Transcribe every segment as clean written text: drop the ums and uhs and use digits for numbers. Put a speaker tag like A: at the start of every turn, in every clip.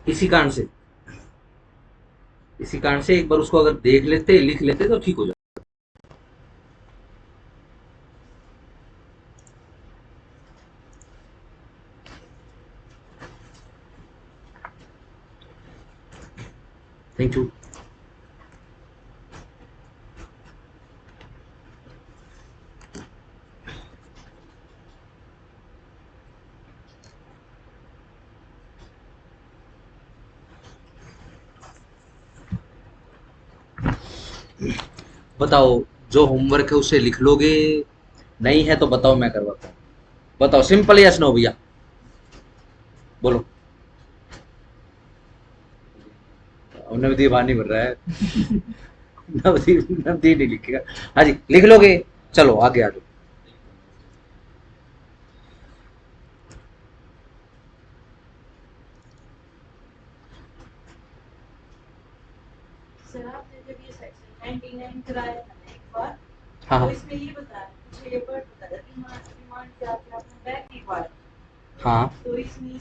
A: इसी कारण से, इसी कारण से एक बार उसको अगर देख लेते, लिख लेते तो ठीक हो जाए। Thank you. बताओ, जो होमवर्क है उसे लिख लोगे? नहीं है तो बताओ, मैं करवाता हूँ। बताओ, सिंपल यस नो भैया, बोलो। नवदीप नहीं भर रहा है। नवदीप, नवदीप नहीं लिखेगा। हाँ जी, लिख लोगे? चलो आगे आ जाओ।
B: सर आपने जब ये सेक्शन 99 कराया था ना एक बार,
A: हाँ
B: तो
A: हाँ
B: इसमें ये बताया, कुछ ये वर्ड बताया, रिमांड, रिमांड क्या क्या आपने बैक रिक्वायर,
A: हाँ।
B: तो इसमें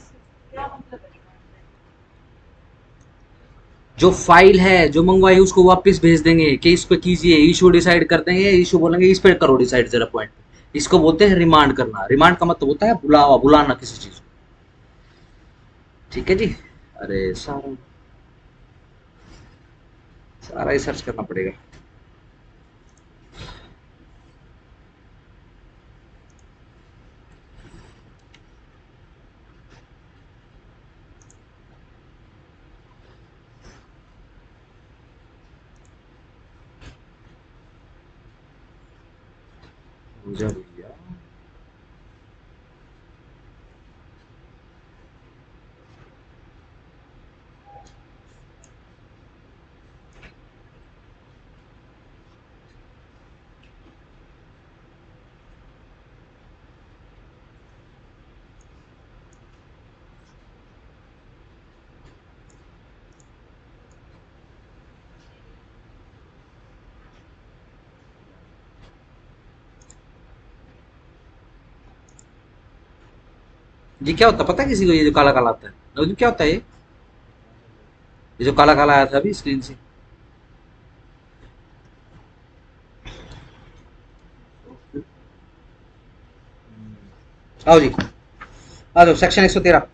B: क्या मतलब है रिमांड बैक?
A: जो फाइल है जो मंगवाई उसको वापस भेज देंगे कि इस पे कीजिए, इशू डिसाइड कर देंगे, इशू बोलेंगे इस पे करो डिसाइड जरा पॉइंट पे। इसको बोलते हैं रिमांड करना। रिमांड का मतलब होता है बुलावा, बुलाना किसी चीज को। ठीक है जी। अरे सारा, सारा ही सर्च करना पड़ेगा। हो जा भैया। जी क्या होता है पता है किसी को, ये जो काला काला आता है नवदीप, क्या होता है ये जो काला काला आया था अभी स्क्रीन से? आओ जी, आ जाओ सेक्शन 113।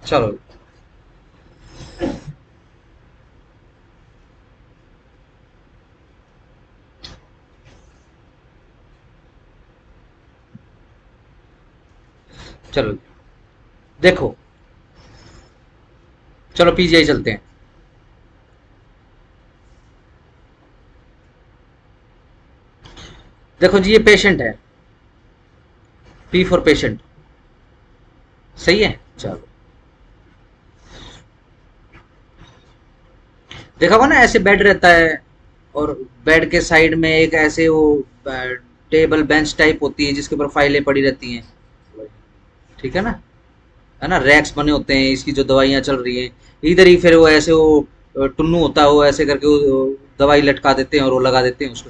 A: चलो चलो देखो, चलो पीजीआई चलते हैं। देखो जी, ये पेशेंट है, पी फॉर पेशेंट। सही है, चलो। देखा होगा ना, ऐसे बेड रहता है और बेड के साइड में एक ऐसे वो टेबल बेंच टाइप होती है जिसके ऊपर फाइलें पड़ी रहती हैं। ठीक है ना, रैक्स बने होते हैं इसकी जो दवाइयाँ चल रही हैं। इधर ही फिर वो ऐसे वो टुन्नू होता है, वो ऐसे करके वो दवाई लटका देते हैं और वो लगा देते हैं उसको।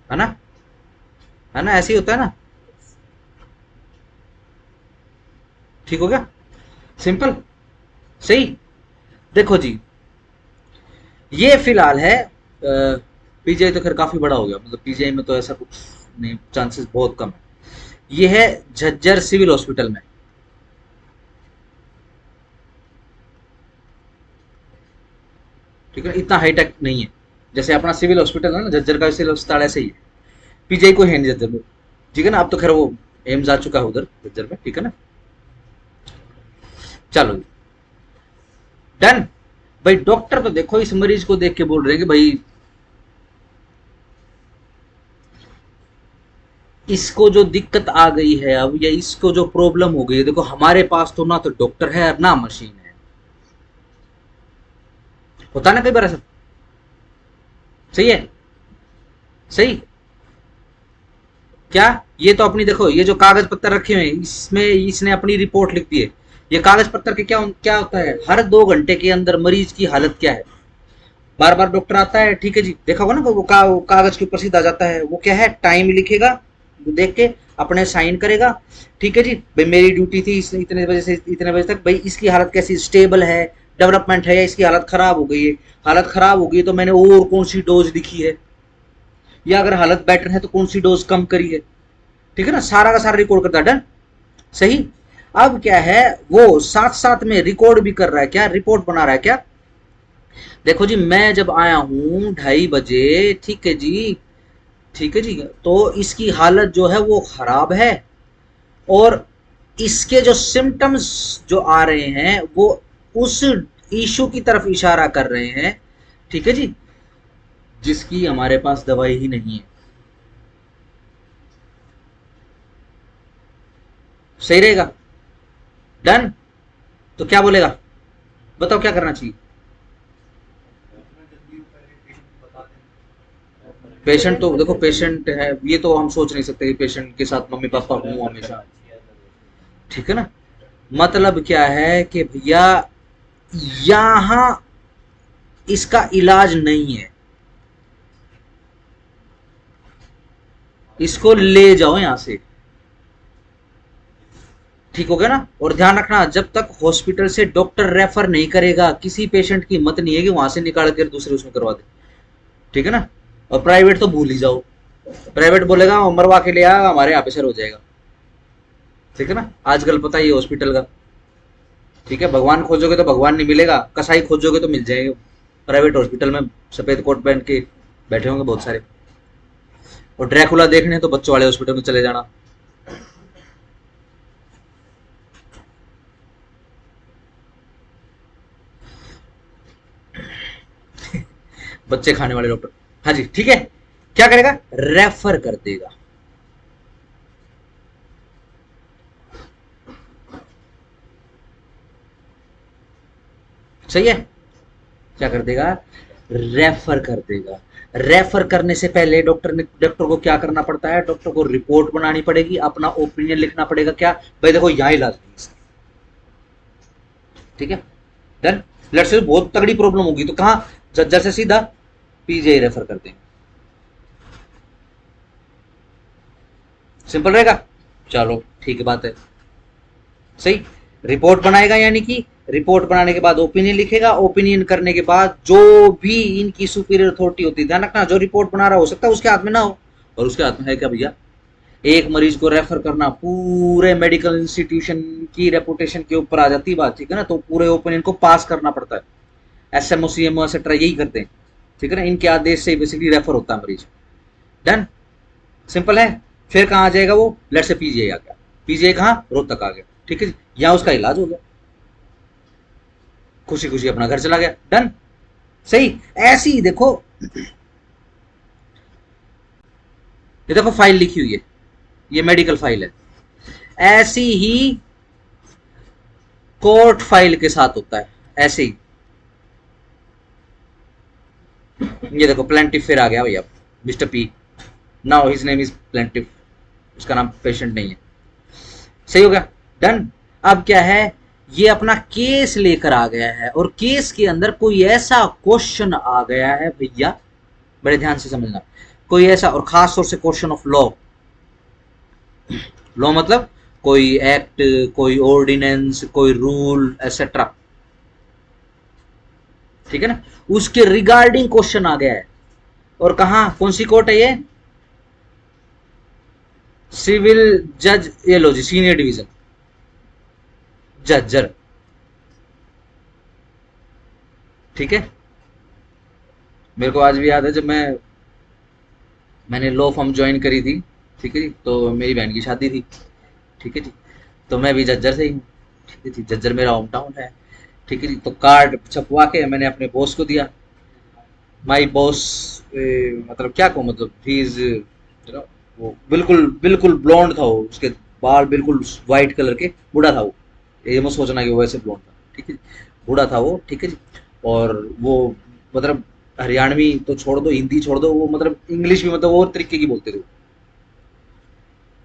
A: है ना, है ना, ऐसे ही होता है ना। ठीक हो गया, सिंपल, सही। देखो जी, ये फिलहाल है, पीजीआई तो खैर काफी बड़ा हो गया, मतलब पीजीआई में तो ऐसा कुछ नहीं, चांसेस बहुत कम है। ये है झज्जर सिविल हॉस्पिटल में। ठीक है, इतना हाईटेक नहीं है। जैसे अपना सिविल हॉस्पिटल है ना झज्जर का, सिविल अस्पताल ऐसे ही है। पीजीआई को है नहीं झज्जर में। ठीक है ना, अब तो खैर वो एम्स आ चुका है उधर झज्जर में। ठीक है ना, चलो डन। भाई डॉक्टर तो देखो इस मरीज को देख के बोल रहे हैं कि भाई इसको जो दिक्कत आ गई है अब, या इसको जो प्रॉब्लम हो गई है, देखो हमारे पास तो ना तो डॉक्टर है और ना मशीन है। होता ना कई बार ऐसा। सही है। सही। क्या, ये तो अपनी देखो, ये जो कागज पत्तर रखे हुए हैं इसमें इसने अपनी रिपोर्ट लिख दी है। ये कागज पत्तर के क्या क्या होता है, हर 2 घंटे के अंदर मरीज की हालत क्या है। बार बार डॉक्टर आता है, ठीक है जी, देखा होगा ना वो कागज के ऊपर सीधा जाता है, वो क्या है, टाइम लिखेगा, वो देख के अपने साइन करेगा। ठीक है जी, भाई मेरी ड्यूटी थी इतने बजे से इतने बजे तक, भाई इसकी हालत कैसी, स्टेबल है, डेवलपमेंट है, या इसकी हालत खराब हो गई है। हालत खराब हो गई तो मैंने और कौन सी डोज लिखी है, या अगर हालत बेटर है तो कौन सी डोज कम करी है। ठीक है ना, सारा का सारा रिकॉर्ड करता है। डन। सही। अब क्या है, वो साथ साथ में रिकॉर्ड भी कर रहा है, क्या रिपोर्ट बना रहा है क्या। देखो जी, मैं जब आया हूं 2:30 बजे, ठीक है जी, ठीक है जी, तो इसकी हालत जो है वो खराब है, और इसके जो सिम्टम्स जो आ रहे हैं वो उस इशू की तरफ इशारा कर रहे हैं, ठीक है जी, जिसकी हमारे पास दवाई ही नहीं है। सही रहेगा। डन। तो क्या बोलेगा, बताओ क्या करना चाहिए। पेशेंट तो देखो, पेशेंट है ये तो हम सोच नहीं सकते कि पेशेंट के साथ मम्मी पापा हूँ हमेशा। ठीक है ना, मतलब क्या है कि भैया यहां इसका इलाज नहीं है, इसको ले जाओ यहां से। ठीक हो गया ना, और ध्यान रखना, जब तक हॉस्पिटल से डॉक्टर रेफर नहीं करेगा, किसी पेशेंट की हिम्मत नहीं है कि वहां से निकाल कर दूसरे उसमें करवा दे। ठीक है ना, और प्राइवेट तो भूल ही जाओ, प्राइवेट बोलेगा मरवा के ले आया, हमारे यहाँ पे सर हो जाएगा। ठीक है ना, आजकल पता ही है हॉस्पिटल का। ठीक है, भगवान खोजोगे तो भगवान नहीं मिलेगा, कसाई खोजोगे तो मिल जाएंगे। प्राइवेट हॉस्पिटल में सफेद कोट पहन के बैठे होंगे बहुत सारे। और ड्रैकुला देखने तो बच्चों वाले हॉस्पिटल में चले जाना। बच्चे खाने वाले डॉक्टर। हाँ जी, ठीक है, क्या करेगा, रेफर कर देगा। सही है, क्या कर देगा, रेफर कर देगा। रेफर करने से पहले डॉक्टर को क्या करना पड़ता है, डॉक्टर को रिपोर्ट बनानी पड़ेगी, अपना ओपिनियन लिखना पड़ेगा, क्या भाई देखो यहाँ इलाज नहीं। ठीक है। डन। लेट्स से बहुत तगड़ी प्रॉब्लम होगी तो कहाँ, जज्जर से सीधा पीजीआई रेफर कर देंगे। सिंपल रहेगा। चलो ठीक है, बात है। सही। रिपोर्ट बनाएगा, यानी कि रिपोर्ट बनाने के बाद ओपिनियन लिखेगा, ओपिनियन करने के बाद जो भी इनकी सुपीरियर अथॉरिटी होती है, ध्यान रखना जो रिपोर्ट बना रहा हो सकता है उसके हाथ में ना हो, और उसके हाथ में है क्या भैया, एक मरीज को रेफर करना, पूरे मेडिकल इंस्टीट्यूशन की रेपुटेशन के ऊपर आ जाती है बात। ठीक है ना, तो पूरे ओपिनियन को पास करना पड़ता है, एसएमओ सीएमओ एक्सेट्रा यही करते हैं। ठीक है ना, इनके आदेश से बेसिकली रेफर होता है मरीज। डन। सिंपल है। फिर कहाँ आ जाएगा वो, लेट से पीजीआई आ गया, पीजीआई कहाँ, रोहतक आ गया। ठीक है, यहाँ उसका इलाज हो गया, खुशी खुशी अपना घर चला गया। डन। सही। ऐसी ही देखो, ये देखो फाइल लिखी हुई है, ये मेडिकल फाइल है। ऐसी ही कोर्ट फाइल के साथ होता है, ऐसे ही। ये देखो प्लेंटिफ फिर आ गया भैया, mister P, now his name is plaintiff, उसका नाम पेशेंट नहीं है। सही हो गया। डन। अब क्या है, ये अपना केस लेकर आ गया है, और केस के अंदर कोई ऐसा क्वेश्चन आ गया है भैया, बड़े ध्यान से समझना, कोई ऐसा, और खास तौर से क्वेश्चन ऑफ लॉ। लॉ मतलब कोई एक्ट, कोई ऑर्डिनेंस, कोई रूल एक्सेट्रा। ठीक है ना, उसके रिगार्डिंग क्वेश्चन आ गया है। और कहा, कौन सी कोर्ट है ये, सिविल जज, ये लो जी, सीनियर डिवीजन जजर। ठीक है, मेरे को आज भी याद है जब मैंने लॉ फॉर्म ज्वाइन करी थी। ठीक है जी, तो मेरी बहन की शादी थी। ठीक है जी, तो मैं भी जज्जर से ही हूँ। ठीक है जी, जज्जर मेरा होम टाउन है। ठीक है जी, तो कार्ड छपवा के मैंने अपने बॉस को दिया। माई बॉस, मतलब क्या कहूँ, मतलब ही इज, यू नो, वो बिल्कुल बिल्कुल ब्लॉन्ड था, वो उसके बाल बिल्कुल वाइट कलर के, बूढ़ा था वो, ये मत सोचना कि वो वैसे ब्लॉन्ड था, ठीक है जी, बूढ़ा था वो, ठीक है जी। और वो मतलब हरियाणवी तो छोड़ दो, हिंदी छोड़ दो, वो मतलब इंग्लिश भी मतलब और तरीके की बोलते थे वो,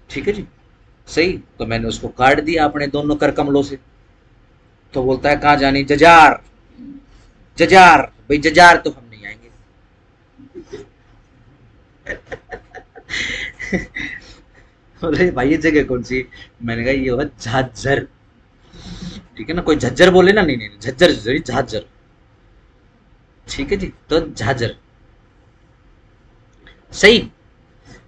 A: ठीक है जी। सही, तो मैंने उसको काट दिया अपने दोनों कर कमलों से। तो बोलता है कहाँ जानी, जजार, जजार, भाई जजार तो हम नहीं आएंगे। बोले भाई ये जगह कौन सी? मैंने कहा ये हुआ झाझर, ठीक है ना, कोई झज्जर बोले ना, नहीं नहीं नहीं, झज्जर झज्जर, झाझर, ठीक है जी, तो झाझर। सही।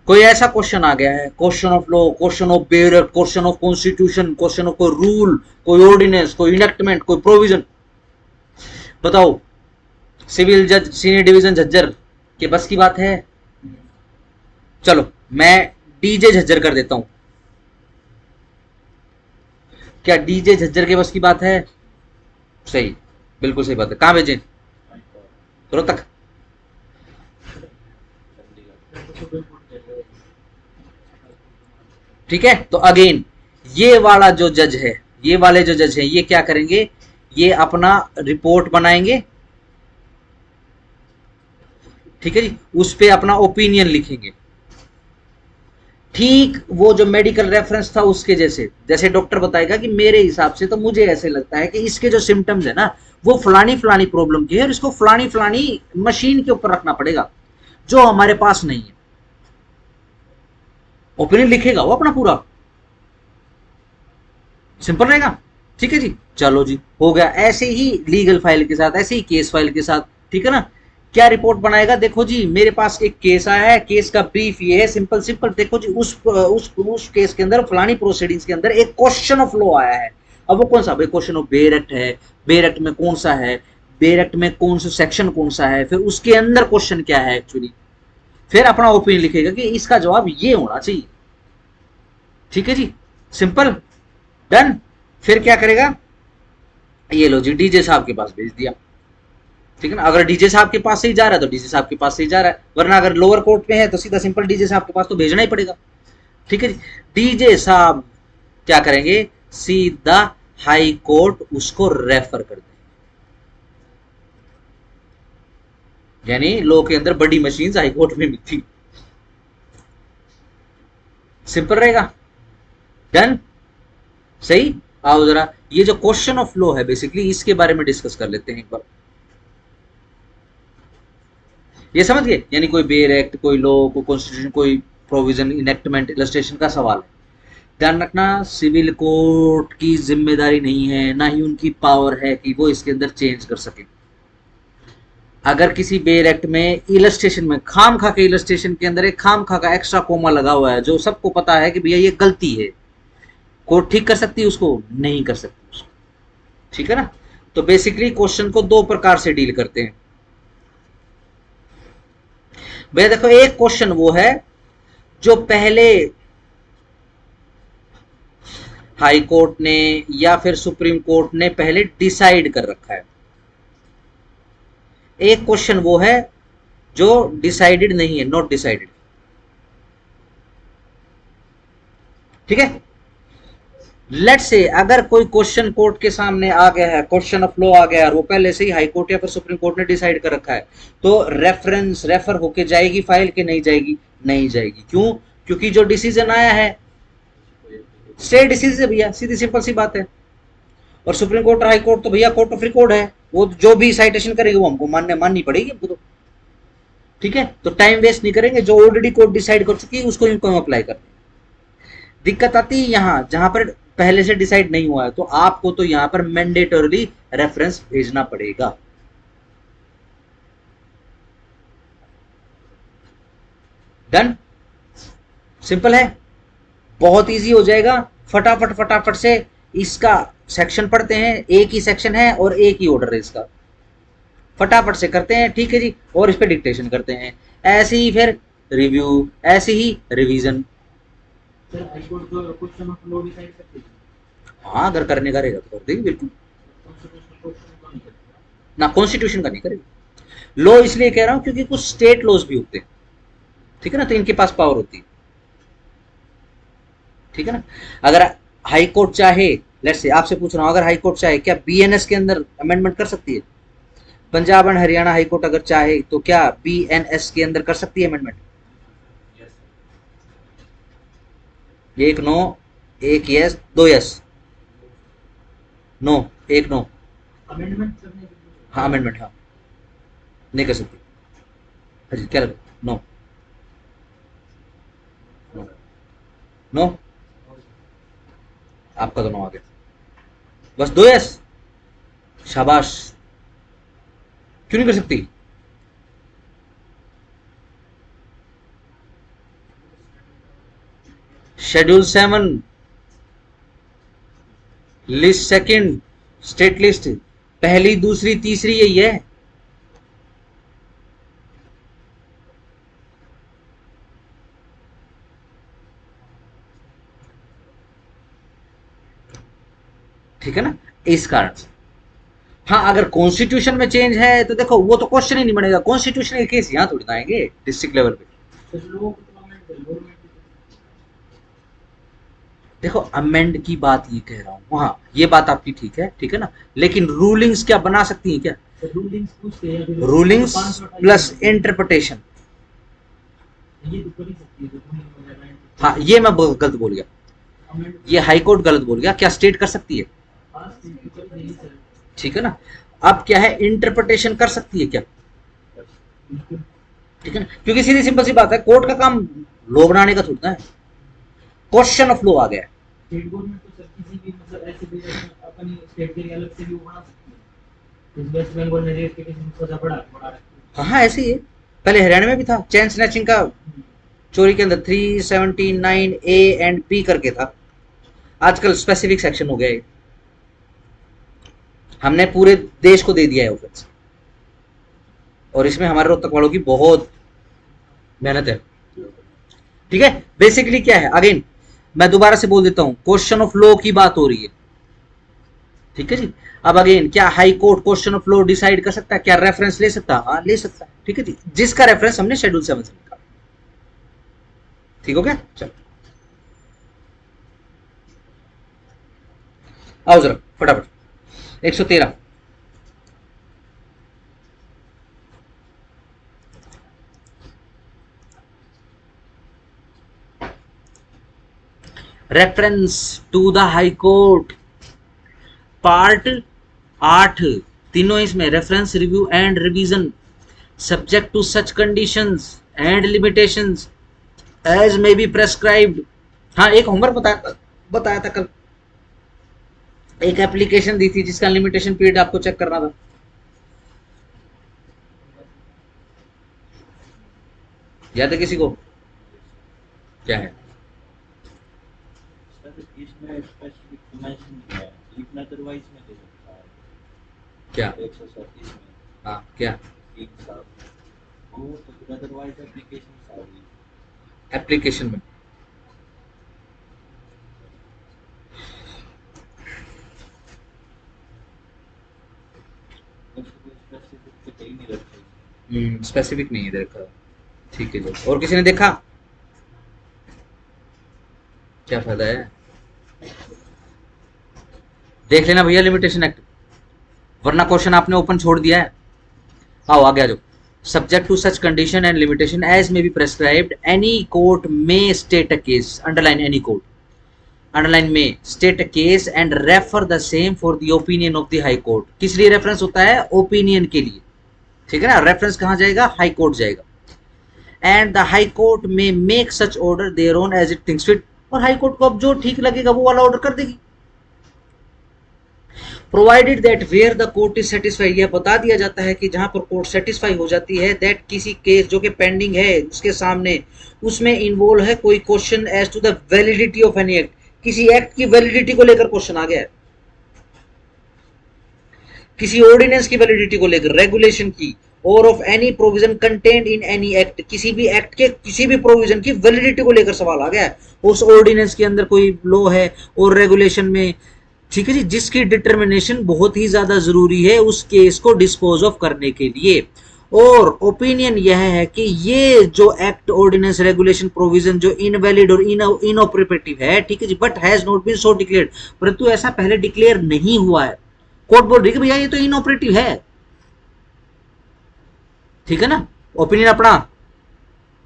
A: कोई ऐसा क्वेश्चन आ गया है, question of law, question of बेरक, question of constitution, question of कोई रूल, कोई ऑर्डिनेंस, कोई इनेक्टमेंट, कोई प्रोविजन, बताओ, सिविल जज सीनियर डिवीजन झज्जर के बस की बात है? चलो मैं डीजे झज्जर कर देता हूं, क्या डीजे झज्जर के बस की बात है? सही, बिल्कुल सही बात है। कहां भेजें? रोहतक? ठीक है, तो अगेन ये वाला जो जज है, ये वाले जो जज है, ये क्या करेंगे, ये अपना रिपोर्ट बनाएंगे, ठीक है जी, उस पे अपना ओपिनियन लिखेंगे, ठीक वो जो मेडिकल रेफरेंस था उसके जैसे, जैसे डॉक्टर बताएगा कि मेरे हिसाब से तो मुझे ऐसे लगता है कि इसके जो सिम्टम्स है ना वो फलानी फलानी प्रॉब्लम की है और इसको फलानी फलानी मशीन के ऊपर रखना पड़ेगा जो हमारे पास नहीं है। ओपिनियन लिखेगा वो अपना पूरा, सिंपल रहेगा, ठीक है जी। चलो जी, हो गया। ऐसे ही लीगल फाइल के साथ, ऐसे ही केस फाइल के साथ, ठीक है ना। क्या रिपोर्ट बनाएगा, देखो जी मेरे पास एक केस आया है, केस का ब्रीफ ये है, सिंपल सिंपल, देखो जी उस केस के अंदर फलानी प्रोसीडिंग्स के अंदर एक क्वेश्चन ऑफ लॉ आया है। अब वो कौन सा, भाई क्वेश्चन ऑफ बेर एक्ट है, बेर एक्ट में कौन सा है, बेर एक्ट में कौन सा सेक्शन कौन सा है, फिर उसके अंदर क्वेश्चन क्या है एक्चुअली, फिर अपना ओपिनियन लिखेगा कि इसका जवाब ये होना चाहिए, ठीक है जी, सिंपल, डन। फिर क्या करेगा, ये लो जी डीजे साहब के पास भेज दिया, ठीक है ना। अगर डीजे साहब के पास से ही जा रहा है तो डीजे साहब के पास से ही जा रहा है, वरना अगर लोअर कोर्ट में है तो सीधा सिंपल डीजे साहब के पास तो भेजना ही पड़ेगा, ठीक है जी। डीजे साहब क्या करेंगे, सीधा हाई कोर्ट उसको रेफर कर देंगे, यानी लॉ के अंदर बड़ी मशीन हाई कोर्ट में मिलती, सिंपल रहेगा, डन। सही। आओ जरा ये जो क्वेश्चन ऑफ लॉ है बेसिकली इसके बारे में डिस्कस कर लेते हैं एक बार, ये समझ गए, यानी कोई बेर एक्ट, कोई लॉ, कोई कॉन्स्टिट्यूशन, कोई प्रोविजन, इनेक्टमेंट, इलस्ट्रेशन का सवाल है। ध्यान रखना सिविल कोर्ट की जिम्मेदारी नहीं है, ना ही उनकी पावर है कि वो इसके अंदर चेंज कर सके। अगर किसी बेर एक्ट में इलस्ट्रेशन में खाम खा के, इलस्ट्रेशन के अंदर एक खाम खा का एक्स्ट्रा कोमा लगा हुआ है जो सबको पता है कि भैया ये गलती है, कोर्ट ठीक कर सकती है उसको? नहीं कर सकती उसको, ठीक है ना। तो बेसिकली क्वेश्चन को दो प्रकार से डील करते हैं भैया। देखो एक क्वेश्चन वो है जो पहले हाई कोर्ट ने या फिर सुप्रीम कोर्ट ने पहले डिसाइड कर रखा है, एक क्वेश्चन वो है जो डिसाइडेड नहीं है, नॉट डिसाइडेड, ठीक है। लेट से अगर कोई क्वेश्चन कोर्ट के सामने आ गया है, क्वेश्चन ऑफ लॉ आ गया है और वो पहले से ही हाई कोर्ट या फिर सुप्रीम कोर्ट ने डिसाइड कर रखा है, तो रेफरेंस रेफर होके जाएगी फाइल के नहीं जाएगी? नहीं जाएगी। क्यों? क्योंकि जो डिसीजन आया है स्टे डिसीजन है भैया, सीधी सिंपल सी बात है। और सुप्रीम कोर्ट और हाई कोर्ट तो भैया कोर्ट ऑफ रिकॉर्ड है, वो जो भी साइटेशन करेगी वो हमको माननी पड़ेगी हमको तो, ठीक है। तो टाइम वेस्ट नहीं करेंगे, जो ऑलरेडी कोर्ट डिसाइड कर चुकी है उसको इनको अप्लाई करते हैं। दिक्कत आती है यहाँ जहां पर पहले से डिसाइड नहीं हुआ है, तो आपको तो यहां पर मैंडेटरली रेफरेंस भेजना पड़ेगा, डन। सिंपल है, बहुत इजी हो जाएगा। फटाफट फटाफट से इसका सेक्शन पढ़ते हैं, एक ही सेक्शन है और एक ही ऑर्डर है इसका, फटाफट से करते हैं, ठीक है जी। और इस पे डिक्टेशन करते हैं, ऐसे ही फिर रिव्यू, ऐसे ही रिवीजन। हाँ अगर करने का रहेगा तो कर देगी बिल्कुल, ना कॉन्स्टिट्यूशन का नहीं करेगी। लॉ इसलिए कह रहा हूं क्योंकि कुछ स्टेट लॉज भी होते हैं, ठीक है ना, तो इनके पास पावर होती है, ठीक है ना। अगर हाई कोर्ट चाहे, लेट्स से आपसे पूछ रहा हूँ, अगर हाई कोर्ट चाहे क्या बीएनएस के अंदर अमेंडमेंट कर सकती है? Punjab and Haryana high court अगर चाहे तो क्या बीएनएस के अंदर कर सकती है अमेंडमेंट? एक नो, एक यस, दो यस, नो, एक नो।
C: अमेंडमेंट करने के लिए
A: हाँ अमेंडमेंट, हाँ नहीं कर सकती। हाँ जी क्या लगा? नो, नो, नो, आपका तो नो आ गया, बस दो यस, शाबाश। क्यों नहीं कर सकती? Schedule 7 list second, state list पहली दूसरी तीसरी यही है। ठीक है ना, इस कारण से। हाँ अगर कॉन्स्टिट्यूशन में चेंज है तो देखो वो तो क्वेश्चन ही नहीं बनेगा, कॉन्स्टिट्यूशन के केस यहाँ थोड़ी ना आएंगे डिस्ट्रिक्ट लेवल पे।
C: तो लोगों को तो अमेंड कर गवर्नमेंट
A: देखो अमेंड की बात ये कह रहा हूँ, हाँ ये बात आपकी ठीक है ना, लेकिन रूलिंग्स क्या बना सकती हैं क्या?
C: तो रूलिंग्स पूछते हैं फिर
A: रूलिंग्स प्लस इंटरप्रिटेशन।
C: ये तो कर ही सकती है, तो ruling वगैरह है।
A: हाँ ये मैं गलत बोल गया,
C: अमेंड
A: ये हाई कोर्ट गलत बोल गया, क्या स्टेट कर सकती है?
C: पास तो कर देगी सर।
A: ठीक है ना। अब क्या है, इंटरप्रिटेशन कर सकती है क्या?
C: बिल्कुल।
A: ठीक है ना, क्योंकि सीधी सिंपल सी बात है, कोर्ट का काम लॉ बनाने का थोड़ा है, क्वेश्चन ऑफ लॉ आ गया है।
C: स्टेट गवर्नमेंट तो सर किसी भी मतलब ऐसे भी अपनी स्टेट के लिए अलग से भी वो बना सकती है। इस वेस्ट बंगाल ने रेप के केस में सजा बढ़ा रखी
A: हाँ हाँ ऐसे ही है, पहले हरियाणा में भी था चैन स्नैचिंग का,
C: है।
A: चोरी के अंदर 379 ए एंड बी करके था, आजकल स्पेसिफिक सेक्शन हो गया है, हमने पूरे देश को दे दिया है ऑफेंस, और इसमें हमारे रोहतक वालों की बहुत मेहनत है। ठीक है, बेसिकली क्या है, अगेन मैं दोबारा से बोल देता हूं, क्वेश्चन ऑफ लॉ की बात हो रही है। ठीक है जी। अब अगेन क्या high court question of law decide कर सकता है? क्या रेफरेंस ले सकता है? हाँ ले सकता है। ठीक है जी, जिसका रेफरेंस हमने शेड्यूल 7 से निकाला। ठीक हो गया, चलो आओ जरा फटाफट 113। Reference to the high court part 8, तीनों इसमें reference review and revision subject to such conditions and limitations as may be prescribed. हाँ एक होमवर्क बताया था कल, एक एप्लीकेशन दी थी जिसका लिमिटेशन पीरियड आपको चेक करना था, याद है किसी को? क्या है?
D: इसमें स्पेसिफिक मेंशन किया है, इफ अदरवाइज में दे सकता है
A: क्या?
D: 137 में
A: हाँ क्या
D: एक साथ वो तो फिर अदरवाइज एप्लीकेशन आ गई
A: एप्लीकेशन में?
D: उसको स्पेसिफिक तो कहीं नहीं रखा
A: स्पेसिफिक नहीं है इधर का। ठीक है जी, और किसी ने देखा? क्या फायदा है, देख लेना भैया लिमिटेशन एक्ट, वरना क्वेश्चन आपने ओपन छोड़ दिया है। आओ आगे आ जाओ। Subject to such condition and limitation as may be prescribed any court may state a case, underline any court, underline may state a case and refer the same for the opinion of the high court. किस लिए reference होता है? Opinion के लिए। ठीक है ना, reference कहां जाएगा? हाई कोर्ट जाएगा। एंड द हाई कोर्ट में make such order thereon as it thinks fit, और हाई कोर्ट को अब जो ठीक लगेगा वो वाला ऑर्डर कर देगी। Provided that where the court is satisfied, यह बता दिया जाता है कि जहां पर कोर्ट सेटिस्फाई हो जाती है दैट किसी केस जो कि पेंडिंग है उसके सामने, उसमें इन्वॉल्व है कोई question as to the validity of any act, किसी एक्ट की वैलिडिटी को लेकर क्वेश्चन आ गया है, किसी ऑर्डिनेंस की वैलिडिटी को लेकर, रेगुलेशन की, और of any provision content in any act, किसी भी एक्ट के किसी भी प्रोविजन की वैलिडिटी को लेकर सवाल आ गया है, उस ऑर्डिनेंस के अंदर कोई लॉ है और रेगुलेशन में, ठीक है जी, जिसकी डिटर्मिनेशन बहुत ही ज्यादा जरूरी है उस केस को डिस्पोज ऑफ करने के लिए, और ओपिनियन यह है कि ये जो एक्ट ऑर्डिनेंस रेगुलेशन प्रोविजन जो इनवैलिड और इनऑपरेटिव है, ठीक है जी, but has not been so declared, परंतु ऐसा पहले डिक्लेयर नहीं हुआ है। कोर्ट बोल रही है कि भैया ये तो इनऑपरेटिव है, ठीक है ना। ओपिनियन अपना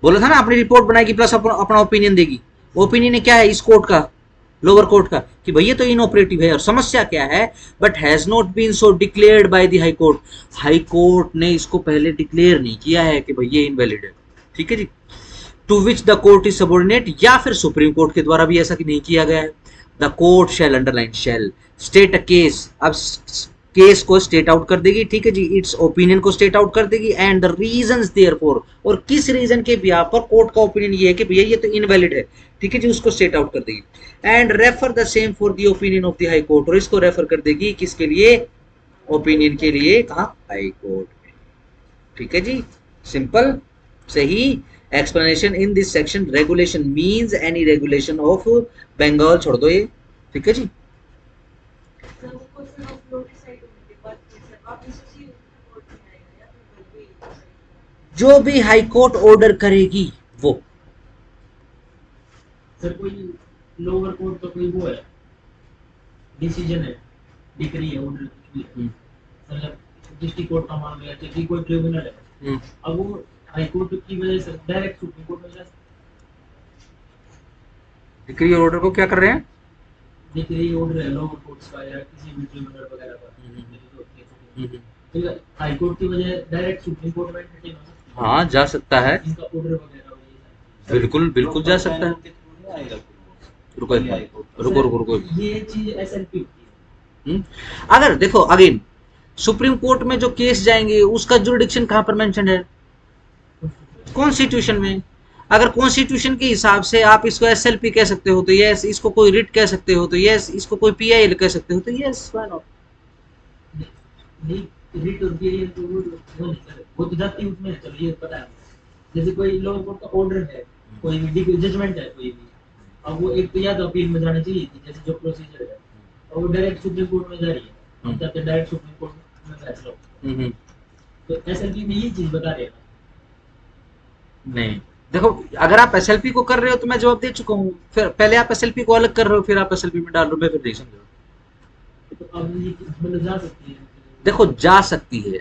A: बोला था ना, अपनी रिपोर्ट बनाएगी प्लस अपना ओपिनियन देगी। ओपिनियन क्या है इस कोर्ट का, लोअर कोर्ट का, कि भैया तो इनऑपरेटिव है। और समस्या क्या है, but has not been so declared by the high court, high court ने इसको पहले डिक्लेयर नहीं किया है कि भैया इनवैलिड है, ठीक है जी। To which the court is subordinate, या फिर सुप्रीम कोर्ट के द्वारा भी ऐसा कि नहीं किया गया है। The court shall underline shall state a case, अब केस को स्टेट आउट कर देगी, ठीक है जी, इट्स ओपिनियन को स्टेट आउट कर देगी, एंड द रीजंस देयरफॉर, और किस रीजन के बिहाफ पर कोर्ट का ओपिनियन ये है कि भैया ये तो इनवैलिड है, ठीक है जी, उसको स्टेट आउट कर देगी। And refer the same for the opinion of the high court, और इसको रेफर कर देगी किसके लिए, ओपिनियन के लिए, कहा, हाई कोर्ट में, ठीक है जी, सिंपल, सही। Explanation in this section, regulation means any regulation of Bengal, छोड़ दो ये, ठीक है जी।
B: सर वो क्वेश्चन ऑफ लॉ डिसाइड होने के बाद फिर सर वापस उसी कोर्ट में आएगा या फिर कोई भी
A: जो भी हाई कोर्ट ऑर्डर करेगी वो,
C: सर कोई लोअर कोर्ट तो कोई वो है, डिसीजन है, डिक्री है, ऑर्डर कुछ भी है, मतलब डिस्ट्रिक्ट कोर्ट का मान लिया कि कोई ट्रिब्यूनल है, अब वो हाई कोर्ट की वजह से डायरेक्ट सुप्रीम कोर्ट में जा सकता
A: डिक्री ऑर्डर को क्या कर रहे हैं,
C: है। डिक्री ऑर्डर है लोअर कोर्ट्स का या किसी भी ट्रिब्यूनल वगैरह का, ठीक है, हाई कोर्ट की वजह डायरेक्ट सुप्रीम कोर्ट में एंटरटेन हो सकती है।
A: हाँ जा सकता है,
C: इनका ऑर्डर वगैरह हो ये
A: बिल्कुल बिल्कुल जा सकता है। रुको रुको रुको रुको,
C: ये चीज एसएलपी होती है।
A: अगर देखो अगेन सुप्रीम कोर्ट में जो केस जाएंगे उसका जुरिडिक्शन कहाँ पर मेंशन है, कॉन्स्टिट्यूशन में। अगर कॉन्स्टिट्यूशन के हिसाब से आप इसको एसएलपी कह सकते हो तो यस, इसको कोई रिट कह सकते हो तो यस, इसको कोई पीआईएल कह सकते हो तो यस, व्हाई नॉट।
C: रिट और पीआईएल तो वो नहीं सर, वो तो जाती है उसमें, चलो ये पता है। जैसे कोई लोअर कोर्ट का ऑर्डर है, कोई भी जजमेंट है कोई भी, अब वो एक तो या तो अपील में जानी चाहिए थी, जैसे जो प्रोसीजर है, और वो डायरेक्ट सुप्रीम कोर्ट में जा रही है, हम चाहते डायरेक्ट सुप्रीम कोर्ट में फैसला हो। तो एसएलपी में ये चीज बता रहे हैं
A: नहीं, देखो अगर आप एसएलपी को कर रहे हो तो मैं जवाब दे चुका हूँ, फिर पहले आप एसएलपी को अलग कर रहे हो फिर आप एसएलपी में डाल रहे हो, मैं फिर नहीं समझ।
C: तो अब ये मतलब जा सकती है।
A: देखो जा सकती है,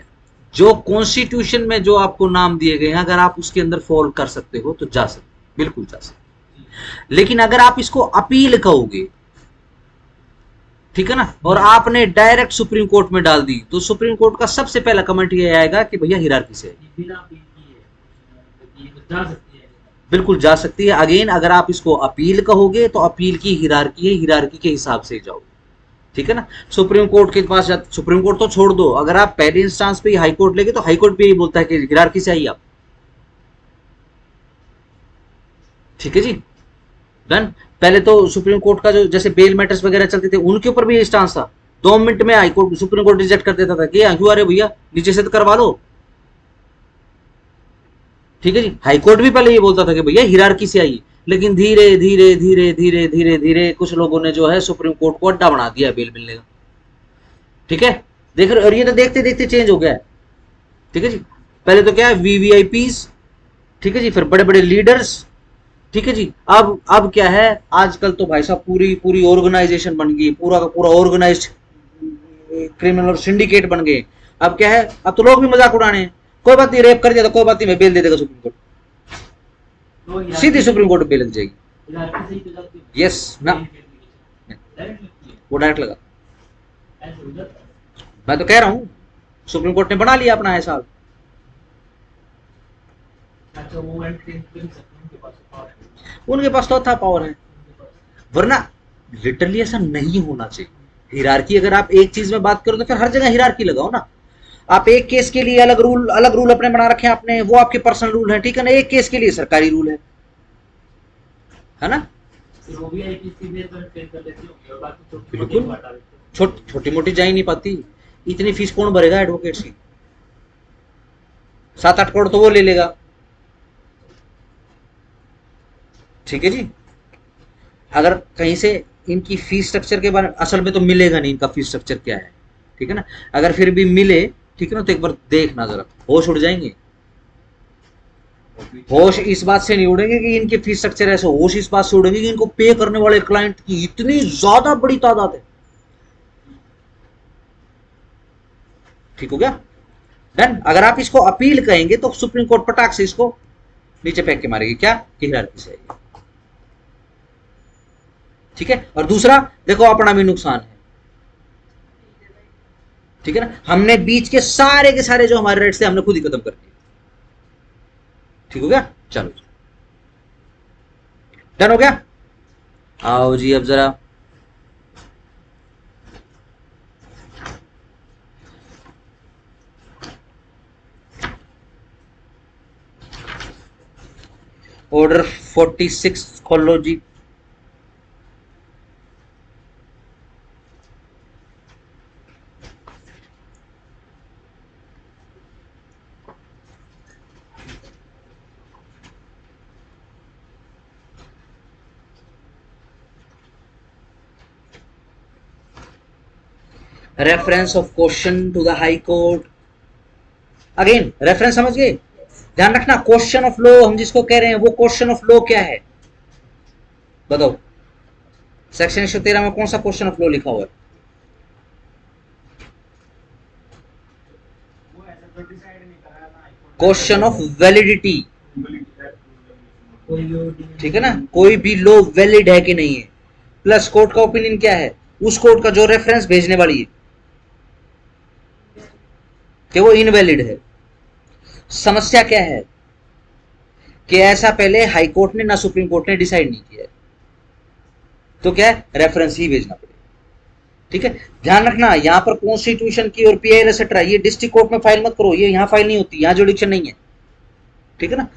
A: जो कॉन्स्टिट्यूशन में जो आपको नाम दिए गए हैं अगर आप उसके अंदर फॉल कर सकते हो तो जा सकते, बिल्कुल जा सकते। लेकिन अगर आप इसको अपील कहोगे, ठीक है ना, और आपने डायरेक्ट सुप्रीम कोर्ट में डाल दी तो सुप्रीम कोर्ट का सबसे पहला कमेंट ये आएगा कि भैया हिरार्की से है,
C: बिना अपील किए ये तो जा सकती है।
A: बिल्कुल जा सकती है। अगेन अगर आप इसको अपील कहोगे तो अपील की हिरार्की है, हिरार्की के हिसाब से जाओ, ठीक है ना। सुप्रीम कोर्ट के पास जाते, सुप्रीम कोर्ट तो छोड़ दो, अगर आप पहले इंस्टांस पे हाई कोर्ट लेके तो हाई कोर्ट भी यही बोलता है कि हिरार्की से आइए आप, ठीक है जी, डन। पहले तो सुप्रीम कोर्ट का जो जैसे बेल मैटर्स वगैरह चलते थे उनके ऊपर भी ये स्टांस था, 2 मिनट में high court supreme court reject कर देता था कि क्यों आ रहे भैया, नीचे से तो करवा लो, ठीक है जी। हाई कोर्ट भी पहले ये बोलता था कि भैया हिरार्की से आइए, लेकिन धीरे धीरे धीरे धीरे धीरे धीरे कुछ लोगों ने जो है सुप्रीम कोर्ट को अड्डा बना दिया बेल मिलने का, ठीक है, देख रहे। और ये तो देखते देखते चेंज हो गया है, ठीक है जी। पहले तो क्या है वीवीआईपीज, ठीक है जी, फिर बड़े बड़े लीडर्स, ठीक है जी। अब क्या है, आजकल तो भाई साहब पूरी पूरी ऑर्गेनाइजेशन बन गई, पूरा का पूरा ऑर्गेनाइज्ड क्रिमिनल सिंडिकेट बन गए। अब क्या है, अब तो लोग भी मजाक उड़ाने हैं, कोई बात नहीं, रेप कर दिया तो कोई बात नहीं, मैं बेल दे देगा सुप्रीम कोर्ट,
C: तो
A: सीधी सुप्रीम कोर्ट बेल लग जाएगी,
C: हिरार्की से ही तो जाती है।
A: यस ना,
C: डायरेक्ट लगती है,
A: वो डायरेक्ट लगा।
C: ऐसे हो जाता है।
A: मैं तो कह रहा हूँ सुप्रीम कोर्ट ने बना लिया अपना ऐसा,
C: अच्छा वो एंट्री कर सकते हैं, उनके पास पावर है,
A: उनके पास तो था पावर है,
C: उनके पास।
A: वरना लिटरली ऐसा नहीं होना चाहिए। हिरार्की अगर आप एक चीज में बात करो तो फिर हर जगह हिरार्की लगाओ ना। आप एक केस के लिए अलग रूल अपने बना रखे हैं आपने, वो आपके पर्सनल रूल है, ठीक है ना। एक केस के लिए सरकारी रूल है ना।
C: फिर वो भी आईपी की बेस पर ट्रेन कर लेते होंगे और बाकी छोटी
A: बिल्कुल।
C: मोटी हटा देते हैं।
A: छोटी मोटी जा ही नहीं पाती, इतनी फीस कौन भरेगा एडवोकेट्स की, 7-8 करोड़ तो वो ले लेगा, ठीक है जी। अगर कहीं से इनकी फीस स्ट्रक्चर के बारे में, असल में तो मिलेगा नहीं इनका फीस स्ट्रक्चर क्या है, ठीक है ना। अगर फिर भी मिले, ठीक है ना, तो एक बार देखना जरा, होश उड़ जाएंगे। होश इस बात से नहीं उड़ेंगे कि इनके फीस स्ट्रक्चर ऐसे, होश इस बात से उड़ेंगे कि इनको पे करने वाले क्लाइंट की इतनी ज्यादा बड़ी तादाद है। ठीक हो गया, डन। अगर आप इसको अपील कहेंगे तो सुप्रीम कोर्ट पटाख से इसको नीचे फेंक के मारेगी, क्या कि हिरार्की से। ठीक है, और दूसरा देखो अपना भी नुकसान है, ठीक है ना, हमने बीच के सारे जो हमारे राइट्स थे हमने खुद ही खत्म कर दिए। ठीक हो गया, चलो डन हो गया। आओ जी अब जरा ऑर्डर 46 खोलो जी। Reference of question to the high court. Again reference समझ गए, ध्यान रखना। क्वेश्चन ऑफ लॉ हम जिसको कह रहे हैं वो क्वेश्चन ऑफ लॉ क्या है बताओ। सेक्शन 113 में कौन सा क्वेश्चन ऑफ लॉ लिखा हुआ है? क्वेश्चन ऑफ वैलिडिटी, ठीक है ना, कोई भी लॉ वैलिड है कि नहीं है, प्लस कोर्ट का ओपिनियन क्या है, उस कोर्ट का जो रेफरेंस भेजने वाली है कि वो इनवैलिड है। समस्या क्या है कि ऐसा पहले हाई कोर्ट ने ना सुप्रीम कोर्ट ने डिसाइड नहीं किया है, तो क्या है, रेफरेंस ही भेजना पड़ेगा। ठीक है, ध्यान रखना यहां पर कॉन्स्टिट्यूशन की और पीआईएल एक्सेट्रा ये डिस्ट्रिक्ट कोर्ट में फाइल मत करो, ये यहां फाइल नहीं होती, यहां जुडिक्शन नहीं है। ठीक है ना,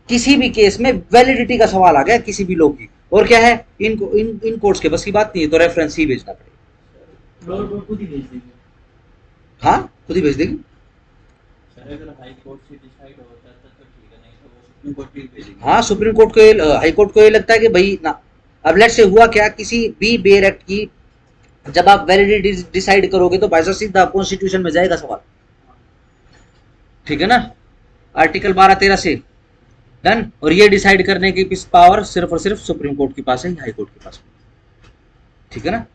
A: किसी भी केस में वैलिडिटी का सवाल आ गया किसी भी लॉ की, और क्या है, इन कोर्ट्स के बस की बात नहीं है, तो रेफरेंस ही भेजना पड़ेगा।
C: खुद ही भेज देंगे।
A: हाँ खुद ही भेज देगी।
D: अगर हाई कोर्ट से डिसाइड होता है तो ठीक है, नहीं तो वो सुप्रीम कोर्ट भी भेजेंगे।
A: हाँ सुप्रीम कोर्ट को हाई कोर्ट को ये लगता है कि भाई ना, अब लेट से हुआ क्या, किसी भी बेयर एक्ट की जब आप वैलिडिटी डिसाइड करोगे तो भाई सीधा कॉन्स्टिट्यूशन में जाएगा सवाल। ठीक है ना, आर्टिकल 12-13 से डन। और ये डिसाइड करने की पावर सिर्फ और सिर्फ सुप्रीम कोर्ट के पास है, हाई कोर्ट के पास। ठीक है ना,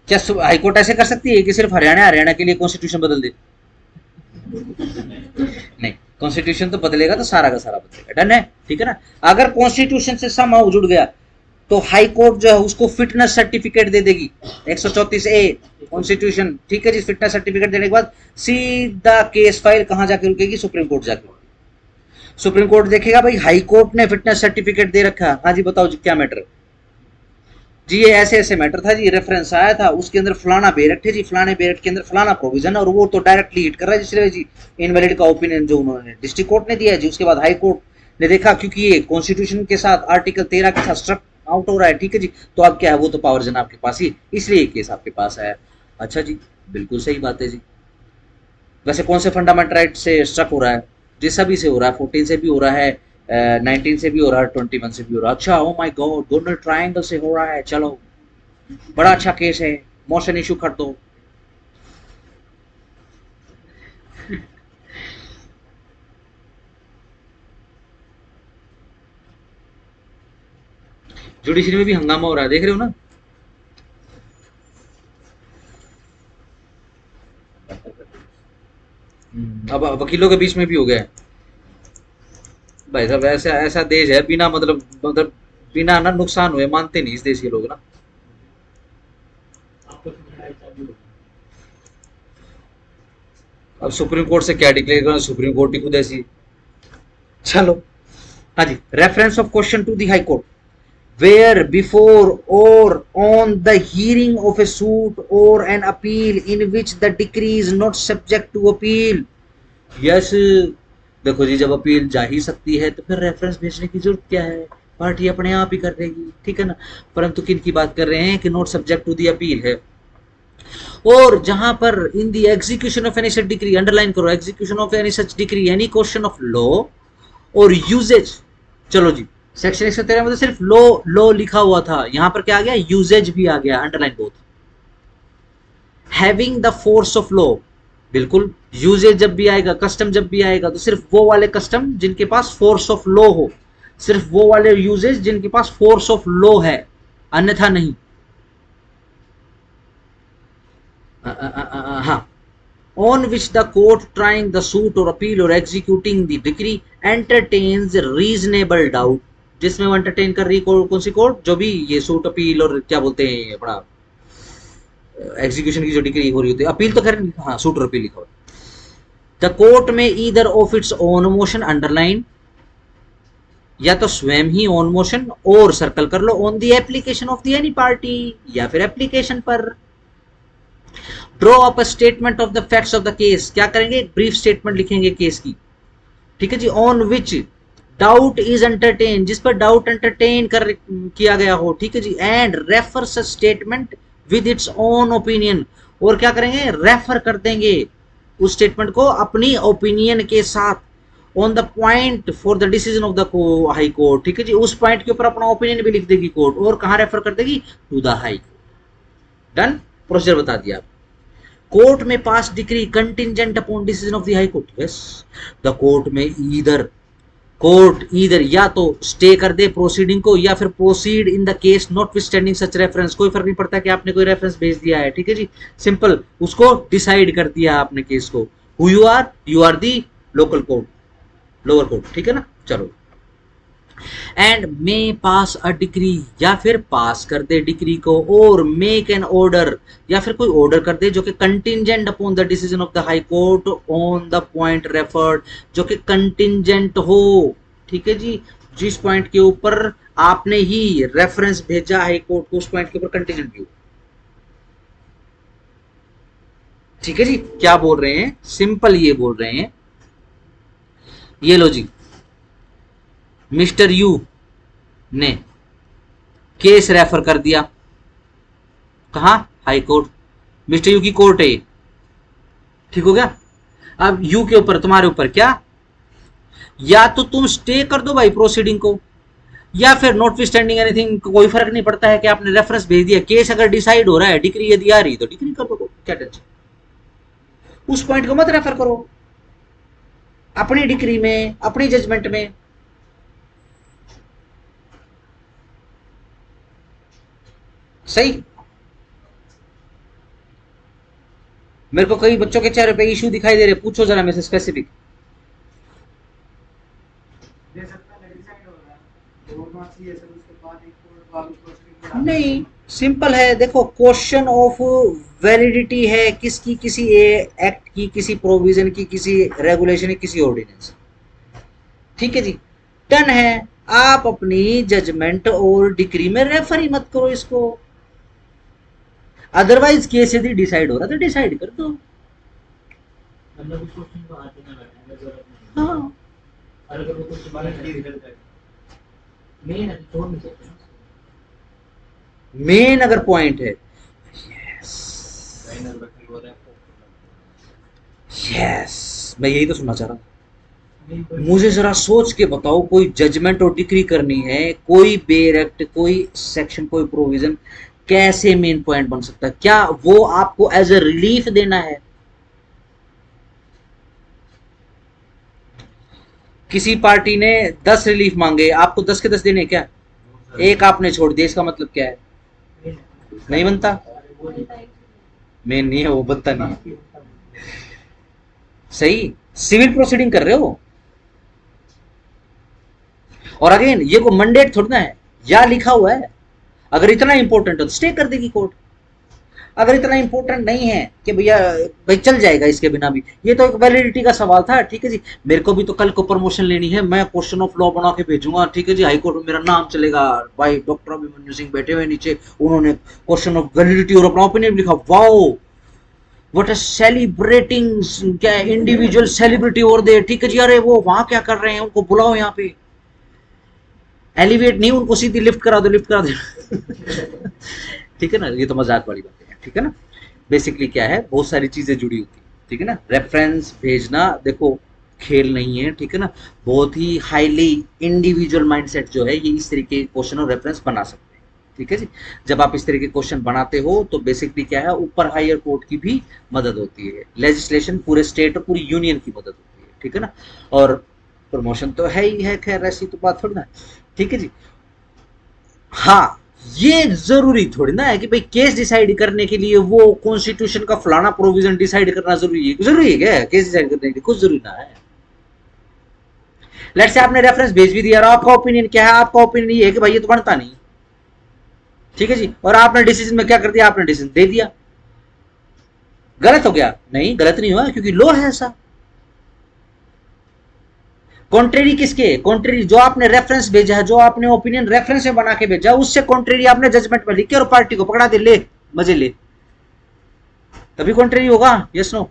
A: क्या हाई कोर्ट ऐसे कर सकती है कि सिर्फ हरियाणा के लिए कॉन्स्टिट्यूशन बदल दे? नहीं, कॉन्स्टिट्यूशन तो बदलेगा तो सारा का सारा बदलेगा, डन है। ठीक है ना, अगर कॉन्स्टिट्यूशन से समहाउ जुड़ गया तो हाई कोर्ट जो है उसको फिटनेस सर्टिफिकेट दे देगी, 134A कॉन्स्टिट्यूशन। ठीक है जी, फिटनेस सर्टिफिकेट देने के बाद सीधा केस फाइल कहां जाके रुकेगी, सुप्रीम कोर्ट जाके। सुप्रीम कोर्ट देखेगा भाई हाई कोर्ट ने फिटनेस सर्टिफिकेट दे रखा, हाँ जी बताओ जी क्या मैटर जी, ये ऐसे ऐसे मैटर था जी, रेफरेंस आया था उसके अंदर फलाना बेरेक्ट है जी, फलाने बेरेक्ट के अंदर फलाना प्रोविजन है, और वो तो डायरेक्टली हिट कर रहा है जिससे जी इनवैलिड का ओपिनियन जो उन्होंने डिस्ट्रिक्ट कोर्ट ने दिया है जी। उसके बाद हाई कोर्ट ने देखा क्योंकि ये कॉन्स्टिट्यूशन के साथ आर्टिकल 13 के साथ स्ट्रक आउट हो रहा है, ठीक है जी, तो अब क्या है, वो तो पावर जनाब के पास ही, इसलिए केस आपके पास आया। अच्छा जी, बिल्कुल सही बात है जी। वैसे कौन से फंडामेंटल राइट से स्ट्रक हो रहा है? जी सभी से हो रहा है, 14 से भी हो रहा है, 19 से भी हो रहा है, 21 से भी हो रहा है। अच्छा, ओ माय गॉड, दोनों ट्रायंगल से हो रहा है, चलो बड़ा अच्छा केस है, मोशन इशू कर दो। जुडिशरी में भी हंगामा हो रहा है, देख रहे हो ना। अब वकीलों के बीच में भी हो गया है भाई साहब। ऐसा ऐसा देश है, बिना मतलब बिना ना नुकसान हुए मानते नहीं इस देश के लोग ना। अब सुप्रीम कोर्ट से क्या डिक्लेयर करना, सुप्रीम कोर्ट ही खुद ऐसी। चलो हाँ जी, reference of question to the high court where before or on the hearing of a suit or an appeal in which the decree is not subject to appeal। yes, देखो जी, जब appeal जा ही सकती है तो फिर रेफरेंस भेजने की जरूरत क्या है, पार्टी अपने आप ही कर देगी। ठीक है ना, परंतु किन की बात कर रहे हैं कि not subject to the appeal है। और जहां पर in the execution of any such decree, underline करो, execution of any such decree any question of law or usages. चलो जी, सेक्शन 113 में तो सिर्फ लॉ लिखा हुआ था, यहां पर क्या आ गया, यूजेज भी आ गया, underline both. Having the force of law, बिल्कुल, यूजेज जब भी आएगा, कस्टम जब भी आएगा, तो सिर्फ वो वाले कस्टम जिनके पास फोर्स ऑफ लॉ हो, सिर्फ वो वाले यूजेज जिनके पास फोर्स ऑफ लॉ है, अन्यथा नहीं। हाँ, on which the court trying the suit or appeal or executing the decree entertains reasonable doubt, जिसमें वो entertain कर रही कौन सी कोर्ट, जो भी ये सूट अपील और क्या बोलते हैं अपना एग्जीक्यूशन की जो डिग्री हो रही होती है, अपील तो खैर हाँ सूट और अपील लिखा हुआ। The court may either of its own motion underline, या तो स्वयं ही ऑन मोशन और सर्कल कर लो on the application of the any party, या फिर एप्लीकेशन पर draw up a statement of the facts of the case, क्या करेंगे एक ब्रीफ स्टेटमेंट लिखेंगे केस की, ठीक है जी। On which doubt is entertain, जिस पर डाउट एंटरटेन कर किया गया हो, ठीक है जी। And refers a statement with its own opinion, और क्या करेंगे रेफर कर देंगे उस स्टेटमेंट को अपनी ओपिनियन के साथ, on the point for the decision of the high court, ठीक है जी। उस पॉइंट के ऊपर अपना ओपिनियन भी लिख देगी कोर्ट, और कहां रेफर कर देगी, to the high court. Done, procedure बता दिया आप। Court may pass decree contingent upon decision of the high court, yes the court may either या तो स्टे कर दे प्रोसीडिंग को, या फिर proceed in the case notwithstanding such reference, कोई फर्क नहीं पड़ता कि आपने कोई रेफरेंस भेज दिया है, ठीक है जी। सिंपल, उसको डिसाइड कर दिया आपने केस को। Who you are the local court, lower court, ठीक है ना। चलो, and may pass a degree, या फिर पास कर दे डिग्री को, और मेक एन ऑर्डर, या फिर कोई ऑर्डर कर दे जो कि contingent upon the decision of the high court on the point referred, जो कि कंटिंजेंट हो, ठीक है जी। जिस पॉइंट के ऊपर आपने ही रेफरेंस भेजा हाई कोर्ट को, उस पॉइंट के ऊपर कंटिंजेंट भी हो, ठीक है जी। क्या बोल रहे हैं, सिंपल ये बोल रहे हैं, ये लो जी, मिस्टर यू ने केस रेफर कर दिया, कहा हाई कोर्ट, मिस्टर यू की कोर्ट है, ठीक हो गया। अब यू के ऊपर, तुम्हारे ऊपर क्या, या तो तुम स्टे कर दो भाई प्रोसीडिंग को, या फिर नॉटविथस्टैंडिंग एनीथिंग, कोई फर्क नहीं पड़ता है कि आपने रेफरेंस भेज दिया, केस अगर डिसाइड हो रहा है, डिग्री यदि आ रही तो डिग्री कर दो, क्या टेंशन, उस पॉइंट को मत रेफर करो अपनी डिग्री में, अपनी जजमेंट में। सही। मेरे को कई बच्चों के चेहरे पे इशू दिखाई दे रहे, पूछो जरा मेरे से स्पेसिफिक। नहीं, सिंपल है, देखो क्वेश्चन ऑफ वैलिडिटी है किसकी, किसी एक्ट की, किसी प्रोविजन की, किसी रेगुलेशन की, किसी ऑर्डिनेंस, ठीक है जी। डन है, आप अपनी जजमेंट और डिक्री में रेफर ही मत करो इसको, अदरवाइज केस यदि डिसाइड हो रहा तो डिसाइड कर दो।
C: मतलब उस क्वेश्चन को हाथ देना बैठा है जरूरत नहीं।
A: हाँ,
C: और अगर वो कुछ बात है मेन है तो छोड़ नहीं सकते ना।
A: मेन अगर पॉइंट है,
D: फाइनल बैटल हो रहा है।
A: यस, मैं यही तो सुनना चाह रहा हूँ। मुझे जरा सोच के बताओ, कोई जजमेंट और डिक्री करनी है, कोई बेयर एक्ट, कोई सेक्शन, कोई प्रोविजन, कैसे मेन पॉइंट बन सकता है? क्या वो आपको एज ए रिलीफ देना है? किसी पार्टी ने 10 रिलीफ मांगे, आपको 10 के 10 देने क्या? एक आपने छोड़ दिया, इसका मतलब क्या है? नहीं बनता, मेन नहीं है वो, बनता नहीं है। सही, सिविल प्रोसीडिंग कर रहे हो, और अगेन ये को मंडेट थोड़ा है, या लिखा हुआ है, अगर इतना इंपॉर्टेंट है तो स्टे कर देगी कोर्ट, अगर इतना इंपॉर्टेंट नहीं है कि भैया भाई चल जाएगा इसके बिना भी, ये तो एक वैलिडिटी का सवाल था, ठीक है जी। मेरे को भी तो कल को प्रमोशन लेनी है, मैं क्वेश्चन ऑफ लॉ बना के भेजूंगा, ठीक है जी, हाई कोर्ट में मेरा नाम चलेगा, भाई डॉक्टर अभिमन्यु सिंह बैठे हुए नीचे, उन्होंने क्वेश्चन ऑफ वैलिडिटी और अपना ओपिनियन लिखा, वाओ व्हाट अ सेलिब्रेटिंग, क्या इंडिविजुअल सेलिब्रिटी ओवर देयर, ठीक है जी। अरे वो वहां क्या कर रहे हैं, उनको बुलाओ यहाँ पे, एलिवेट नहीं, उनको सीधी लिफ्ट करा दो, लिफ्ट करा दो ठीक है ना, ये तो मजाक वाली बात है, ठीक है ना। बेसिकली क्या है, बहुत सारी चीजें जुड़ी होती है, ठीक है ना। रेफरेंस भेजना देखो खेल नहीं है, ठीक है ना, बहुत ही हाईली इंडिविजुअल माइंडसेट जो है ये इस तरीके के क्वेश्चन और रेफरेंस बना सकते हैं, ठीक है जी। जब आप इस तरह के क्वेश्चन बनाते हो तो बेसिकली क्या है, ऊपर हायर कोर्ट की भी मदद होती है, लेजिस्लेशन पूरे स्टेट और पूरी यूनियन की मदद होती है, ठीक है ना। और प्रमोशन तो है ही है, खैर ऐसी तो बात थोड़ी ना, ठीक है जी। हाँ, ये जरूरी थोड़ी ना है कि भाई केस डिसाइड करने के लिए वो कॉन्स्टिट्यूशन का फलाना प्रोविजन डिसाइड करना जरूरी है क्या केस डिसाइड करने के लिए, कुछ जरूरी ना है। लेट्स से आपने रेफरेंस भेज भी दिया और आपका ओपिनियन क्या है, आपका ओपिनियन ये है कि भाई ये तो बनता नहीं, ठीक है जी, और आपने डिसीजन में क्या कर दिया, आपने डिसीजन दे दिया, गलत हो गया? नहीं, गलत नहीं हुआ, क्योंकि लॉ है ऐसा। कॉन्ट्रेरी किसके, कॉन्ट्रेरी जो आपने रेफरेंस भेजा है, जो आपने ओपिनियन रेफरेंस में बना के भेजा, उससे कॉन्ट्रेरी आपने जजमेंट में लिख के और पार्टी को पकड़ा दे, ले मजे ले, तभी कॉन्ट्रेरी होगा, यस नो।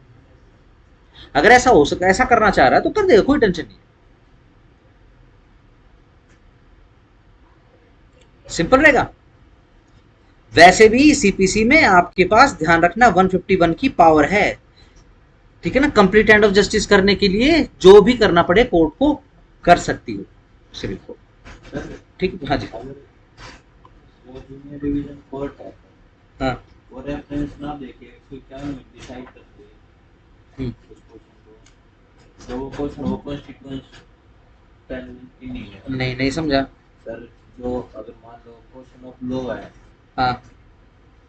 A: अगर ऐसा हो सके, ऐसा करना चाह रहा है तो कर देगा, कोई टेंशन नहीं, सिंपल रहेगा। वैसे भी सीपीसी में आपके पास ध्यान रखना 151 की पावर है, ठीक है ना, कंप्लीट एंड ऑफ जस्टिस करने के लिए जो भी करना पड़े कोर्ट को कर सकती हो सिविल कोर्ट,
D: सर
A: ठीक है। हाँ जी,
D: अगर वो जूनियर डिवीजन कोर्ट है
A: हाँ,
D: वो रेफरेंस ना देके उसको क्या डिसाइड करते हैं उस क्वेश्चन को, तो वो क्वेश्चन वो कॉन्स्टिट्यूशन नहीं है।
A: नहीं नहीं समझा।
D: सर जो अगर मान लो क्वेश्चन ऑफ लॉ है,
A: हाँ,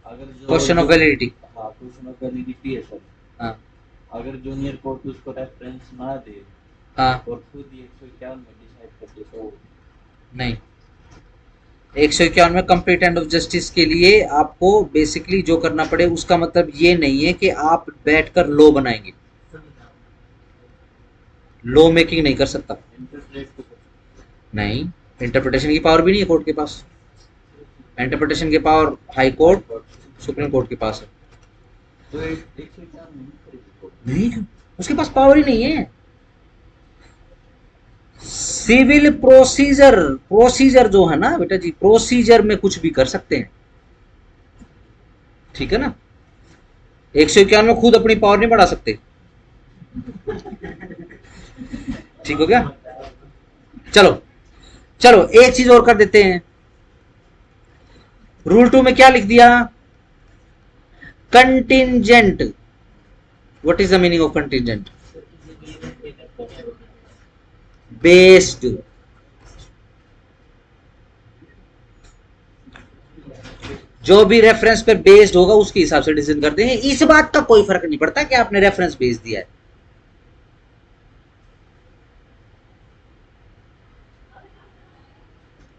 D: अगर जो
A: क्वेश्चन ऑफ वैलिडिटी,
D: हाँ क्वेश्चन ऑफ वैलिडिटी है सर,
A: हाँ
D: अगर जूनियर कोर्ट उसको रेफरेंस ना दे
A: हाँ,
D: और खुद ही 151 में डिसाइड कर दे तो
A: नहीं, 151 में कंप्लीट एंड ऑफ जस्टिस के लिए आपको बेसिकली जो करना पड़े उसका मतलब ये नहीं है कि आप बैठकर लॉ बनाएंगे, लॉ मेकिंग नहीं कर सकता,
D: इंटरप्रेट तो
A: नहीं, इंटरप्रिटेशन की पावर भी नहीं है कोर्ट के पास, इंटरप्रिटेशन की power high court supreme court के पास है।
D: तो 151 नहीं करेगी कोर्ट।
A: नहीं, उसके पास पावर ही नहीं है। सिविल प्रोसीजर, प्रोसीजर जो है ना बेटा जी, प्रोसीजर में कुछ भी कर सकते हैं, ठीक है ना। 151 में खुद अपनी पावर नहीं बढ़ा सकते, ठीक हो गया। चलो चलो एक चीज और कर देते हैं, रूल 2 में क्या लिख दिया, contingent. What is the meaning of contingent? Based, जो भी रेफरेंस पे बेस्ड होगा उसके हिसाब से डिसीजन करते हैं, इस बात का कोई फर्क नहीं पड़ता कि आपने रेफरेंस भेज दिया है,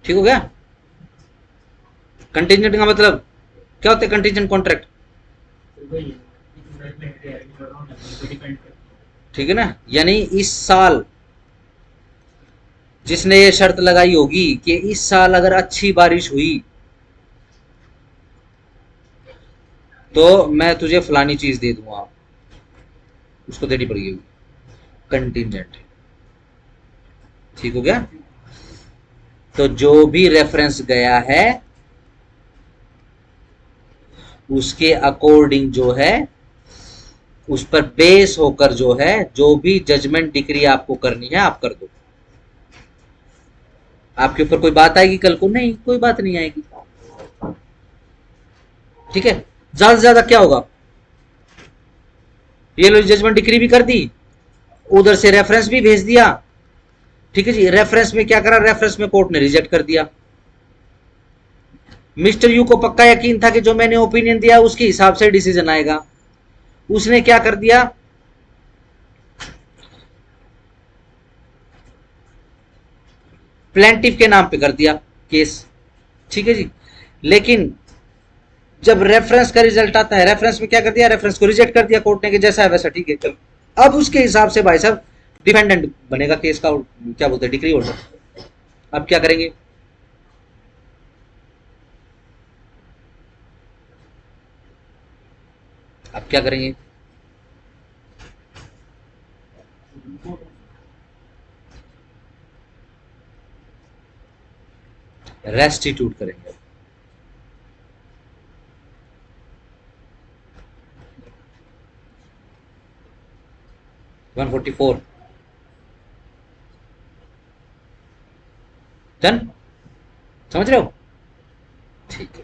A: ठीक हो गया। कंटिंजेंट का मतलब क्या होता है, कंटिंजेंट कॉन्ट्रैक्ट, ठीक है ना, यानी इस साल जिसने ये शर्त लगाई होगी कि इस साल अगर अच्छी बारिश हुई तो मैं तुझे फलानी चीज दे दूंगा, उसको देनी पड़ेगी, कंटिंजेंट, ठीक हो गया। तो जो भी रेफरेंस गया है उसके अकॉर्डिंग जो है, उस पर बेस होकर जो है, जो भी जजमेंट डिक्री आपको करनी है आप कर दो। आपके ऊपर कोई बात आएगी कल को? नहीं, कोई बात नहीं आएगी, ठीक है। ज्यादा से ज्यादा क्या होगा, ये लो जजमेंट डिक्री भी कर दी, उधर से रेफरेंस भी भेज दिया, ठीक है जी। रेफरेंस में क्या करा, रेफरेंस में कोर्ट ने रिजेक्ट कर दिया, मिस्टर यू को पक्का यकीन था कि जो मैंने ओपिनियन दिया उसके हिसाब से डिसीजन आएगा, उसने क्या कर दिया, प्लेंटिफ के नाम पे कर दिया केस, ठीक है जी। लेकिन जब रेफरेंस का रिजल्ट आता है, रेफरेंस में क्या कर दिया, रेफरेंस को रिजेक्ट कर दिया कोर्ट ने कि जैसा है वैसा ठीक है, चल अब उसके हिसाब से भाई साहब डिफेंडेंट बनेगा केस का, क्या बोलते हैं, डिक्री होल्डर। अब क्या करेंगे, अब क्या करेंगे, रेस्टिट्यूट करेंगे। वन 144 डन, समझ रहे हो, ठीक है,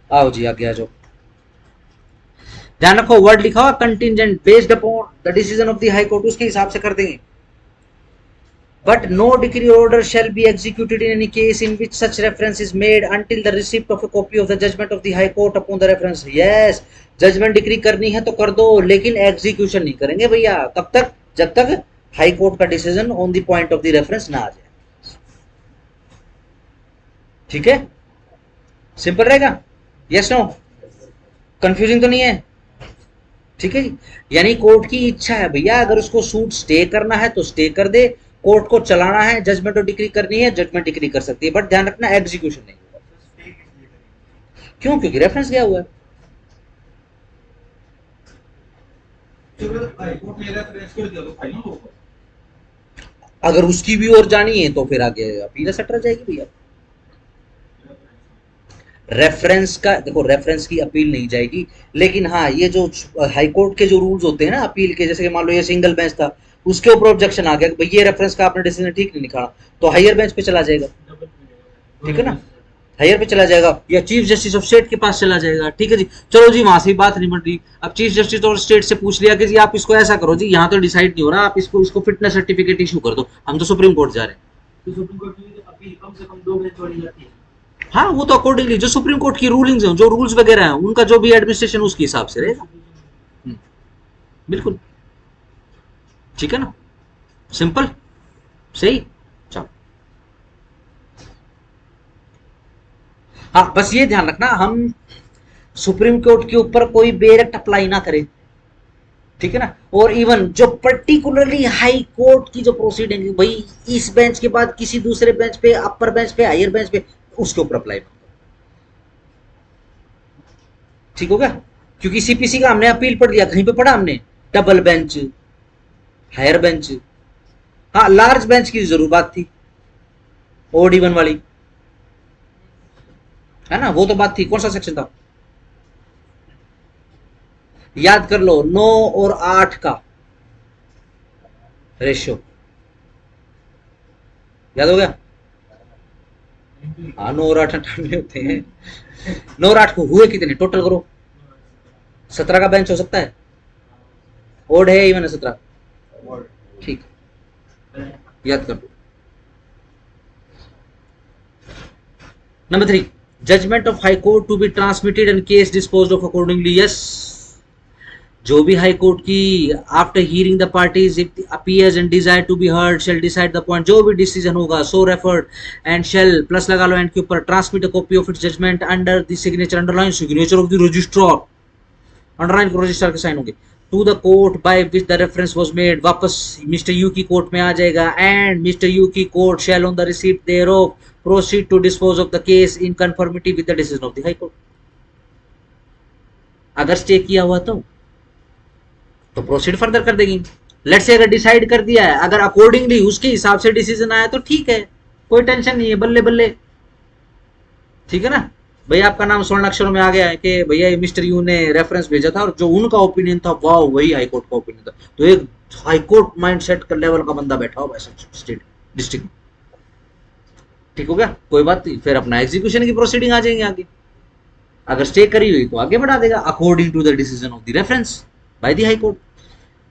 A: आओ जी आगे आ जाओ। ध्यान रखो वर्ड लिखा हुआ contingent based upon the decision of the high court, उसके हिसाब से कर देंगे। But no decree order shall be executed in any case in which such reference is made until the receipt of a copy of the judgment of the high court upon the reference. Yes, judgment decree करनी है तो कर दो, लेकिन execution नहीं करेंगे भैया। कब तक? जब तक हाई कोर्ट का decision on the point of the reference ना आ जाए। ठीक है, सिंपल रहेगा। यस नो, कंफ्यूजिंग तो नहीं है? ठीक है जी, यानी कोर्ट की इच्छा है भैया, अगर उसको सूट स्टे करना है तो स्टे कर दे, कोर्ट को चलाना है, जजमेंट और डिक्री करनी है, जजमेंट डिक्री कर सकती है, बट ध्यान रखना एग्जीक्यूशन नहीं होगा। क्यों? क्योंकि रेफरेंस गया हुआ है। अगर उसकी भी और जानी है तो फिर आगे अपील सट रह जाएगी भैया। रेफरेंस का देखो, रेफरेंस की अपील नहीं जाएगी, लेकिन हाँ ये जो हाई कोर्ट के जो रूल्स होते हैं ना अपील के, जैसे कि मान लो ये सिंगल बेंच था, उसके ऊपर ऑब्जेक्शन आ गया कि भाई ये रेफरेंस का आपने डिसीजन ठीक नहीं निकाला, तो हायर बेंच पे चला जाएगा। ठीक है ना, हायर पे चला जाएगा या चीफ जस्टिस ऑफ स्टेट के पास चला जाएगा। ठीक है जी, चलो जी वहां से बात नहीं बन रही, अब चीफ जस्टिस ऑफ स्टेट से पूछ लिया कि जी आप इसको ऐसा करो जी, यहाँ तो डिसाइड नहीं हो रहा, आप इसको फिटनेस सर्टिफिकेट इशू कर दो, हम तो सुप्रीम कोर्ट जा रहे हैं।
C: तो सुप्रीम कोर्ट में अपील कम से कम 2 बेंच वाली जाती है।
A: हाँ वो तो अकॉर्डिंगली जो सुप्रीम कोर्ट की रूलिंग्स हैं, जो रूल्स वगैरह हैं, उनका जो भी एडमिनिस्ट्रेशन उसके हिसाब से रहेगा। बिल्कुल ठीक है ना, सिंपल सही। चलो हाँ, बस ये ध्यान रखना हम सुप्रीम कोर्ट के ऊपर कोई डायरेक्ट अप्लाई ना करें। ठीक है ना, और इवन जो पर्टिकुलरली हाई कोर्ट की जो प्रोसीडिंग भाई इस बेंच के बाद किसी दूसरे बेंच पे, अपर बेंच पे, हायर बेंच पे, उसके ऊपर अप्लाई। ठीक हो गया, क्योंकि सीपीसी का हमने अपील पढ़ लिया, कहीं पे पढ़ा हमने डबल बेंच, हायर बेंच। हाँ लार्ज बेंच की जरूर बात थी, ओड इवन वाली, है ना, वो तो बात थी। कौन सा सेक्शन था याद कर लो, 9 और 8 का रेशियो याद हो गया? हाँ 9 और 8 98 होते हैं। 9 और 8 को हुए कितने टोटल करो, 17 का बेंच हो सकता है, ओड है इवन है 17। ठीक, याद कर दो। Number 3, judgment of high court to be transmitted and case disposed of accordingly. Yes, जो भी हाई कोर्ट की after hearing the parties if appears and desire to be heard shall decide the point, जो भी decision होगा so referred and shall plus लगा लो and के ऊपर transmit a copy of its judgment under the signature, underline signature of the registrar, underline registrar के sign होंगे, to the court by which the reference was made, वापस mister U की court में आ जाएगा, एंड मिस्टर यू की court shall on the receipt thereof proceed to dispose of the case in conformity with the decision of the high court. अगर stay किया हुआ तो प्रोसीड फर्दर कर देगी। लेट्स से अगर डिसाइड कर दिया है, अगर अकॉर्डिंगली उसके हिसाब से डिसीजन आया तो ठीक है, कोई टेंशन नहीं है, बल्ले बल्ले। ठीक है ना भैया, आपका नाम स्वर्ण अक्षरों में आ गया है कि भैया ये मिस्टर यू ने रेफरेंस भेजा था और जो उनका ओपिनियन था वाह वही हाई कोर्ट का ओपिनियन था, तो एक हाई कोर्ट माइंडसेट का लेवल का बंदा बैठा हो स्टेट डिस्ट्रिक्ट। ठीक हो गया, कोई बात नहीं, फिर अपना एग्जीक्यूशन की प्रोसीडिंग आ जाएंगे आगे। अगर स्टे करी हुई तो आगे बढ़ा देगा according to the decision of the reference by the High Court.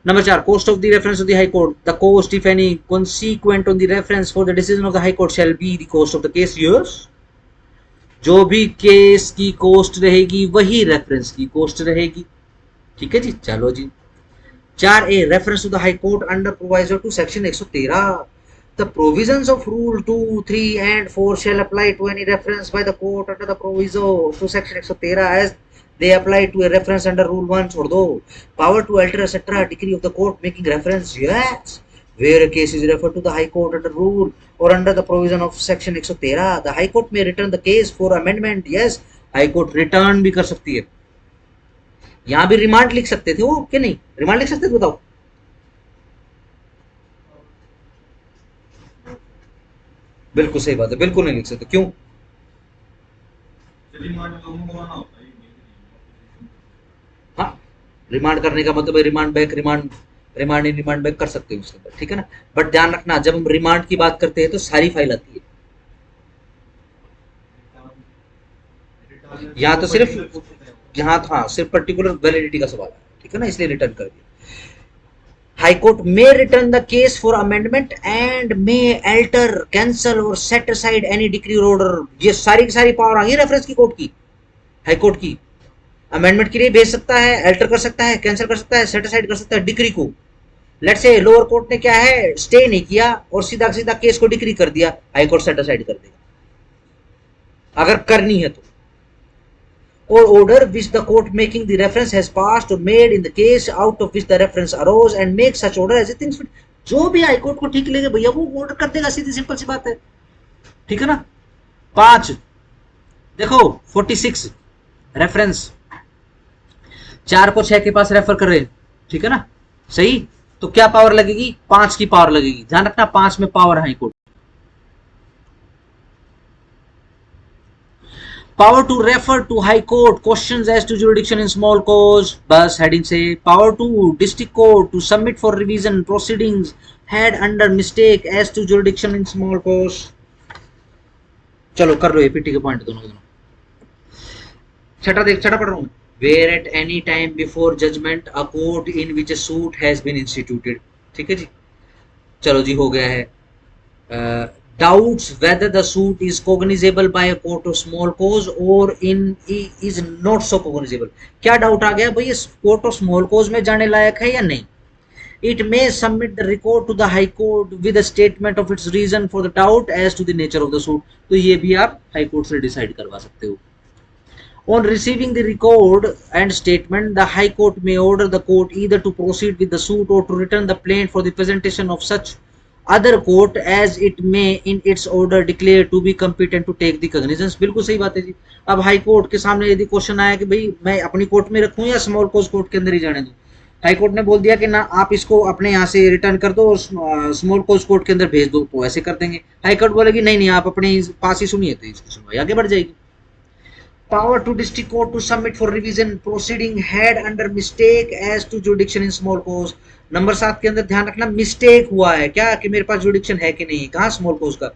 A: Number 4, cost of the reference of the High Court. The cost, if any, consequent on the reference for the decision of the High Court shall be the cost of the case. Yes. जो भी case की coast रहेगी वही reference की coast रहेगी। ठीक है जी, चलो जी। 4A, reference to the high court under proviso to section 113. The provisions of Rule 2, 3 and 4 shall apply to any reference by the court under the proviso to section 113 as they apply to a reference under Rule 1. छोड़ दो, power to alter etc. decree of the court making reference. Yes, where a case is referred to the High Court under rule or under the provision of section 113, the High Court may return the case for amendment. Yes, High Court return भी कर सकती है। यहाँ भी remand लिख सकते थे वो, क्या नहीं रिमांड लिख सकते थे बताओ? बिल्कुल सही बात है, बिल्कुल नहीं लिख सकते। क्यों? हाँ, रिमांड करने का मतलब है रिमांड बैक, रिमांड रिमांड इन रिमांड बैक कर सकते हो उसके अंदर, ठीक है ना। बट ध्यान रखना जब हम रिमांड की बात करते हैं तो सारी फाइल आती है, यहाँ तो सिर्फ यहाँ हाँ सिर्फ पर्टिकुलर वैलिडिटी का सवाल है, ठीक है ना, इसलिए रिटर्न कर दिया। High Court may return the case for amendment and may alter, cancel और set aside any decree or order। ये सारी की सारी पावर आ गई रेफरेंस की कोर्ट की, हाई कोर्ट की। अमेंडमेंट के लिए भेज सकता है, अल्टर कर सकता है, कैंसिल कर सकता है, सेट असाइड कर सकता है डिक्री को। लेट से लोअर कोर्ट ने क्या है, स्टे नहीं किया और सीधा सीधा केस को डिक्री कर दिया, हाई कोर्ट सेट असाइड कर देगा अगर करनी है तो। or order which the court making the reference has passed or made in the case out of which the reference arose and make such order as it thinks fit। जो भी high court को ठीक लगे भैया वो order कर देगा, सीधी simple सी बात है, ठीक है ना। 5 देखो 46 रेफरेंस 4 को 6 के पास रेफर कर रहे हैं, ठीक है ना, सही। तो क्या पावर लगेगी, 5 की पावर लगेगी। ध्यान रखना 5 में पावर है high court. Power to refer to High Court questions as to jurisdiction in small cause, बस heading से। Power to District Court to submit for revision proceedings had under mistake as to jurisdiction in small cause। चलो कर लो ये PT के point दोनों दोनों। छठा पढ़ रहा हूँ। Where at any time before judgment a court in which a suit has been instituted, ठीक है जी। चलो जी हो गया है। Doubts whether the suit is cognizable by a court of small cause or in is not so cognizable। क्या doubt आ गया भाई, ये कोर्ट ऑफ स्मॉल कोज में जाने लायक है या नहीं। It may submit the record to the High Court with a statement of its reason for the doubt as to the nature of the suit। तो ये भी आप हाई कोर्ट से डिसाइड करवा सकते हो। On receiving the record and statement, the High Court may order the court either to proceed with the suit or to return the plaint for the presentation of such other court as it may in its order declare to be competent to take the cognizance। बिल्कुल सही बात है जी। अब high court के सामने यदि question आया कि भाई मैं अपनी कोर्ट में रखूं या स्मॉल कोज कोर्ट के अंदर ही जाने दूं, हाई कोर्ट ने बोल दिया कि ना आप इसको अपने यहाँ से रिटर्न कर दो और स्मॉल कोज कोर्ट के अंदर भेज दो, तो ऐसे कर देंगे। हाई कोर्ट बोलेगी नहीं आप अपने पास ही सुनिए, तो इसकी सुनवाई आगे बढ़ जाएगी। Power to district court to submit for revision proceeding had under mistake as to jurisdiction in small cause। Number 7 के अंदर ध्यान रखना मिस्टेक हुआ है क्या, कि मेरे पास जुडिक्शन है कि नहीं, कहाँ स्मॉल कोज का।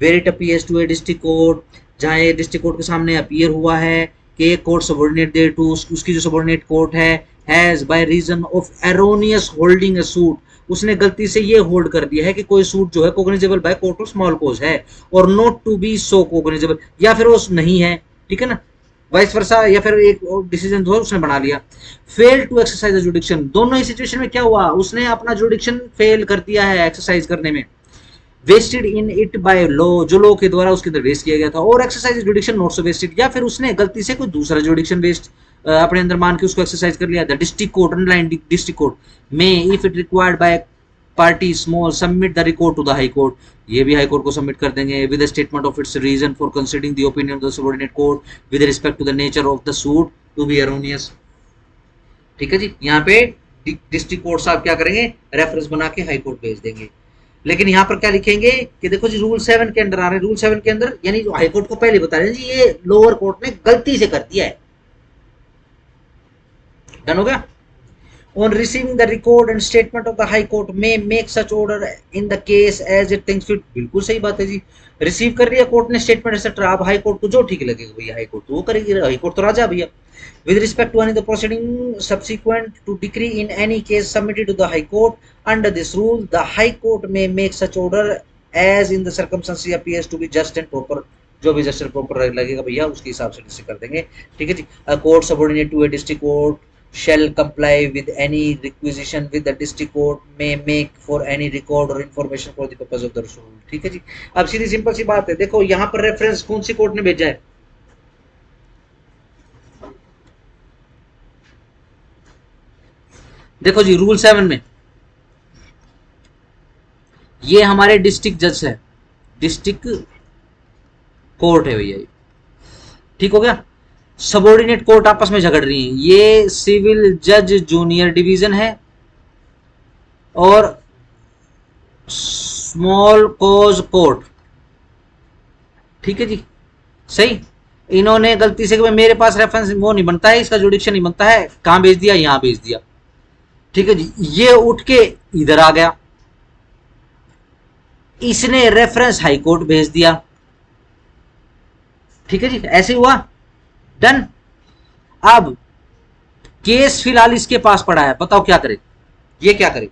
A: Where it appears to a district court, जहाँ ये डिस्ट्रिक्ट कोर्ट के सामने अपीयर हुआ है कि एक कोर्ट सबॉर्डिनेट देयर टू, उसकी जो सबॉर्डिनेट कोर्ट है has by reason of erroneous holding a suit, उसने गलती से ये होल्ड कर दिया है कि कोई सूट जो है cognizable by court of small cause है और not to be so cognizable, या फिर वो नहीं है, ठीक है ना, वाइस वर्सा, या फिर एक डिसीजन जो उसने बना लिया। Fail to exercise the jurisdiction, दोनों ही सिचुएशन में क्या हुआ, उसने अपना जुडिक्शन फेल कर दिया है एक्सरसाइज करने में। Vested in it by law, जो लॉ के द्वारा उसके अंदर वेस्ट किया गया था, और exercise jurisdiction not so vested, या फिर उसने गलती से कोई दूसरा जुडिक्शन वेस्ट अपने अंदर मान के उसको एक्सरसाइज कर लिया। The district court, underline district court may if it required by party shall submit the record to the high court, ये भी हाई कोर्ट को सबमिट कर देंगे with statement of its reason for considering the opinion of the subordinate court with respect to the nature of the suit to be erroneous. ठीक है जी, यहाँ पे district court साहब क्या करेंगे, रेफरेंस बना के हाई कोर्ट भेज देंगे। लेकिन यहाँ पर क्या लिखेंगे कि देखो जी रूल 7 के अंदर आ रहे हैं, रूल 7 के अंदर यानी जो हाई कोर्ट को पहले बता रहे हैं जी ये लोअर कोर्ट ने गलती से कर दिया है। डन हो गया। On receiving the record and statement of the High Court may make such order in the case as it thinks fit। बिल्कुल सही बात है जी, रिसीव कर लिया कोर्ट ने स्टेटमेंट एक्सेट्रा, अब हाई कोर्ट को जो ठीक लगेगा भैया हाई कोर्ट तो वो करेगी, हाई कोर्ट तो राजा भैया। With respect to any of the proceeding subsequent to decree in any case submitted to the High Court under this rule, the High Court may make such order as in the circumstances appears to be just and proper। जो भी just and proper लगेगा भैया उसके हिसाब से district कर देंगे। ठीक है जी। A court subordinate to a district court shall comply with any requisition with the district court may make for any record or information for the purpose of the rule। ठीक है जी। अब सीधी सिंपल सी बात है, देखो यहाँ पर रेफरेंस कौन सी court ने भेजा है, देखो जी रूल 7 में ये हमारे डिस्ट्रिक्ट जज है, डिस्ट्रिक्ट कोर्ट है भैया, ठीक हो गया। सबऑर्डिनेट कोर्ट आपस में झगड़ रही हैं, ये सिविल जज जूनियर डिवीजन है और स्मॉल कोज कोर्ट। ठीक है जी, सही। इन्होंने गलती से मेरे पास रेफरेंस वो नहीं बनता है, इसका जुडिक्शन नहीं बनता है, कहां भेज दिया, यहां भेज दिया। ठीक है जी, ये उठ के इधर आ गया, इसने रेफरेंस हाई कोर्ट भेज दिया। ठीक है जी, ऐसे हुआ, डन। अब केस फिलहाल इसके पास पड़ा है, बताओ क्या करे, ये क्या करे,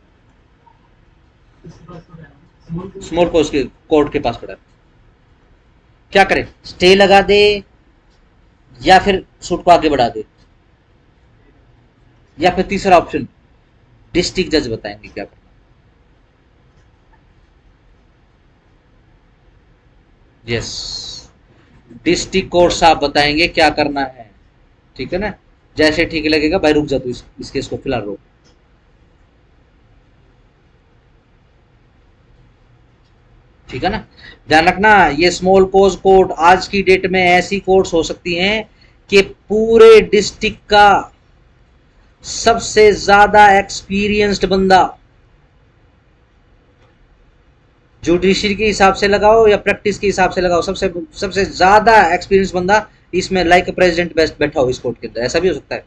A: स्मॉल कोर्ट के पास पड़ा है, क्या करे, स्टे लगा दे या फिर सूट को आगे बढ़ा दे, या फिर तीसरा ऑप्शन डिस्ट्रिक्ट जज बताएंगे क्या करना। यस, डिस्ट्रिक्ट कोर्ट साहब बताएंगे क्या करना है। ठीक है ना, जैसे ठीक लगेगा भाई, रुक जा तू, इस केस को फिलहाल रोक। ठीक है ना, ध्यान रखना, ये स्मॉल कोज कोर्ट आज की डेट में ऐसी कोर्ट्स हो सकती हैं कि पूरे डिस्ट्रिक्ट का सबसे ज्यादा एक्सपीरियंस्ड बंदा, जुडिशरी के हिसाब से लगाओ या प्रैक्टिस के हिसाब से लगाओ, सबसे सबसे ज्यादा एक्सपीरियंस बंदा इसमें लाइक प्रेसिडेंट बेस्ट बैठा हो इस कोर्ट के अंदर, ऐसा भी हो सकता है।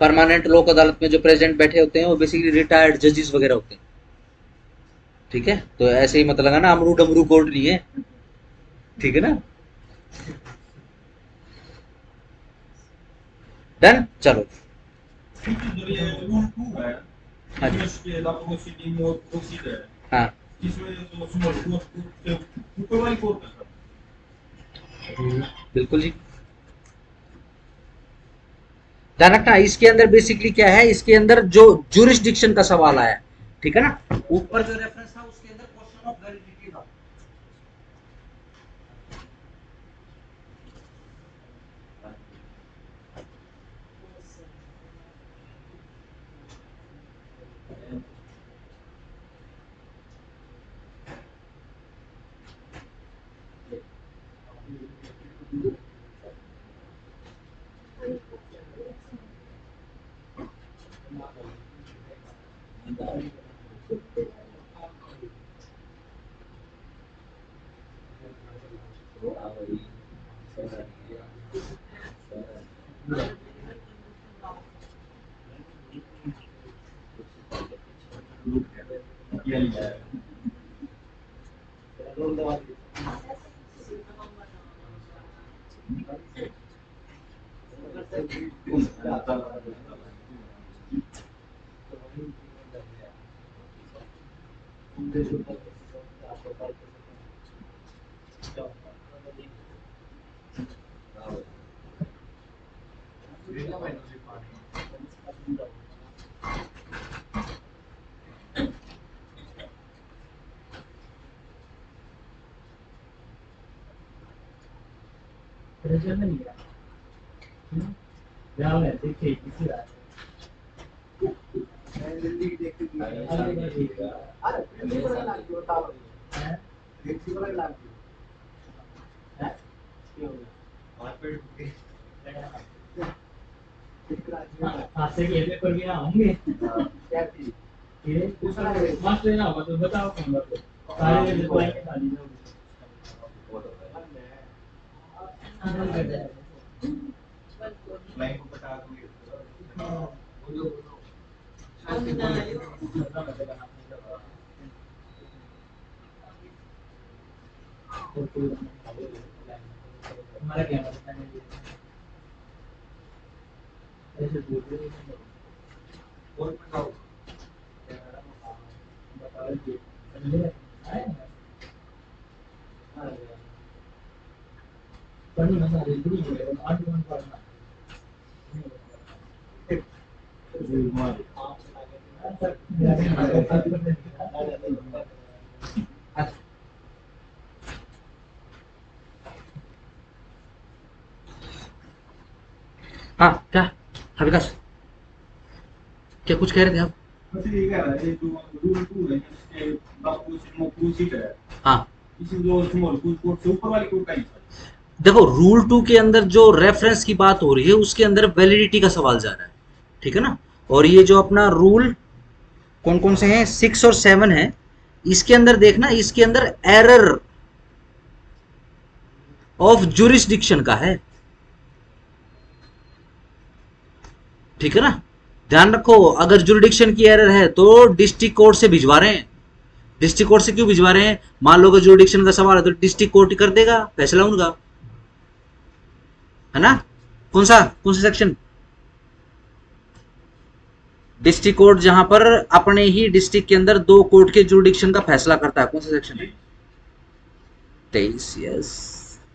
A: परमानेंट लोक अदालत में जो प्रेसिडेंट बैठे होते हैं वो बेसिकली रिटायर्ड जजेस वगैरह होते हैं। ठीक है, तो ऐसे ही मत लगाना अमरू डमरू कोर्ट नहीं है। ठीक है ना, डन, चलो। हाँ जी, हाँ बिल्कुल जी, ध्यान रखना इसके अंदर बेसिकली क्या है, इसके अंदर जो जुरिस्डिक्शन का सवाल आया, ठीक है ना, ऊपर जो रेफरेंस था उसके अंदर क्वेश्चन ऑफ वैलिडिटी था।
C: प्रेशर में नहीं गया जाओ है देखिए किसी बात से के पेपर भी होंगे क्या थी ये दूसरा मास्टर लेना होगा तो बताओ कौन बात सारे जो आएंगे खाली
D: लाइन को बता दूंगी
C: हमारा क्या ऐसे बोलते
D: और बताओ
C: बताओ जी समझे आए पढ़ी मसा रेडी हो गया 8 घंटे पढ़ना
A: हाँ क्या, हाँ विकास, क्या कुछ कह रहे थे आप?
D: बस ये कह रहा है जो रूल 2 है इसके बापू से प्रोसीड है
A: हाँ
D: इसमें जो स्मॉल कोर्ट से ऊपर वाली कोर्ट का ही
A: देखो, रूल 2 के अंदर जो रेफरेंस की बात हो रही है उसके अंदर वैलिडिटी का सवाल जा रहा है। ठीक है ना, और ये जो अपना रूल कौन कौन से हैं, 6 और 7 है, इसके अंदर देखना, इसके अंदर एरर ऑफ जुरिस्डिक्शन का है। ठीक है ना। ध्यान रखो, अगर जुरिडिक्शन की एरर है तो डिस्ट्रिक्ट कोर्ट से भिजवा रहे हैं। डिस्ट्रिक्ट कोर्ट से क्यों भिजवा रहे हैं? मान लो अगर जुरिडिक्शन का सवाल है तो डिस्ट्रिक्ट कोर्ट ही कर देगा फैसला उनका, है ना। कौन सा सेक्शन? डिस्ट्रिक्ट कोर्ट जहां पर अपने ही डिस्ट्रिक्ट के अंदर 2 कोर्ट के जुरिडिक्शन का फैसला करता है। कौन सा सेक्शन है? 23। यस,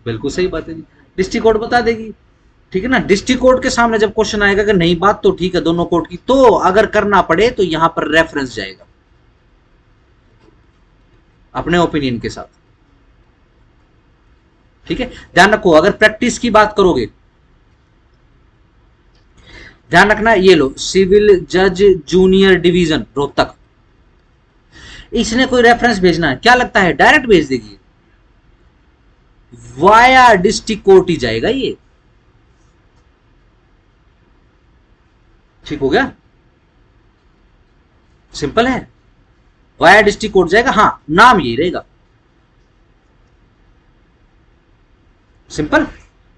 A: बिल्कुल सही बात है जी, डिस्ट्रिक्ट कोर्ट बता देगी। ठीक है ना। डिस्ट्रिक्ट कोर्ट के सामने जब क्वेश्चन आएगा कि नहीं बात तो ठीक है दोनों कोर्ट की, तो अगर करना पड़े तो यहां पर रेफरेंस जाएगा अपने ओपिनियन के साथ। ठीक है। ध्यान रखो, अगर प्रैक्टिस की बात करोगे, ध्यान रखना, ये लो सिविल जज जूनियर डिवीजन रोहतक, इसने कोई रेफरेंस भेजना है, क्या लगता है डायरेक्ट भेज देगी? वाया डिस्ट्रिक्ट कोर्ट ही जाएगा ये। ठीक हो गया, सिंपल है, वाया डिस्ट्रिक्ट कोर्ट जाएगा। हाँ, नाम यही रहेगा, सिंपल।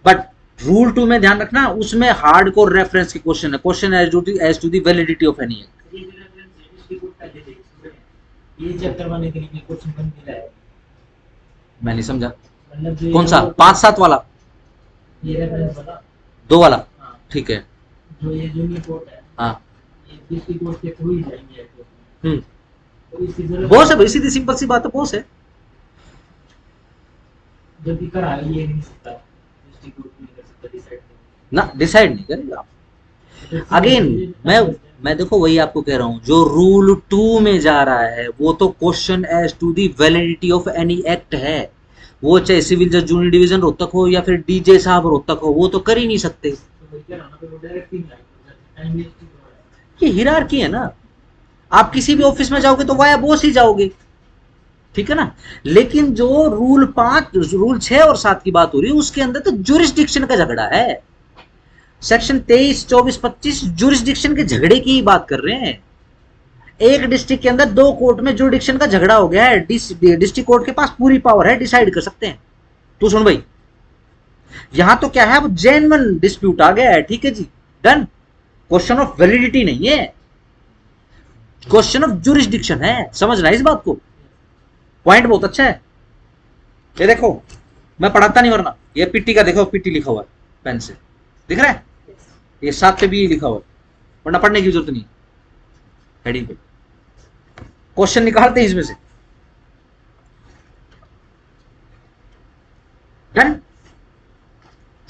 A: बट रूल 2 में ध्यान रखना, उसमें हार्डकोर रेफरेंस के क्वेश्चन है, question as to the validity of any act.
C: ये जो रेफरेंस है डिस्ट्रिक्ट कोर्ट पहले देख सकते हैं। ये चेक करवाने के लिए क्वेश्चन बन के लाए।
A: मैं नहीं समझा,
C: मतलब जो
A: कौन सा?
C: ये
A: 5-7 वाला,
C: ये रेफरेंस वाला
A: 2 वाला?
C: हाँ,
A: ठीक है।
C: जो ये जूनियर कोर्ट है
A: हाँ,
C: ये डिस्ट्रिक्ट कोर्ट के थ्रू ही जाएंगे एक्ट। तो इसकी जरूरत
A: बॉस है भाई, सीधी सिंपल सी बात है, बॉस है।
C: जब भी करा ये नहीं सकता, डिस्ट्रिक्ट कोर्ट नहीं कर सकता डिसाइड
A: ना, डिसाइड नहीं करेगा। अगेन मैं देखो वही आपको कह रहा हूं, जो रूल 2 में जा रहा है वो तो question as to the validity of any act है। वो चाहे सिविल जज जूनियर डिवीजन रोहतक हो या फिर डीजे साहब रोहतक हो, वो तो कर ही नहीं सकते।
C: तो वही कह रहा हूं ना, तो वो डायरेक्ट ही नहीं आएगा, टाइम वेस्ट ही हो रहा है।
A: ये हिरार्की है ना, आप किसी भी ऑफिस में जाओगे तो वाया बॉस ही जाओगे, ठीक है ना। लेकिन जो रूल 6 और 7 की बात हो रही है, उसके अंदर तो जुरिस्डिक्शन का झगड़ा है। सेक्शन 23, 24, 25 जुरिस्डिक्शन के झगड़े की ही बात कर रहे हैं। एक डिस्ट्रिक्ट के अंदर 2 कोर्ट में जुरिस्डिक्शन का झगड़ा हो गया है, डिस्ट्रिक्ट कोर्ट के पास पूरी पावर है, डिसाइड कर सकते हैं। तू सुन भाई, यहां तो क्या है, वो जेन्युइन डिस्प्यूट आ गया है, ठीक है जी, डन। क्वेश्चन ऑफ वैलिडिटी नहीं है, क्वेश्चन ऑफ जुरिस्डिक्शन है, समझना इस बात को। पॉइंट बहुत अच्छा है। ये देखो, मैं पढ़ाता नहीं वरना, ये पीटी का देखो, पीटी लिखा हुआ है पेन से, दिख रहा है? ये 7 पे भी लिखा हुआ है, वरना पढ़ने की जरूरत नहीं। हेडिंग पे क्वेश्चन निकालते हैं इसमें से, डन,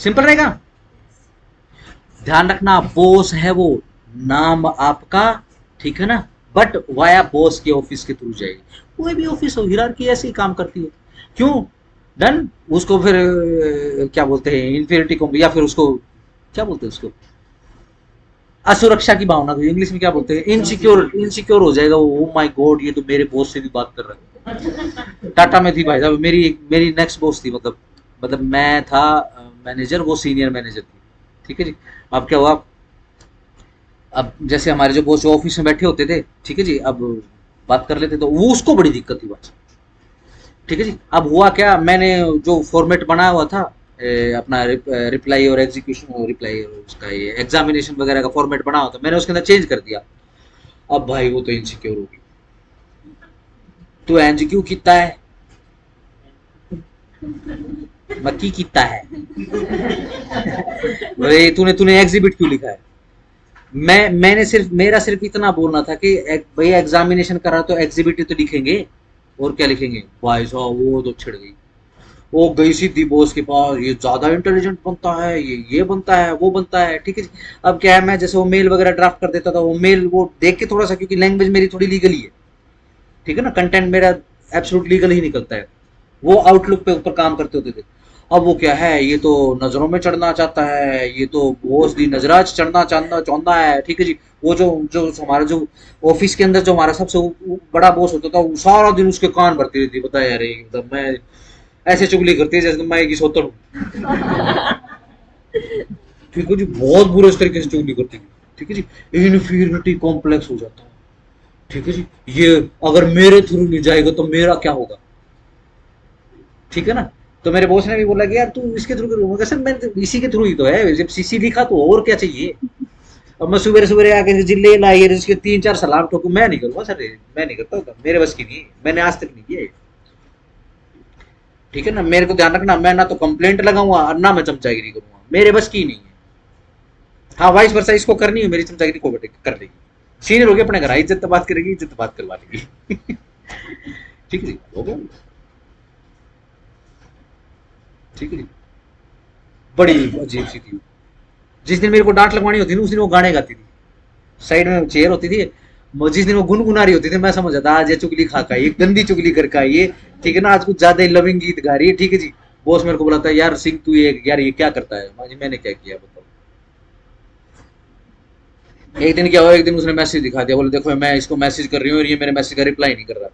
A: सिंपल रहेगा। ध्यान रखना, बॉस है वो, नाम आपका, ठीक है ना, बट वाया बॉस के ऑफिस के थ्रू जाएगी। कोई भी ऑफिस हो, हिरार्की ऐसे ही काम करती है। क्यों? डन। उसको फिर क्या बोलते हैं, इन्फीरियरिटी कॉम्प्लेक्स, या फिर उसको क्या बोलते हैं, उसको असुरक्षा की भावना को इंग्लिश में क्या बोलते हैं, इनसिक्योर हो जाएगा वो। ओ माय गॉड, ये तो मेरे बॉस से भी बात कर रहा है। टाटा में थी भाई साहब, मेरी नेक्स्ट बॉस थी, मतलब मैं था मैनेजर, वो सीनियर मैनेजर थी, ठीक है जी। अब क्या हुआ, अब जैसे हमारे जो बॉस ऑफिस में बैठे होते थे, ठीक है जी, अब बात कर लेते तो वो उसको बड़ी दिक्कत थी बात, ठीक है जी। अब हुआ क्या, मैंने जो फॉर्मेट बनाया हुआ था अपना रिप्लाई और एग्जीक्यूशन, रिप्लाई और उसका ये एग्जामिनेशन वगैरह का फॉर्मेट बना हुआ था, मैंने उसके अंदर चेंज कर दिया। अब भाई वो तो इनसिक्योर हो गई, तू एंज क्यों किता है, मक्की किता है, तूने एग्जिबिट क्यों लिखा है। मेरा सिर्फ इतना बोलना था कि भैया एग्जामिनेशन करा तो एग्जिबिट तो लिखेंगे, और क्या लिखेंगे। भाई साहब वो तो छिड़ गई, वो गई सीधी बॉस के पास, ये ज्यादा इंटेलिजेंट बनता है, ये बनता है, वो बनता है, ठीक है जी। अब क्या है, मैं जैसे वो मेल वगैरह ड्राफ्ट कर देता था, वो मेल वो देख के थोड़ा सा, क्योंकि लैंग्वेज मेरी थोड़ी लीगल ही है, ठीक है ना, कंटेंट मेरा एब्सोल्यूट लीगल ही निकलता है, वो आउटलुक पे ऊपर काम करते होते थे। अब वो क्या है, ये तो नजरों में चढ़ना चाहता है, ये तो बॉस दी नजराज चढ़ना चाहता है, ठीक है जी। वो जो हमारा जो ऑफिस के अंदर जो हमारा सबसे बड़ा बॉस होता था, वो सारा दिन उसके कान भरती रहती, पता है यार, मतलब मैं ऐसे चुगली करती है जैसे मैं की सोतन हूँ, ठीक है जी, बहुत बुरे इस तरीके से चुगली करती है, ठीक है जी। इन्फीरियरिटी कॉम्प्लेक्स हो जाता है, ठीक है जी। ये अगर मेरे थ्रू नहीं जाएगा तो मेरा क्या होगा, ठीक है ना। तो मेरे बॉस ने भी बोला कि यार तू इसके थ्रू करूंगा, सर मैं इसी के थ्रू ही तो है, जब सीसी लिखा तो और क्या चाहिए, अब मैं सुबह सुबह आके जिले लाई इसके 3-4 सलाम ठोकू, मैं नहीं करूंगा सर, मैं नहीं करता होता, मेरे बस की नहीं है, मैंने आज तक नहीं किया ये। ठीक है ना, मेरे को ध्यान रखना, मैं ना तो कंप्लेंट लगाऊंगा और ना मैं चमचागिरी करूंगा, मेरे बस की नहीं है। हाँ वाइस वर्सा, इसको करनी है मेरी चमचागिरी को कर लेगी, सीनियर होगी अपने घर, इज्जत बात करेगी, इज्जत बात करवा लेगी। ठीक है जी, हो गया। ठीक है जी, बड़ी अजीब सी थी। जिस दिन मेरे को डांट लगवानी होती थी उस दिन वो गाने गाती थी, साइड में चेयर होती थी, जिस दिन वो गुनगुना रही होती थी मैं समझ जाता आज ये चुगली खा का, ये गंदी चुगली कर का ये। ठीक है ना, आज कुछ ज्यादा ही लविंग गीत गा रही है। ठीक है जी, बॉस मेरे को बुलाता है, यार सिंह तू ये यार ये क्या करता है, मैंने क्या किया बताओ। एक दिन क्या हुआ, एक दिन उसने मैसेज दिखा दिया, बोले देखो मैं इसको मैसेज कर रही हूँ और ये मेरे मैसेज का रिप्लाई नहीं कर रहा।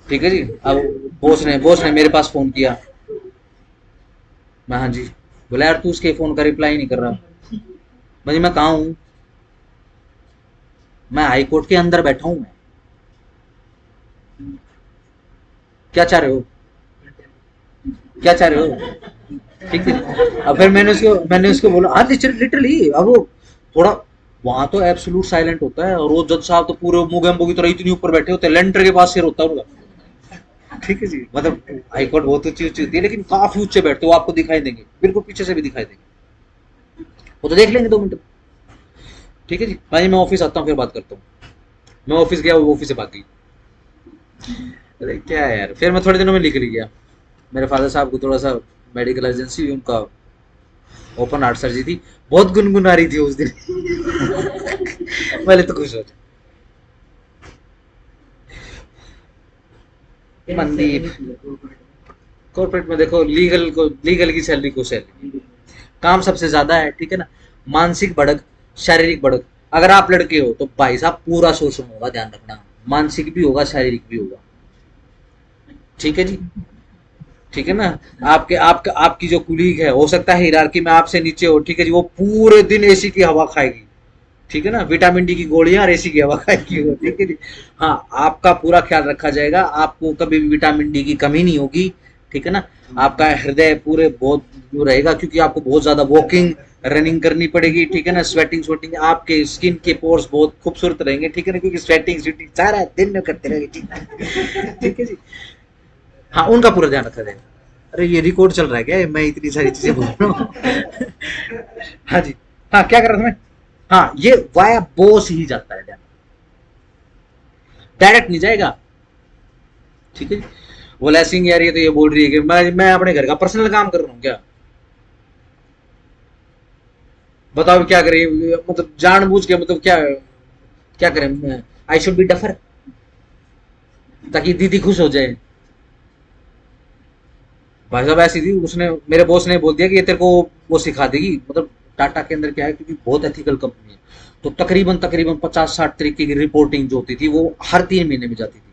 A: ठीक है जी, अब बॉस ने मेरे पास फोन किया, मैं हाँ जी, बोला यार तू उसके फोन का रिप्लाई नहीं कर रहा। मैं कहा हूँ, मैं हाई कोर्ट के अंदर बैठा हूँ, मैं क्या चाह रहे हो, क्या चाह रहे हो। ठीक है, अब फिर मैंने उसको बोला, हाँ लिटरली, अब वो थोड़ा वहां तो एब्सोल्यूट साइलेंट होता है और वो जज साहब तो पूरे मुगेम्बो की तरह इतनी ऊपर बैठे होते हैं, लेंटर के पास सिर होता है उनका। ठीक है जी, मतलब हाईकोर्ट बहुत ऊंची ऊंची होती है लेकिन काफी ऊंचे बैठते हो, आपको दिखाई देंगे, बिल्कुल पीछे से भी दिखाई देंगे, वो तो देख लेंगे 2 मिनट। ठीक है जी, भाई मैं ऑफिस आता हूँ फिर बात करता हूँ। मैं ऑफिस गया, वो ऑफिस से भाग गई। अरे क्या है यार, फिर मैं थोड़े दिनों में निकल गया, मेरे फादर साहब को थोड़ा सा मेडिकल एजेंसी हुई, उनका ओपन हार्ट सर्जरी थी, बहुत गुनगुना रही थी उस दिन। पहले तो खुश हो जाए। मनदीप, कॉर्पोरेट में देखो लीगल की सैलरी को सैलरी, काम सबसे ज्यादा है। ठीक है ना, मानसिक बढ़त, शारीरिक बढ़त, अगर आप लड़के हो तो भाई साहब पूरा शोषण होगा, ध्यान रखना, मानसिक भी होगा शारीरिक भी होगा। ठीक है जी, ठीक है ना, आपकी जो कुलीग है, हो सकता है हिरार्की में आपसे नीचे हो, ठीक है जी, वो पूरे दिन एसी की हवा खाएगी। ठीक है ना, विटामिन डी की गोलियां और एसी की हवा खाएगी वो। ठीक है जी, हाँ आपका पूरा ख्याल रखा जाएगा, आपको कभी भी विटामिन डी की कमी नहीं होगी। ठीक है ना, आपका हृदय पूरे बहुत जो रहेगा, क्योंकि आपको बहुत ज्यादा वॉकिंग रनिंग करनी पड़ेगी। ठीक है ना, स्वेटिंग आपके स्किन के पोर्स बहुत खूबसूरत रहेंगे। ठीक है ना, क्योंकि स्वेटिंग सारा दिन में करते रहेंगे। ठीक है जी, हाँ उनका पूरा ध्यान रखा जाएगा। अरे ये रिकॉर्ड चल रहा है क्या, मैं इतनी सारी चीजें बोल रहा हूँ। हाँ जी, हाँ क्या कर रहा था मैं, हाँ ये वाया बॉस ही जाता है, डायरेक्ट नहीं जाएगा। ठीक है, वो लैसिंग यार, ये तो ये बोल रही है कि मैं अपने घर का पर्सनल काम कर रहा हूँ क्या, बताओ क्या करें, मतलब जानबूझ के, मतलब क्या क्या करें, आई शुड बी डफर, ताकि दीदी खुश हो जाए। भाई साहब ऐसी थी, उसने मेरे बॉस ने बोल दिया कि ये तेरे को वो सिखा देगी, मतलब टाटा के अंदर क्या है, क्योंकि बहुत एथिकल कंपनी है, तो तकरीबन तकरीबन 50-60 तरीके की रिपोर्टिंग जो होती थी वो हर 3 महीने में जाती थी,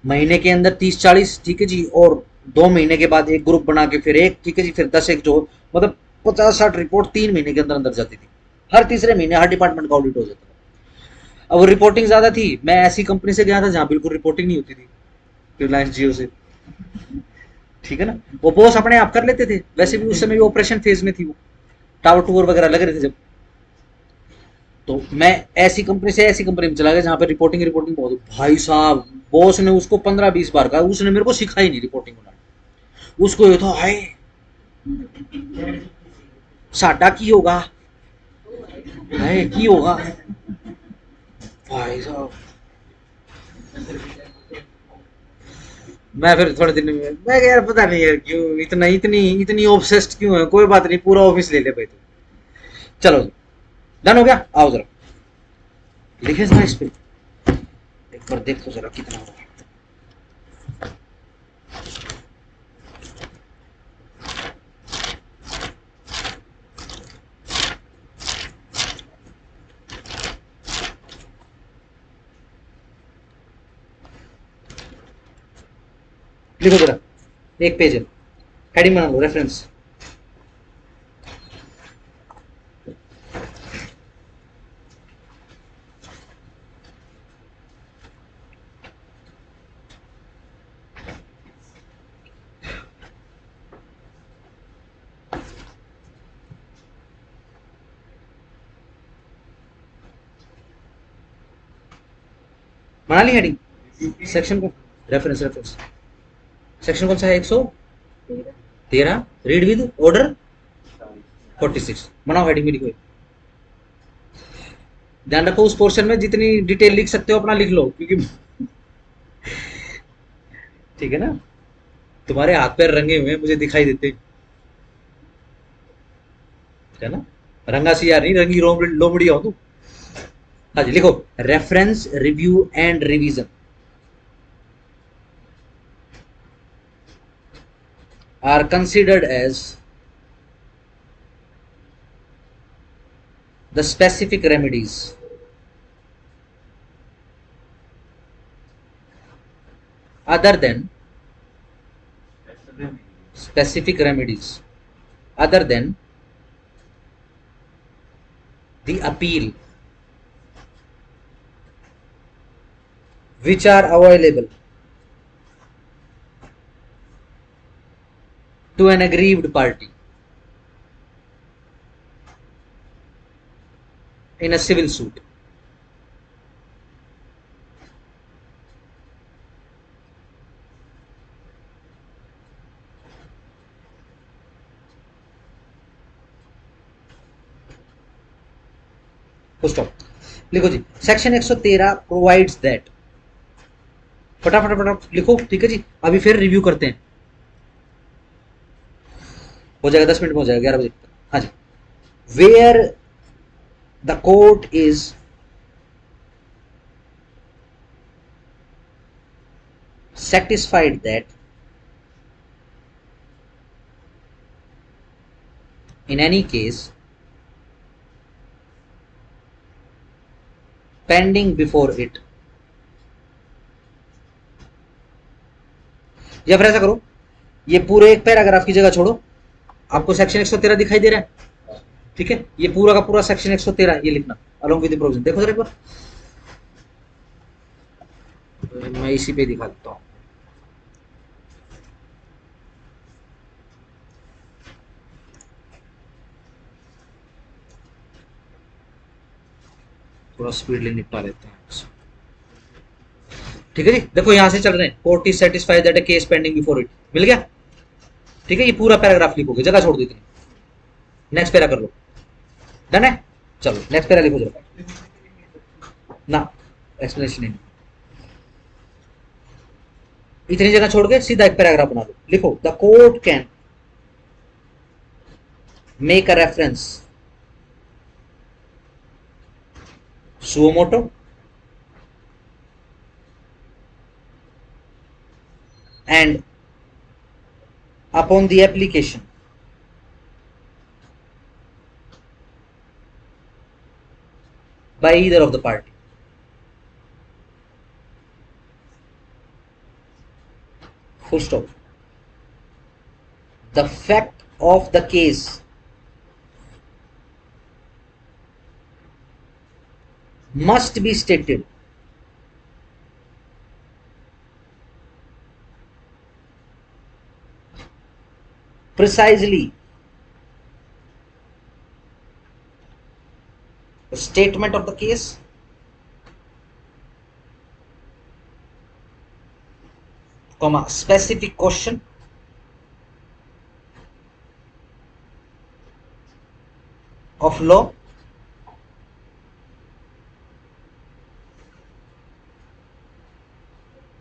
A: महीने के अंदर 30-40। ठीक है जी, और 2 महीने के बाद एक ग्रुप बना के फिर एक, ठीक है जी, फिर 10 एक, जो मतलब 50-60 रिपोर्ट 3 महीने के अंदर अंदर जाती थी, हर तीसरे महीने हर डिपार्टमेंट का ऑडिट हो जाता था। अब रिपोर्टिंग ज्यादा थी, मैं ऐसी कंपनी से गया था जहां बिल्कुल रिपोर्टिंग नहीं होती थी, रिलायंस जियो से। ठीक है ना, वो बॉस अपने आप कर लेते थे, वैसे भी उस समय भी ऑपरेशन फेज में थी वो, टावर टूवर वगैरह लग रहे थे जब, तो मैं ऐसी कंपनी से ऐसी कंपनी में चला गया जहां पर रिपोर्टिंग रिपोर्टिंग बहुत, भाई साहब बॉस ने उसको 15-20 बार कहा, उसने मेरे को सिखाई नहीं रिपोर्टिंग बनाना, उसको ये था हाय साडा की होगा, हाय की होगा, भाई साहब। मैं फिर थोड़े दिन में मैं यार पता नहीं यार क्यों इतना इतनी इतनी ऑब्सेस्ड क्यों है, कोई बात नहीं, पूरा ऑफिस ले ले भाई तो। चलो डन हो गया, आओ जरा लिखे जरा इस पे, एक बार देखो जरा कितना हुआ। लिखो जरा, एक पेज है, हेडिंग बना लो, रेफरेंस। बना ली हेडिंग सेक्शन को रेफरेंस रेफरेंस सेक्शन कौन सा है 113 रीड विद ऑर्डर 46 बनाओ हेडिंग में लिखो ध्यान रखो उस पोर्शन में जितनी डिटेल लिख सकते हो अपना लिख लो क्योंकि ठीक है ना तुम्हारे हाथ पैर रंगे हुए हैं मुझे दिखाई देते है ना रंगा सी यार नहीं रंगी लोमड़ी हो तू हाँ जी लिखो reference review and revision are considered as the specific remedies other than specific remedies other than the appeal which are available to an aggrieved party in a civil suit stop लिखो जी सेक्शन 113 प्रोवाइड्स दैट फटाफट फटाफट लिखो ठीक है जी अभी फिर review करते हैं हो जाएगा 10 मिनट में हो जाएगा 11 बजे हाँ जी where the court is satisfied that in any case pending before it या फिर ऐसा करो ये पूरे एक पैराग्राफ की जगह छोड़ो आपको सेक्शन 113 दिखाई दे रहा है ठीक है ये पूरा का पूरा सेक्शन 113 ये लिखना अलोंग विद द प्रोविजन देखो जरा एक बार मैं इसी पे दिखा देता हूँ थोड़ा स्पीडली निपटा लेते हैं ठीक है जी देखो यहां से चल रहे हैं court is satisfied that a case pending before it मिल गया ठीक है ये पूरा पैराग्राफ लिखोगे जगह छोड़ दो इतनी नेक्स्ट पैरा कर लो डन है चलो नेक्स्ट पैरा लिखो जरा ना एक्सप्लेनेशन नहीं इतनी जगह छोड़ के सीधा एक पैराग्राफ बना लो लिखो the court can make a reference suo moto and upon the application by either of the party full stop the fact of the case must be stated precisely the statement of the case comma specific question of law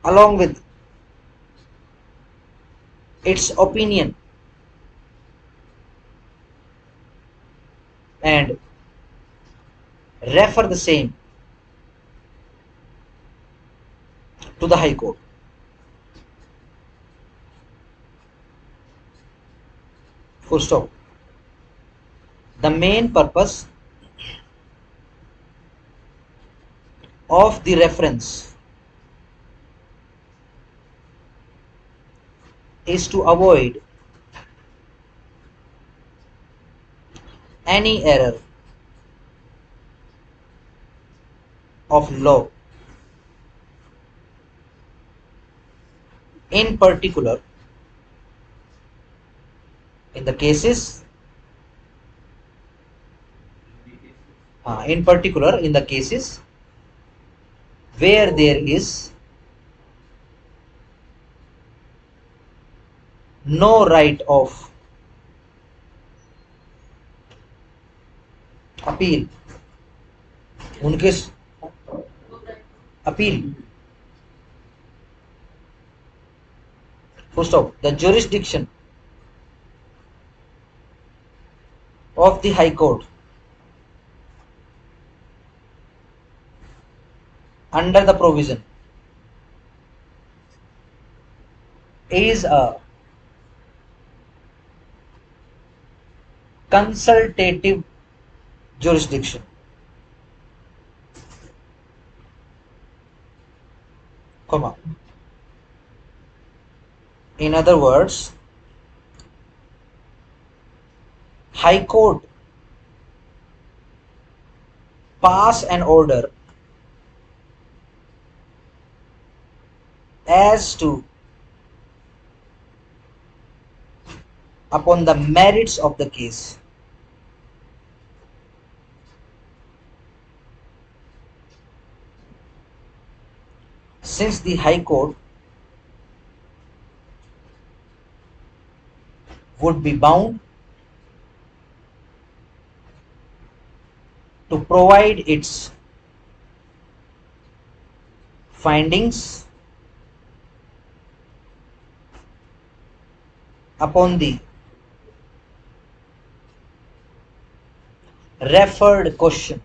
A: along with its opinion and refer the same to the High Court. Full stop. The main purpose of the reference is to avoid any error of law, in particular in the cases where there is no right of appeal, उनके appeal, full stop, the jurisdiction of the High Court under the provision is a consultative jurisdiction. Comma. In other words, High Court pass an order as to upon the merits of the case. Since the High Court would be bound to provide its findings upon the referred question.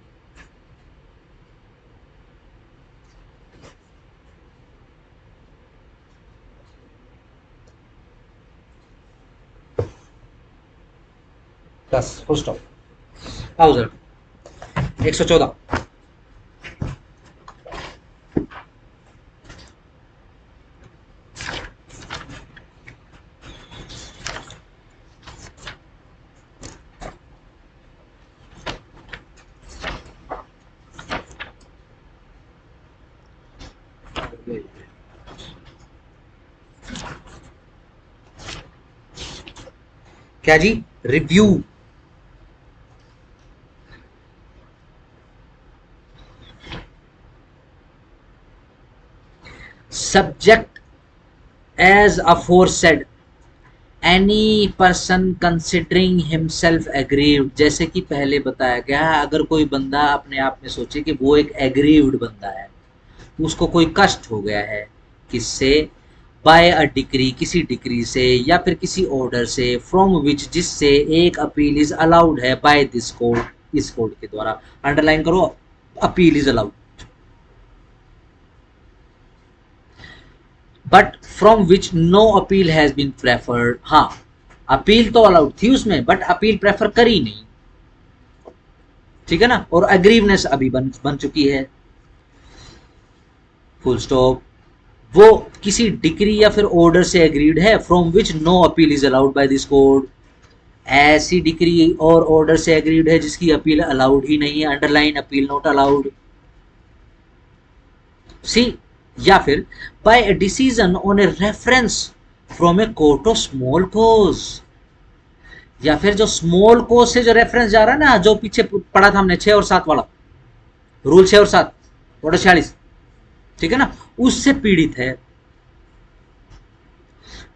A: बस full stop. आओ sir 114 क्या जी? Review. Subject as aforesaid, any person considering himself aggrieved, जैसे कि पहले बताया गया है, अगर कोई बंदा अपने आप में सोचे कि वो एक aggrieved बंदा है, उसको कोई कष्ट हो गया है, किससे? बाय अ डिक्री, किसी डिक्री से या फिर किसी ऑर्डर से, फ्रॉम विच, जिससे एक अपील इज अलाउड है बाय दिस कोर्ट, इस कोर्ट के द्वारा। अंडरलाइन करो, appeal is allowed, but from which no appeal has been preferred. हाँ, अपील तो अलाउड थी उसमें, बट अपील प्रेफर करी नहीं, ठीक है ना। और अग्रीवनेस अभी बन चुकी है, फुल स्टॉप। वो किसी डिक्री या फिर ऑर्डर से एग्रीड है, from which no appeal is allowed by this court. ऐसी डिक्री और ऑर्डर से एग्रीड है जिसकी अपील अलाउड ही नहीं है, underline appeal not allowed. C, या फिर by a decision on a reference from a court of small cause, या फिर जो स्मॉल कोज से जो रेफरेंस जा रहा है ना, जो पीछे पढ़ा था हमने 6 और 7 वाला रूल, 6 और 7 ऑर्डर 46, ठीक है ना, उससे पीड़ित है।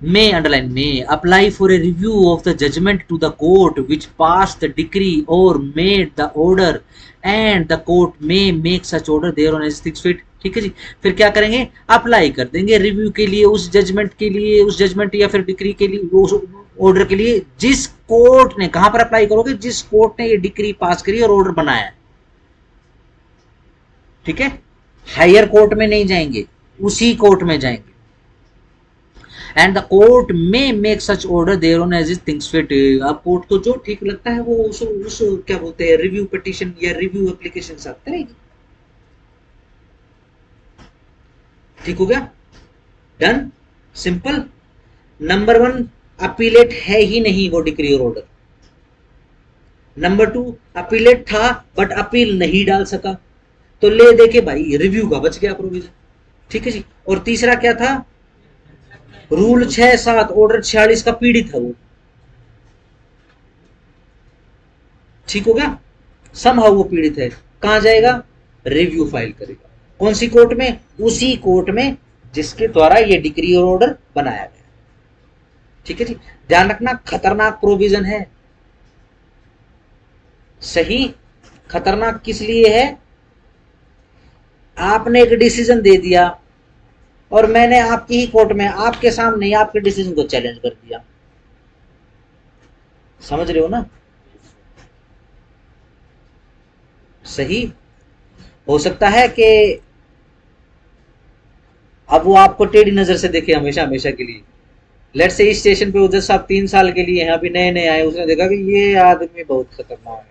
A: may, underline may, apply for a review of the judgment to the court which passed the decree or made the order, and the court may make such order thereon as thinks fit। ठीक है जी। फिर क्या करेंगे? Apply कर देंगे review के लिए, उस जजमेंट के लिए, उस जजमेंट या फिर डिक्री के लिए, उस ऑर्डर के लिए जिस कोर्ट ने, कहां पर अप्लाई करोगे? जिस कोर्ट ने ये डिक्री पास करी और ऑर्डर बनाया, ठीक है। हायर कोर्ट में नहीं जाएंगे, उसी कोर्ट में जाएंगे। एंड द कोर्ट में make such order thereon as it thinks fit. अब कोर्ट को जो ठीक लगता है वो उस क्या बोलते हैं, रिव्यू पिटीशन या रिव्यू एप्लीकेशन साथ करेगी। ठीक हो गया? Done, simple. नंबर 1, अपीलेट है ही नहीं वो डिक्री और ऑर्डर। नंबर 2, अपीलेट था बट अपील नहीं डाल सका, तो ले दे के भाई रिव्यू का बच गया प्रोविजन, ठीक है जी। और तीसरा क्या था? रूल 6-7 ऑर्डर 46 का पीड़ित है वो, ठीक हो गया। समहाउ वो पीड़ित है, कहां जाएगा? रिव्यू फाइल करेगा। कौन सी कोर्ट में? उसी कोर्ट में जिसके द्वारा ये डिक्री और ऑर्डर बनाया गया। ठीक है जी, ध्यान रखना खतरनाक प्रोविजन है। सही, खतरनाक किस लिए है? आपने एक डिसीजन दे दिया और मैंने आपकी ही कोर्ट में आपके सामने आपके डिसीजन को चैलेंज कर दिया। समझ रहे हो ना? सही, हो सकता है कि अब वो आपको टेढ़ी नजर से देखे हमेशा हमेशा के लिए। लेट से इस स्टेशन पे उधर साहब 3 साल के लिए हैं, अभी नए नए आए, उसने देखा कि ये आदमी बहुत खतरनाक है,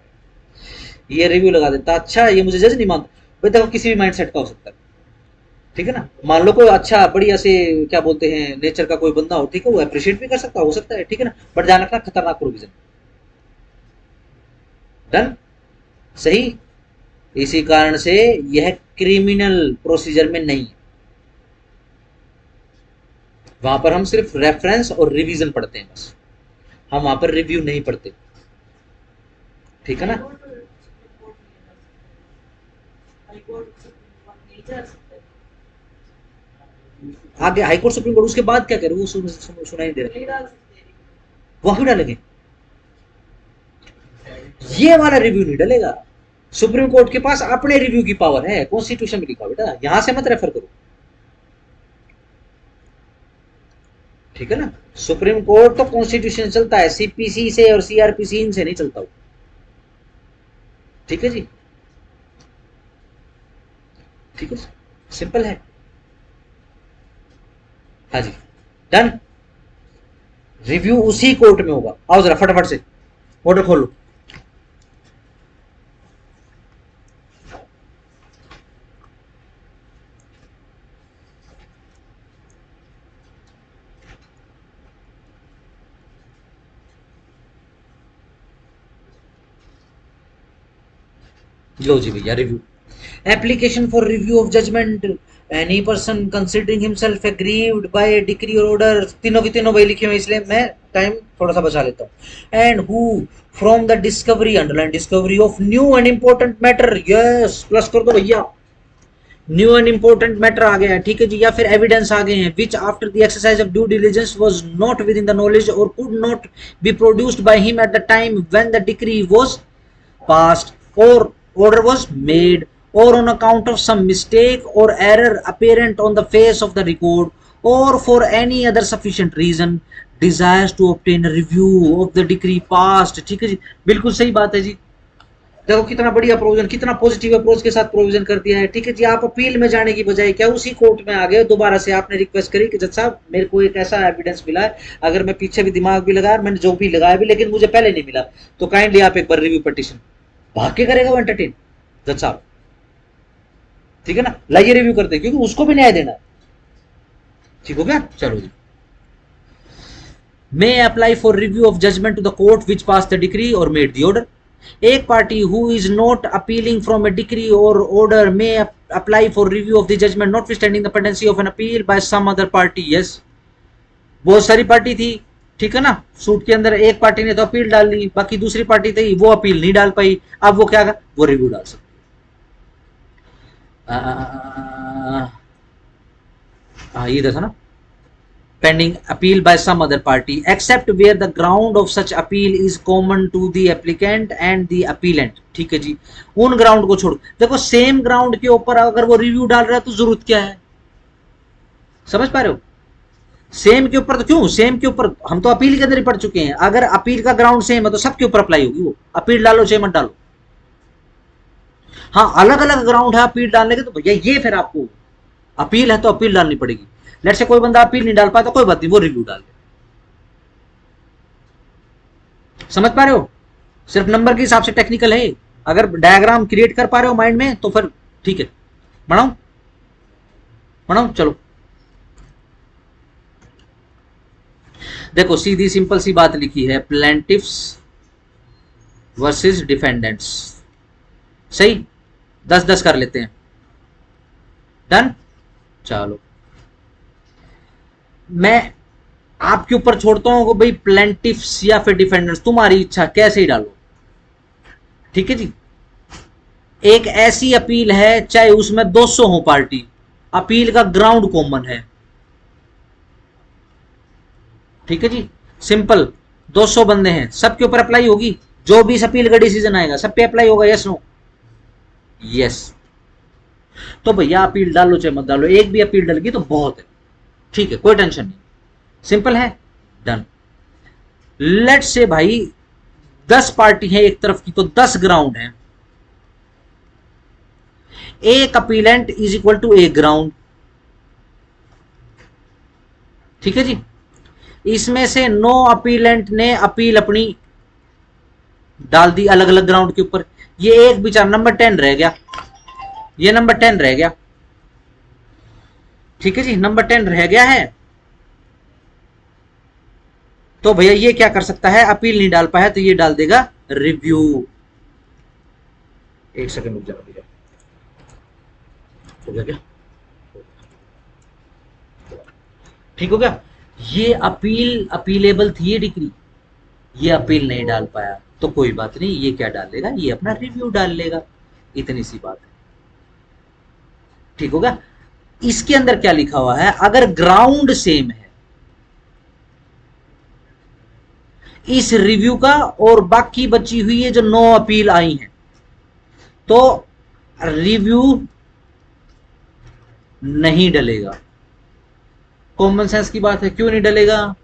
A: ये रिव्यू लगा देता, अच्छा ये मुझे जज नहीं मानता। भाई देखो किसी भी माइंड सेट का हो सकता है, ठीक है ना। मान लो कोई अच्छा बढ़िया से क्या बोलते हैं नेचर का कोई बंदा हो, ठीक है, वो अप्रिशिएट भी कर सकता हो सकता है, ठीक है ना, बट ध्यान रखना खतरनाक प्रोविजन। डन, सही। इसी कारण से यह क्रिमिनल प्रोसीजर में नहीं है। वहां पर हम सिर्फ रेफरेंस और रिवीजन पढ़ते हैं बस, हम वहां पर रिव्यू नहीं पढ़ते, ठीक है ना। आगे हाईकोर्ट सुप्रीम कोर्ट, उसके बाद क्या करें वो सुनाई दे रहा है, वहां क्यों डालेंगे? ये वाला रिव्यू नहीं डलेगा। सुप्रीम कोर्ट के पास अपने रिव्यू की पावर है, कॉन्स्टिट्यूशन में लिखा बेटा, यहां से मत रेफर करो, ठीक है ना। सुप्रीम कोर्ट तो कॉन्स्टिट्यूशन चलता है, सीपीसी से और सीआरपीसी इनसे नहीं चलता, ठीक है जी, ठीक है, सिंपल है। हाँ जी, डन। रिव्यू उसी कोर्ट में होगा। आओ जरा फटाफट से ऑर्डर खोलो। लो जी भैया, review application for review of judgment any person considering himself aggrieved by decree और ऑर्डर, तीनों की तीनों भाई लिखे हुए इसलिए मैं टाइम थोड़ा सा बचा लेता हूँ। And who from the discovery, underline discovery of new and important matter, yes plus कर दो भैया, न्यू एंड इंपॉर्टेंट मैटर आ गया है, ठीक है जी, या फिर एविडेंस आ गए हैं, which after the exercise of due diligence was not within the knowledge or could not be produced by him at the time when the decree was passed or order was made, or on account of some mistake or error apparent on the face of the record, or for any other sufficient reason desires to obtain a review of the decree passed। ठीक है जी, बिल्कुल सही बात है जी। देखो कितना बढ़िया provision, कितना पॉजिटिव अप्रोच के साथ प्रोविजन कर दिया है, ठीक है जी। आप अपील में जाने की बजाय क्या उसी कोर्ट में आ गए, दोबारा से आपने रिक्वेस्ट करी कि जज साहब मेरे को एक ऐसा एविडेंस मिला है, अगर मैं पीछे भी दिमाग भी लगाया, मैंने जो भी लगाया भी, लेकिन मुझे पहले नहीं मिला, तो काइंडली आप एक बार रिव्यू पिटीशन। भाग के करेगा वो एंटरटेन जज साहब, ठीक है ना, लाइए रिव्यू करते हैं, क्योंकि उसको भी न्याय देना है, ठीक हो गया। चलो जी, may apply for review of judgment to the court which passed the decree or made the order। एक party who is not appealing from a decree or order may apply for review of the judgment notwithstanding the pendency of an appeal by some other party। yes, बहुत सारी party थी, ठीक है ना, suit के अंदर एक पार्टी ने तो अपील डाल ली, बाकी दूसरी पार्टी थी वो अपील नहीं डाल पाई, अब वो क्या कर, वो रिव्यू डाल सकती है। ये था ना, pending appeal by some other party except where the ground of such appeal is common to the applicant and the appellant। ठीक है जी, उन ग्राउंड को छोड़, देखो सेम ग्राउंड के ऊपर अगर वो रिव्यू डाल रहा है तो जरूरत क्या है, समझ पा रहे हो। सेम के ऊपर तो क्यों, सेम के ऊपर हम तो अपील के अंदर ही पढ़ चुके हैं, अगर अपील का ग्राउंड सेम है तो सबके ऊपर अप्लाई होगी वो, अपील डालो चाहे मत डालो। हाँ, अलग अलग ग्राउंड है अपील डालने के, तो भैया ये फिर आपको अपील है तो अपील डालनी पड़ेगी। लेट से कोई बंदा अपील नहीं डाल पाया तो कोई बात नहीं, वो रिव्यू डाल दे। समझ पा रहे हो, सिर्फ नंबर के हिसाब से टेक्निकल है, अगर डायग्राम क्रिएट कर पा रहे हो माइंड में तो फिर ठीक है, बढ़ाऊं बढ़ाऊं, चलो देखो सीधी सिंपल सी बात लिखी है, प्लेंटिफ्स वर्सेस डिफेंडेंट्स, सही, 10-10 कर लेते हैं, डन। चलो मैं आपके ऊपर छोड़ता हूं कि भाई प्लेंटिफ्स या फिर डिफेंडेंट्स, तुम्हारी इच्छा कैसे ही डालो, ठीक है जी। एक ऐसी अपील है चाहे उसमें 200 हो पार्टी, अपील का ग्राउंड कॉमन है, ठीक है जी, सिंपल। 200 बंदे हैं, सबके ऊपर अप्लाई होगी, जो भी इस अपील का डिसीजन आएगा सब पे अप्लाई होगा, यस नो? यस। तो भैया अपील डालो चाहे मत डालो, एक भी अपील डल गई तो बहुत है, ठीक है, कोई टेंशन नहीं, सिंपल है, डन। लेट्स से भाई 10 पार्टी है एक तरफ की, तो 10 ग्राउंड है, एक अपीलेंट इज इक्वल टू एक ग्राउंड, ठीक है जी। इसमें से 9 अपीलेंट ने अपील अपनी डाल दी अलग अलग ग्राउंड के ऊपर, ये एक बेचारा नंबर 10 रह गया, ये नंबर 10 रह गया, ठीक है जी, नंबर 10 रह गया है। तो भैया ये क्या कर सकता है, अपील नहीं डाल पाया तो ये डाल देगा रिव्यू। एक सेकंड रुक जाओ भैया, हो गया क्या? ठीक हो गया। ये अपील अपीलेबल थी ये डिग्री, ये अपील नहीं डाल पाया तो कोई बात नहीं, ये क्या डाल लेगा, ये अपना रिव्यू डाल लेगा, इतनी सी बात है, ठीक हो गया। इसके अंदर क्या लिखा हुआ है, अगर ग्राउंड सेम है इस रिव्यू का और बाकी बची हुई है जो 9 अपील आई हैं, तो रिव्यू नहीं डलेगा। कॉमन सेंस की बात है, क्यों नहीं डलेगा?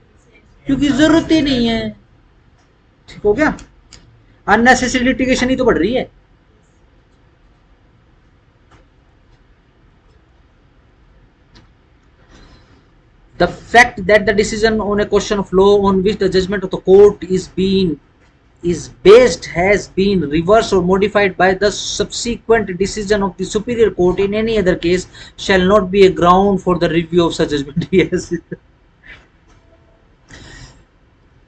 A: क्योंकि जरूरत ही नहीं है, ठीक हो गया। अननेसेसरी लिटिगेशन ही तो बढ़ रही है। The fact that the decision on a question of law on which the judgment of the court is based has been reversed or modified by the subsequent decision of the superior court in any other case shall not be a ground for the review of such judgment. Yes.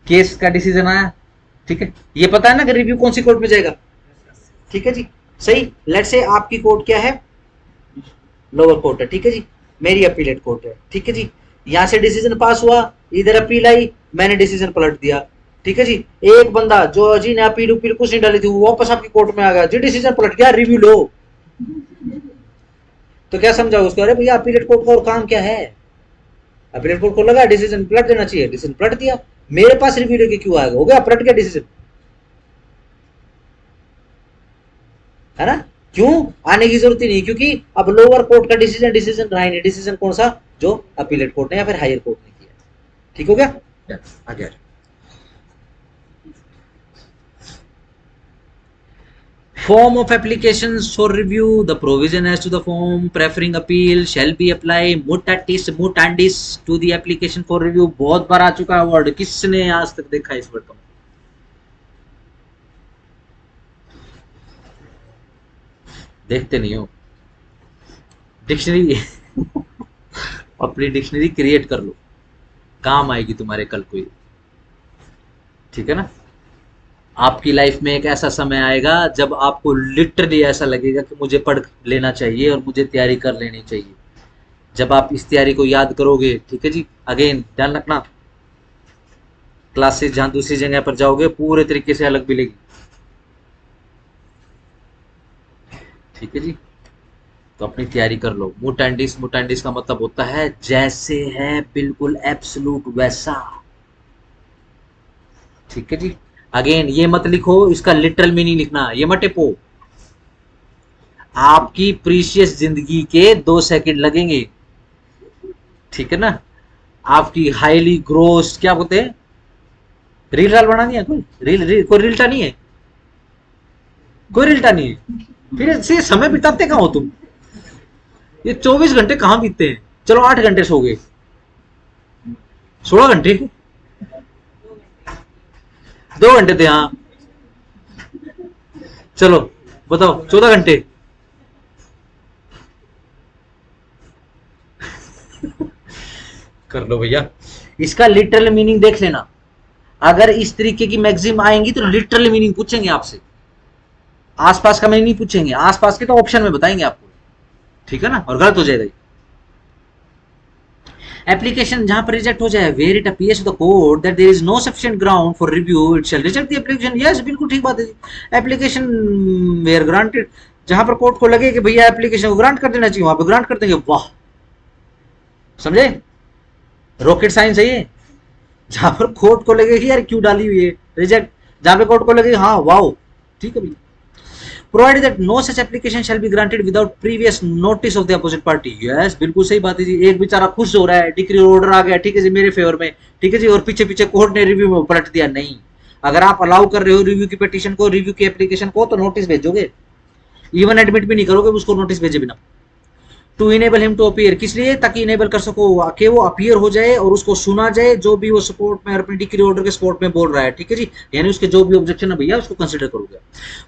A: Case का decision आया, ठीक है, ये पता है ना कि review कौन सी कोर्ट में जाएगा, ठीक है जी, सही। लेट्स से आपकी कोर्ट क्या है, लोअर कोर्ट है, ठीक है जी, मेरी अपीलेट कोर्ट है, ठीक है जी। यहां से डिसीजन पास हुआ, इधर अपील आई, मैंने डिसीजन पलट दिया, ठीक है जी। एक बंदा जो जी ने अपील उपील कुछ नहीं डाली थी, वो वापस आपकी कोर्ट में आ गया, जी डिसीजन पलट गया, रिव्यू लो। तो क्या समझा उसको, अरे भैया अपीलेट कोर्ट का और काम क्या है, अपीलेट कोर्ट को लगा डिसीजन पलट देना चाहिए, डिसीजन पलट दिया, मेरे पास रिव्यू लेके क्यों आएगा, हो गया, पलट गया डिसीजन, है ना। क्यों आने की जरूरत ही नहीं, क्योंकि अब लोअर कोर्ट का डिसीजन रहा ही नहीं, डिसीजन कौन सा, जो अपीलेट कोर्ट ने या फिर हायर कोर्ट ने किया, ठीक हो गया। आगे form of applications for review, the provision as to the form preferring appeal shall be applied mutandis to the application for review। बहुत बार आ चुका है वर्ड, किसने आज तक देखा इस वर्ड को, देखते नहीं हो डिक्शनरी अपनी डिक्शनरी क्रिएट कर लो, काम आएगी तुम्हारे कल को, ठीक है ना। आपकी लाइफ में एक ऐसा समय आएगा जब आपको लिटरली ऐसा लगेगा कि मुझे पढ़ लेना चाहिए और मुझे तैयारी कर लेनी चाहिए। जब आप इस तैयारी को याद करोगे, ठीक है जी, अगेन ध्यान रखना, क्लासेस जहां दूसरी जगह पर जाओगे पूरे तरीके से अलग मिलेगी, ठीक है जी। तो अपनी तैयारी कर लो। मुटैंडिस का मतलब होता है जैसे है बिल्कुल एब्सोल्यूट वैसा, ठीक है जी। अगेन ये मत लिखो, इसका लिटरल मीनिंग लिखना, ये मत टिपो। आपकी प्रीशियस जिंदगी के 2 सेकंड लगेंगे, ठीक है ना। आपकी हाईली ग्रोस क्या बोलते हैं, रील राल बनानी है, कोई रीलटा नहीं है, कोई रीलटा नहीं है, फिर से समय बिताते कहाँ हो तुम, ये 24 घंटे कहाँ बीतते हैं। चलो 8 घंटे सो गए, 16 घंटे, 2 घंटे थे, हाँ चलो बताओ 14 घंटे। कर लो भैया, इसका लिटरल मीनिंग देख लेना। अगर इस तरीके की मैगजीन आएंगी तो लिटरल मीनिंग पूछेंगे आपसे, आसपास का मीनिंग नहीं पूछेंगे, आसपास के तो ऑप्शन में बताएंगे आपको, ठीक है ना, और गलत हो जाएगा। एप्लीकेशन जहां पर रिजेक्ट हो जाए, where it appears to the court that there is no sufficient ground for review, it shall reject the application. Yes, बिल्कुल ठीक बात है जी। एप्लीकेशन वेयर ग्रांटेड, जहां पर कोर्ट को लगे कि भैया एप्लीकेशन को ग्रांट कर देना चाहिए वहां पर ग्रांट कर देंगे। वाह, समझे, रॉकेट साइंस है ये। जहां पर कोर्ट को लगे कि यार क्यों डाली हुई है रिजेक्ट, जहां पर कोर्ट को लगे हाँ वाओ ठीक है भैया। Provided that no such application shall be granted without previous notice of the opposite party. Yes, बिल्कुल सही बात है जी। एक बेचारा खुश हो रहा है, डिक्री ऑर्डर आ गया, ठीक है जी मेरे फेवर में, ठीक है जी, और पीछे पीछे कोर्ट ने रिव्यू में पलट दिया। नहीं, अगर आप अलाउ कर रहे हो रिव्यू की पिटीशन को, रिव्यू की एप्लीकेशन को, तो नोटिस भेजोगे, इवन एडमिट भी नहीं करोगे उसको नोटिस भेजे बिना। To enable him to appear, किस लिए, ताकि इनेबल कर सको कि वो अपीयर हो जाए और उसको सुना जाए जो भी वो सपोर्ट में अपनी डिक्री ऑर्डर के सपोर्ट में बोल रहा है, ठीक है जी, यानी उसके जो भी ऑब्जेक्शन है भैया उसको कंसीडर करोगे।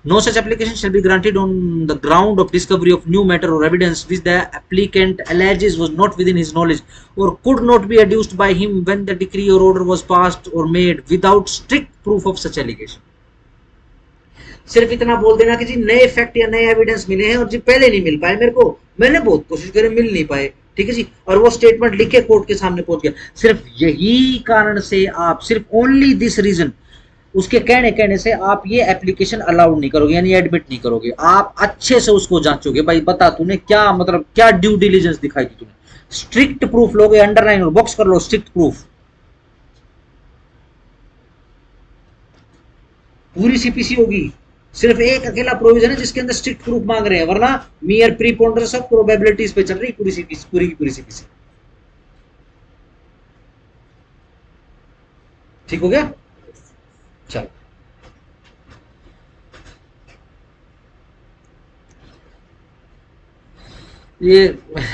A: No such application shall be granted on the ground of discovery of new matter or evidence which the applicant alleges was not within his knowledge or could not be adduced by him when the decree or order was passed or made without strict proof of such allegation। सिर्फ इतना बोल देना कि जी नए fact या नए evidence मिले हैं और जी पहले नहीं मिल पाए मेरे को, मैंने बहुत कोशिश करी मिल नहीं पाए, ठीक है जी, और वो स्टेटमेंट लिख के कोर्ट के सामने पहुंच गया। सिर्फ यही कारण से आप, सिर्फ ओनली दिस रीजन, उसके कहने से आप ये एप्लीकेशन अलाउड नहीं करोगे, यानी एडमिट नहीं करोगे। आप अच्छे से उसको जांचोगे, भाई बता तूने क्या मतलब क्या ड्यू डिलीजेंस दिखाई थी तूने, स्ट्रिक्ट प्रूफ लोगे, अंडरलाइन और बॉक्स कर लो स्ट्रिक्ट प्रूफ। पूरी सीपीसी होगी, सिर्फ एक अकेला प्रोविजन है जिसके अंदर स्ट्रिक्ट प्रूफ मांग रहे हैं, वरना मियर प्रीपोंडरेंस ऑफ प्रोबेबिलिटीज पे चल रही पूरी सीपीसी, पूरी की पूरी सीपीसी। ठीक हो गया, चलो ये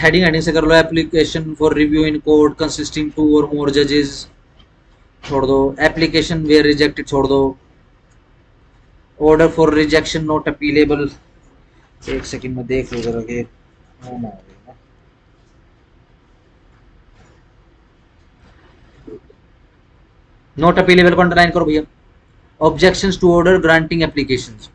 A: हेडिंग से कर लो। Application for review in court consisting two or more जजेस छोड़ दो, एप्लीकेशन वेयर रिजेक्टेड छोड़ दो, order for rejection not appealable, एक सेकंड में देख लो जरा के नॉट अपीलेबल को अंडरलाइन करो भैया। Objections to order granting applications,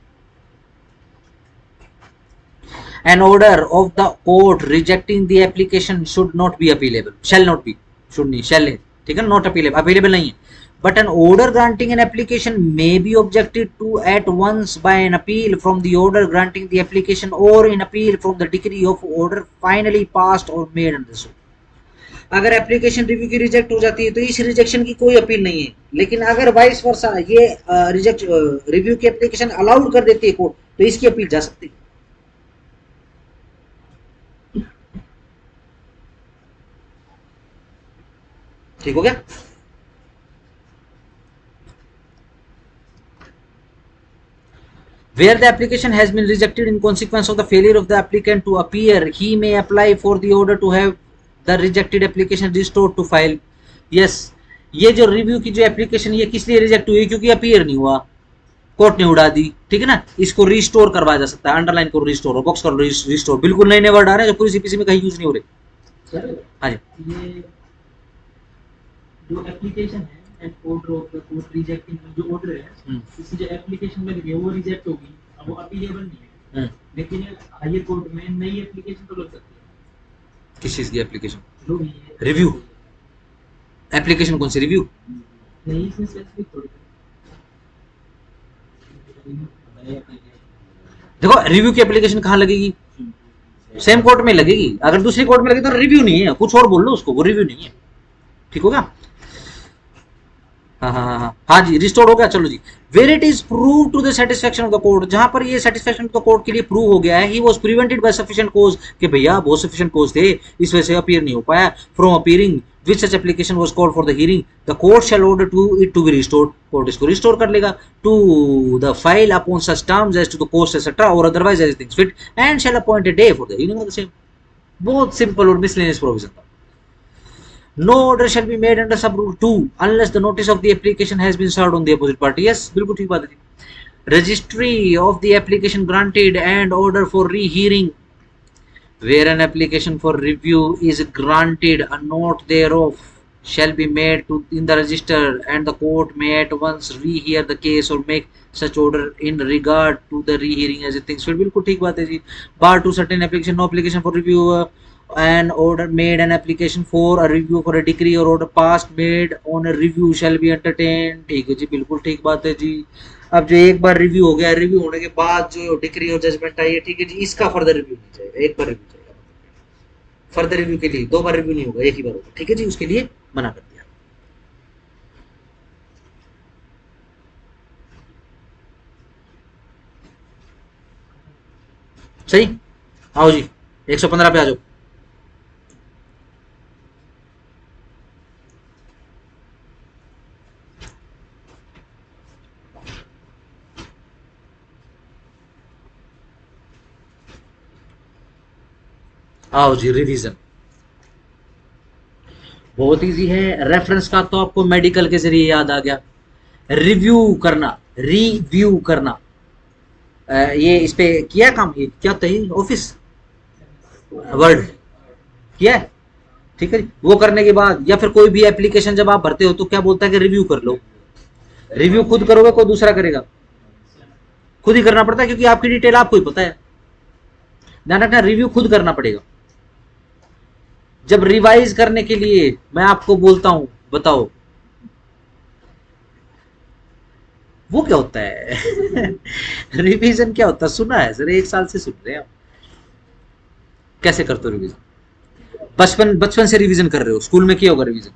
A: an order of the court rejecting the application should not be appealable, shall not be, should नहीं, shall है, ठीक है, not appealable, available नहीं है। But an order granting an application may be objected to at once by an appeal from the order granting the application or in appeal from the decree of order finally passed or made under suit। अगर application review की reject हो जाती है तो इस rejection की कोई appeal नहीं है, लेकिन अगर वाइस वर्सा ये रिजेक्ट रिव्यू की एप्लीकेशन अलाउड कर देती है कोर्ट तो इसकी अपील जा सकती है। ठीक हो गया। Where the application has been rejected in consequence of the failure of the applicant to appear, he may apply for the order to have the rejected application restored to file। Yes, ये जो review की जो application ये किस लिए reject हुई, क्योंकि appear नहीं हुआ, कोर्ट ने उड़ा दी, ठीक है ना, इसको रिस्टोर करवाया जा सकता है। अंडरलाइन करो रिस्टोर, बॉक्स करो रिस्टोर, बिल्कुल नए नए वर्ड आ रहे हैं जो पूरी सीपीसी में कहीं यूज नहीं हो रहे। हाँ जी,
C: ये जो एप्लीकेशन है and order of the court rejecting जो ऑर्डर है, इसकी जो एप्लीकेशन लग रही है वो रिजेक्ट होगी, अब वो अपीलेबल नहीं है, लेकिन हायर कोर्ट में नई एप्लीकेशन तो लग सकती है।
A: किस चीज की एप्लीकेशन,
C: जो भी है
A: रिव्यू एप्लीकेशन, कौन सी रिव्यू,
C: नहीं इसमें स्पेसिफिक थोड़ी।
A: देखो रिव्यू की एप्लीकेशन कहाँ लगेगी, सेम कोर्ट में लगेगी, अगर दूसरी कोर्ट में लगे तो रिव्यू नहीं है, कुछ और बोल लो उसको, वो रिव्यू नहीं है। ठीक होगा, हाँ जी, रिस्टोर हो गया। चलो जी, where it is prove to the satisfaction of the court, जहां पर ये सेटिस्फैक्शन ऑफ द कोर्ट के लिए प्रूव हो गया है, he was prevented by sufficient cause, कि भैया बहुत सफिशिएंट कोज थे, इस वजह से अपीयर नहीं हो पाया, from appearing which such application was called for the hearing, the court shall order to it to be restored, court इसको रिस्टोर कर लेगा, to the file upon such terms as to the cost etcetera or otherwise as thinks fit, and shall appoint a day for the hearing of the same. बहुत simple और miscellaneous provision था। No order shall be made under sub rule 2 unless the notice of the application has been served on the opposite party। Yes, बिल्कुल ठीक बात है जी। Registry of the application granted and order for rehearing, where an application for review is granted, a note thereof shall be made to in the register, and the court may at once rehear the case or make such order in regard to the rehearing as it thinks fit। बिल्कुल ठीक बात है जी। Bar to certain application, no application for review an order made an application for a review for a decree or order passed made on a review shall be entertained। ठीक है जी, बिल्कुल ठीक बात है जी। अब जो एक बार रिव्यू हो गया, रिव्यू होने के बाद जो डिक्री और जजमेंट आई है, ठीक है जी, इसका फर्दर रिव्यू नहीं जाएगा, एक बार रिव्यू जाएगा। फर्दर रिव्यू के लिए 2 बार रिव्यू नहीं होगा, एक ही बार होगा, ठीक है जी, उसके लिए मना कर दिया। सही, आओ जी 115 पे आ जाओ। आओ जी, रिवीजन बहुत इजी है। रेफरेंस का तो आपको मेडिकल के जरिए याद आ गया। रिव्यू करना, रिव्यू करना, ये इस पे किया काम, ये क्या होता है, ऑफिस वर्ड किया है, ठीक है जी। वो करने के बाद या फिर कोई भी एप्लीकेशन जब आप भरते हो तो क्या बोलता है कि रिव्यू कर लो। रिव्यू खुद करोगे कोई दूसरा करेगा? खुद ही करना पड़ता है, क्योंकि आपकी डिटेल आपको ही पता है। ध्यान रखना, रिव्यू खुद करना पड़ेगा। जब रिवाइज करने के लिए मैं आपको बोलता हूं, बताओ वो क्या होता है? रिवीजन क्या होता है? सुना है सर, 1 साल से सुन रहे हैं आप। कैसे करते हो रिवीजन? बचपन से रिवीजन कर रहे हो, स्कूल में किया होगा रिवीजन।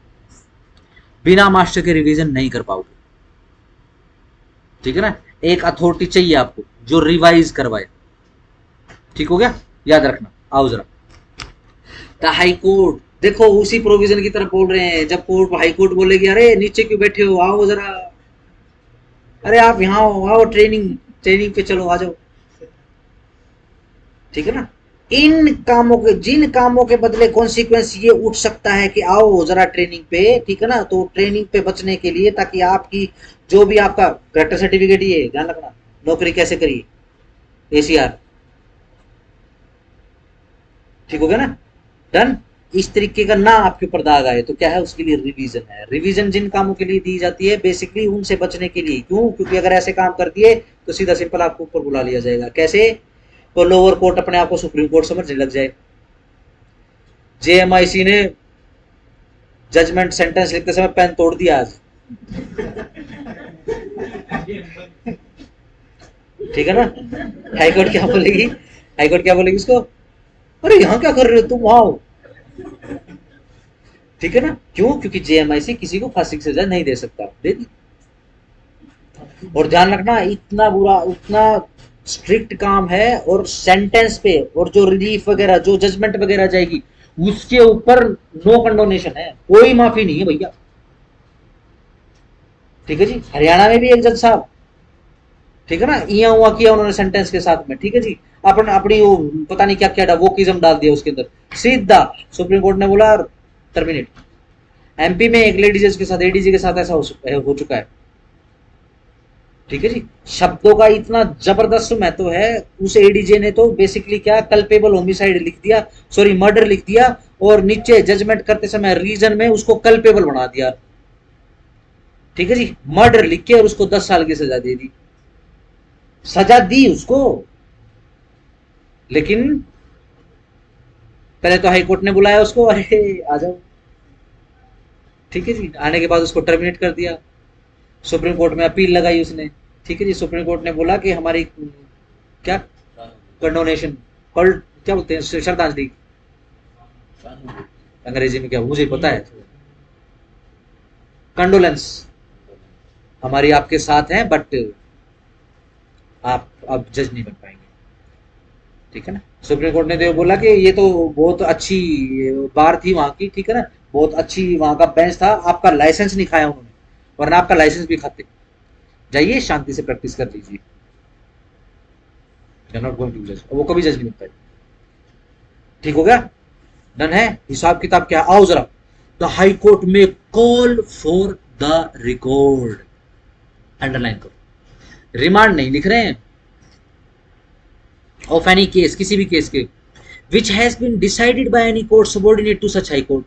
A: बिना मास्टर के रिवीजन नहीं कर पाओगे, ठीक है ना। एक अथॉरिटी चाहिए आपको जो रिवाइज करवाए, ठीक हो गया, याद रखना। आओ जरा, द हाई कोर्ट, देखो उसी प्रोविजन की तरफ बोल रहे हैं। जब कोर्ट हाई कोर्ट बोलेगी अरे नीचे क्यों बैठे हो, आओ जरा, अरे आप यहाँ आओ, ट्रेनिंग पे चलो, आ जाओ, ठीक है ना। इन कामों के, जिन कामों के बदले कॉन्सिक्वेंस ये उठ सकता है कि आओ जरा ट्रेनिंग पे, ठीक है ना, तो ट्रेनिंग पे बचने के लिए, ताकि आपकी जो भी आपका करेक्टर सर्टिफिकेट, ये ध्यान रखना, नौकरी कैसे करिए, ACR, ठीक हो गया ना, डन। इस तरीके का ना आपके ऊपर दाग आए तो क्या है, उसके लिए रिवीजन है। रिवीजन जिन कामों के लिए दी जाती है बेसिकली उनसे बचने के लिए। क्यों? क्योंकि अगर ऐसे काम कर दिए तो सीधा सिंपल आपको ऊपर बुला लिया जाएगा। कैसे? तो लोअर कोर्ट अपने आप को सुप्रीम कोर्ट समझने लग जाए। JMIC ने जजमेंट सेंटेंस लिखते समय पेन तोड़ दिया आज, ठीक है ना। हाईकोर्ट क्या बोलेगी? हाईकोर्ट क्या बोलेगी उसको? अरे यहाँ क्या कर रहे हो तुम, आओ, ठीक है ना। क्यों? क्योंकि JMIC किसी को फांसी की सजा नहीं दे सकता, दे दी। और ध्यान रखना, इतना बुरा, उतना स्ट्रिक्ट काम है, और सेंटेंस पे और जो रिलीफ वगैरह, जो जजमेंट वगैरह जाएगी उसके ऊपर नो कंडोनेशन है, कोई माफी नहीं है भैया, ठीक है जी। हरियाणा में भी एक जज साहब, ठीक है ना, इया हुआ किया उन्होंने सेंटेंस के साथ में, ठीक है जी, अपन अपनी वो पता नहीं क्या क्या वोकिज्म डाल दिया उसके अंदर, सीधा सुप्रीम कोर्ट ने बोला टर्मिनेट। MP में एक लेडी जज के साथ, ADG के साथ ऐसा हो चुका है, ठीक है जी। शब्दों का इतना जबरदस्त महत्व है। उस ADJ ने तो बेसिकली क्या, कल्पेबल होमिसाइड लिख दिया, सॉरी मर्डर लिख दिया, और नीचे जजमेंट करते समय रीजन में उसको कल्पेबल बना दिया, ठीक है जी, मर्डर लिख के, और उसको 10 साल की सजा दे दी, सजा दी उसको। लेकिन पहले तो हाई कोर्ट ने बुलाया उसको, अरे आ जाओ, ठीक है जी, आने के बाद उसको टर्मिनेट कर दिया। सुप्रीम कोर्ट में अपील लगाई उसने, ठीक है जी। सुप्रीम कोर्ट ने बोला कि हमारी क्या कंडोनेशन, क्या बोलते हैं, श्रद्धांजलि अंग्रेजी में क्या, मुझे पता है, कंडोलेंस हमारी आपके साथ है, बट आप अब जज नहीं बन पाएंगे, ठीक है ना। सुप्रीम कोर्ट ने तो बोला कि ये तो बहुत अच्छी बार थी वहां की, ठीक है ना, बहुत अच्छी वहां का बेंच था, आपका लाइसेंस नहीं खाया उन्होंने, वरना आपका लाइसेंस भी खाते। जाइए शांति से प्रैक्टिस कर लीजिए, नॉट गोइंग टू जज, वो कभी जज नहीं बन पाए, ठीक हो गया, डन है। हिसाब किताब क्या, आओ जरा। द हाई कोर्ट में call for the record, underline करो, रिमांड नहीं लिख रहे हैं, ऑफ एनी केस, किसी भी केस के, which has been decided by any court subordinate to such high court,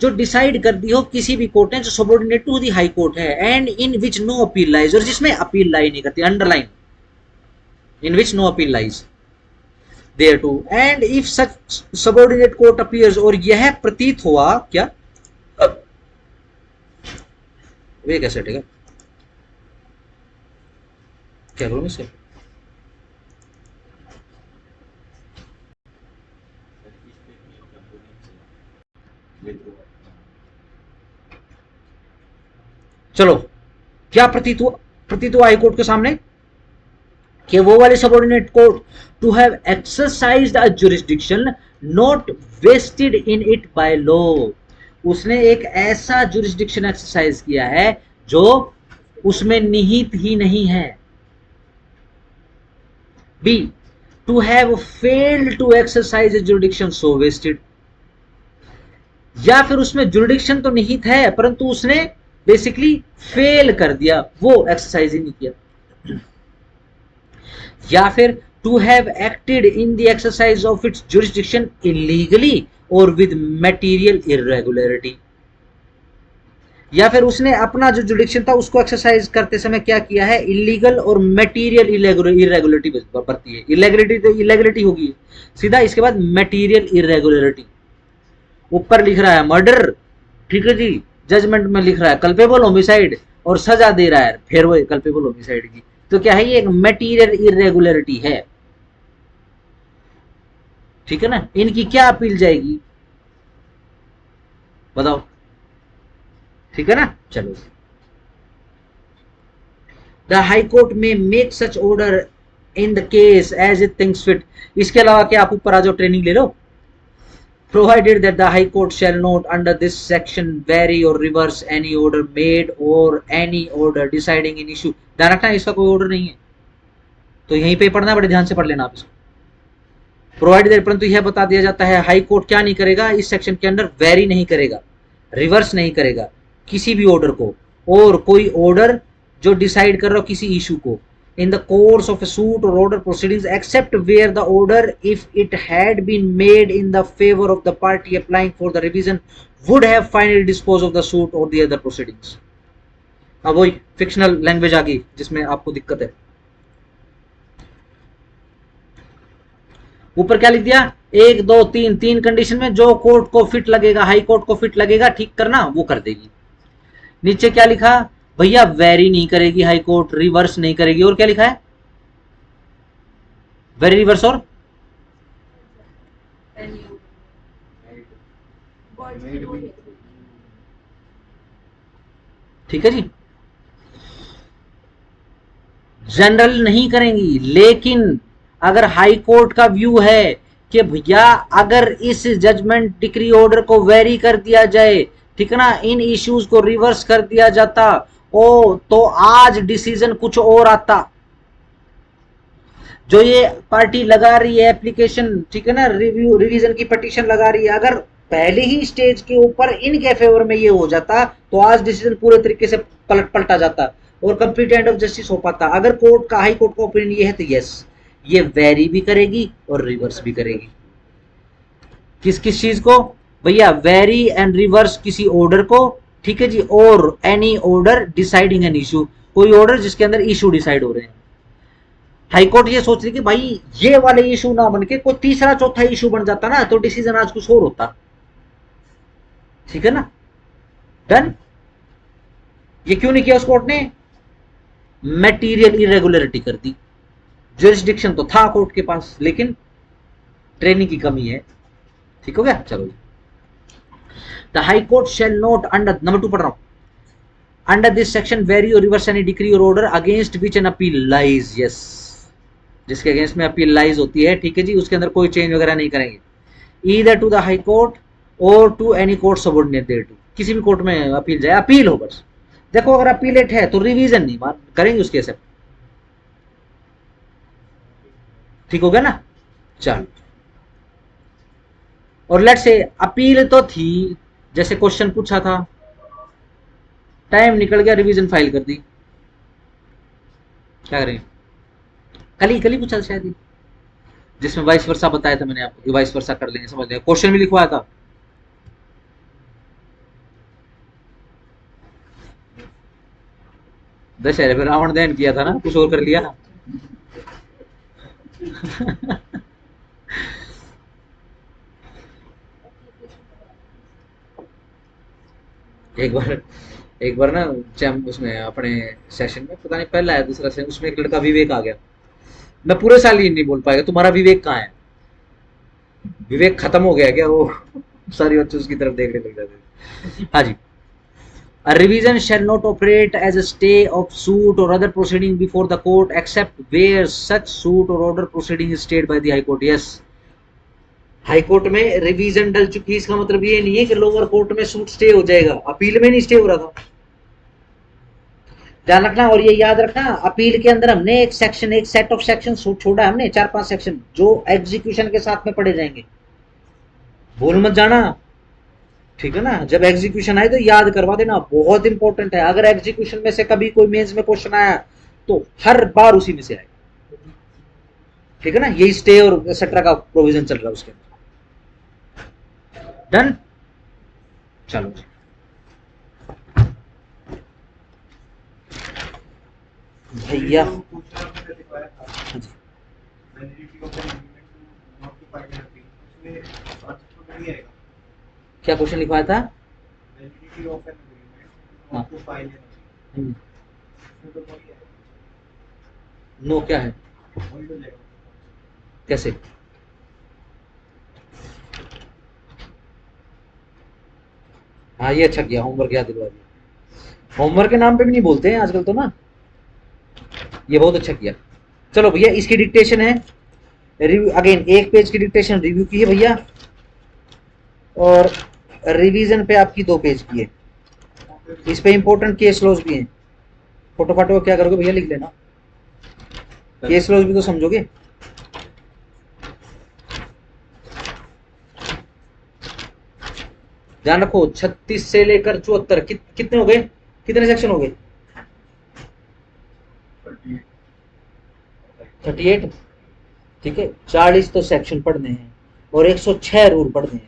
A: जो डिसाइड कर दी हो किसी भी कोर्ट ने, जो subordinate to the high court है, and in which no appeal lies, और जिसमें अपील लाई नहीं करती, underline, in which no appeal lies thereto, and if such subordinate court appears, और यह प्रतीत हुआ, क्या वे कैसे हटेगा, क्या करूँ इससे? चलो, क्या प्रतीत हुआ हाईकोर्ट के सामने कि वो वाले subordinate court to have exercised a jurisdiction not vested in it by law. उसने एक ऐसा जुरिस्डिक्शन एक्सरसाइज किया है जो उसमें निहित ही नहीं है। B, to have failed to exercise jurisdiction so vested, या फिर उसमें जुरिडिक्शन तो निहित है परंतु उसने बेसिकली फेल कर दिया, वो एक्सरसाइज ही नहीं किया। या फिर to have acted in the exercise of its jurisdiction illegally और विद मटेरियल इरेगुलरिटी, या फिर उसने अपना जो जुडिक्शन था उसको एक्सरसाइज करते समय क्या किया है, इलीगल और मटेरियल इरेगुलरिटी बरती है। इरेगुलरिटी तो इरेगुलरिटी होगी, सीधा इसके बाद मटेरियल इरेगुलरिटी। ऊपर लिख रहा है मर्डर, ठीक है जी, जजमेंट में लिख रहा है कल्पेबल होमिसाइड और सजा दे रहा है फिर वो कल्पेबल होमिसाइड की, तो क्या है ये एक मटेरियल इरेगुलरिटी है। ठीक है ना, इनकी क्या अपील जाएगी बताओ? ठीक है ना, चलो। द हाई कोर्ट में make such order in the case as it thinks fit. इसके अलावा क्या आप ऊपर आ जाओ ट्रेनिंग ले लो। Provided that the high court shall not under this section vary or reverse any order made or any order deciding in issue. ध्यान रखना इसका कोई ऑर्डर नहीं है, तो यहीं पे पढ़ना, बड़े ध्यान से पढ़ लेना आप इसको। प्रोवाइडेड, परंतु यह बता दिया जाता है हाई कोर्ट क्या नहीं करेगा इस सेक्शन के अंदर, वेरी नहीं करेगा, रिवर्स नहीं करेगा किसी भी ऑर्डर को, और कोई ऑर्डर जो डिसाइड कर रहा हो किसी इशू को in the course of a suit or order proceedings except where the order, if it had been made in the favor of the party applying for the revision, would have finally disposed of the suit or the other proceedings। अब वही fictional language आ गई जिसमें आपको दिक्कत है। ऊपर क्या लिख दिया, 1 2 3, 3 कंडीशन में जो कोर्ट को फिट लगेगा, हाई कोर्ट को फिट लगेगा ठीक करना, वो कर देगी। नीचे क्या लिखा भैया, वेरी नहीं करेगी हाई कोर्ट, रिवर्स नहीं करेगी, और क्या लिखा है, वेरी रिवर्स और ठीक है जी, जनरल नहीं करेंगी। लेकिन अगर हाई कोर्ट का व्यू है कि भैया अगर इस जजमेंट डिक्री ऑर्डर को वेरी कर दिया जाए, ठीक है ना, इन इश्यूज को रिवर्स कर दिया जाता, ओ तो आज डिसीजन कुछ और आता। जो ये पार्टी लगा रही है एप्लीकेशन, ठीक है ना, रिवीजन की पिटीशन लगा रही है, अगर पहले ही स्टेज के ऊपर इनके फेवर में ये हो जाता तो आज डिसीजन पूरे तरीके से पलटा जाता और कंप्लीट एंड ऑफ जस्टिस हो पाता। अगर कोर्ट का, हाई कोर्ट का ओपिनियन ये है तो यस, ये वेरी भी करेगी और रिवर्स भी करेगी। किस किस चीज को भैया, वेरी एंड रिवर्स किसी ऑर्डर को, ठीक है जी, और any order deciding an issue, कोई ऑर्डर जिसके अंदर इशू डिसाइड हो रहे हैं। हाईकोर्ट ये सोच रही कि भाई ये वाले इशू ना बन के कोई तीसरा चौथा इशू बन जाता ना, तो डिसीजन आज कुछ और होता। ठीक है ना, डन। ये क्यों नहीं किया उस कोर्ट ने, मटेरियल इरेगुलरिटी कर दी। जुरिस्डिक्शन तो था कोर्ट के पास लेकिन ट्रेनिंग की कमी है। ठीक हो गया, चलो। The high court shall not under, number 2 पढ़ रहा हूं, under this section vary or reverse any decree और order against which an appeal lies. Yes, जिसके अगेंस्ट में अपील लाइज होती है, ठीक है जी, उसके अंदर कोई चेंज वगैरह नहीं करेंगे। Either to the high court or to any court subordinate thereto, किसी भी कोर्ट में अपील जाए, अपील हो बस। देखो अगर अपीलेट है तो रिवीजन नहीं मान करेंगे उसके एक्सेप्ट। ठीक हो गया ना, चलो। और लेट्स से अपील तो थी, जैसे क्वेश्चन पूछा था, टाइम निकल गया, रिवीजन फाइल कर दी, क्या करेंगे? कल ही पूछा था शायद, जिसमें वाइस वर्सा बताया था मैंने आपको, वाइस वर्सा कर लेंगे, समझ लेंगे, क्वेश्चन भी लिखवाया था। दशहरे पे रावण दहन किया था ना, कुछ और कर लिया। एक बार एक बार ना चैम उसमें अपने सेशन में पता नहीं पहला है दूसरा सेशन, उसमें एक लड़का विवेक आ गया। मैं पूरे साल ही नहीं बोल पाएगा तुम्हारा विवेक कहाँ है, विवेक खत्म हो गया क्या वो सारी बच्चे उसकी तरफ देखने लग जाते थे। हाँ जी, a revision shall not operate as a stay of suit or other proceeding before the court except where such suit or order proceeding is stayed by the high court। yes, high court में revision डल चुकी है, इसका मतलब ये नहीं है कि lower court में सूट स्टे हो जाएगा, अपील में नहीं स्टे हो रहा था, ध्यान रखना। और ये याद रखना, अपील के अंदर हमने एक सेक्शन, एक सेट ऑफ सेक्शन छोड़ा है हमने, 4-5 सेक्शन जो एग्जीक्यूशन के साथ में पढ़े जाएंगे, भूल मत जाना, ठीक है ना। जब एग्जीक्यूशन आए तो याद करवा देना, बहुत इंपॉर्टेंट है। अगर एग्जीक्यूशन में से कभी कोई मेंस में क्वेश्चन आया तो हर बार उसी में से आएगा, ठीक है ना। यही स्टे और एक्सेट्रा का प्रोविजन चल रहा है उसके अंदर। डन, चलो जी। भैया क्या क्वेश्चन लिखवाया था? हाँ। नो क्या है, कैसे? हाँ ये अच्छा किया, होमवर्क याद दिलवा दिया। होमवर्क के नाम पे भी नहीं बोलते हैं आजकल तो ना, ये बहुत अच्छा किया। चलो भैया, इसकी डिक्टेशन है, रिव्यू अगेन, एक पेज की डिक्टेशन रिव्यू की है भैया, और रिवीजन पे आपकी 2 पेज की है। इस पे इंपॉर्टेंट केस लॉज भी हैं, फोटो फाटो क्या करोगे भैया, लिख लेना, केस लॉज भी तो समझोगे। ध्यान रखो, 36 से लेकर 74 कितने हो गए, कितने सेक्शन हो गए? 38, ठीक है। 40 तो सेक्शन पढ़ने हैं और 106 रूल पढ़ने हैं।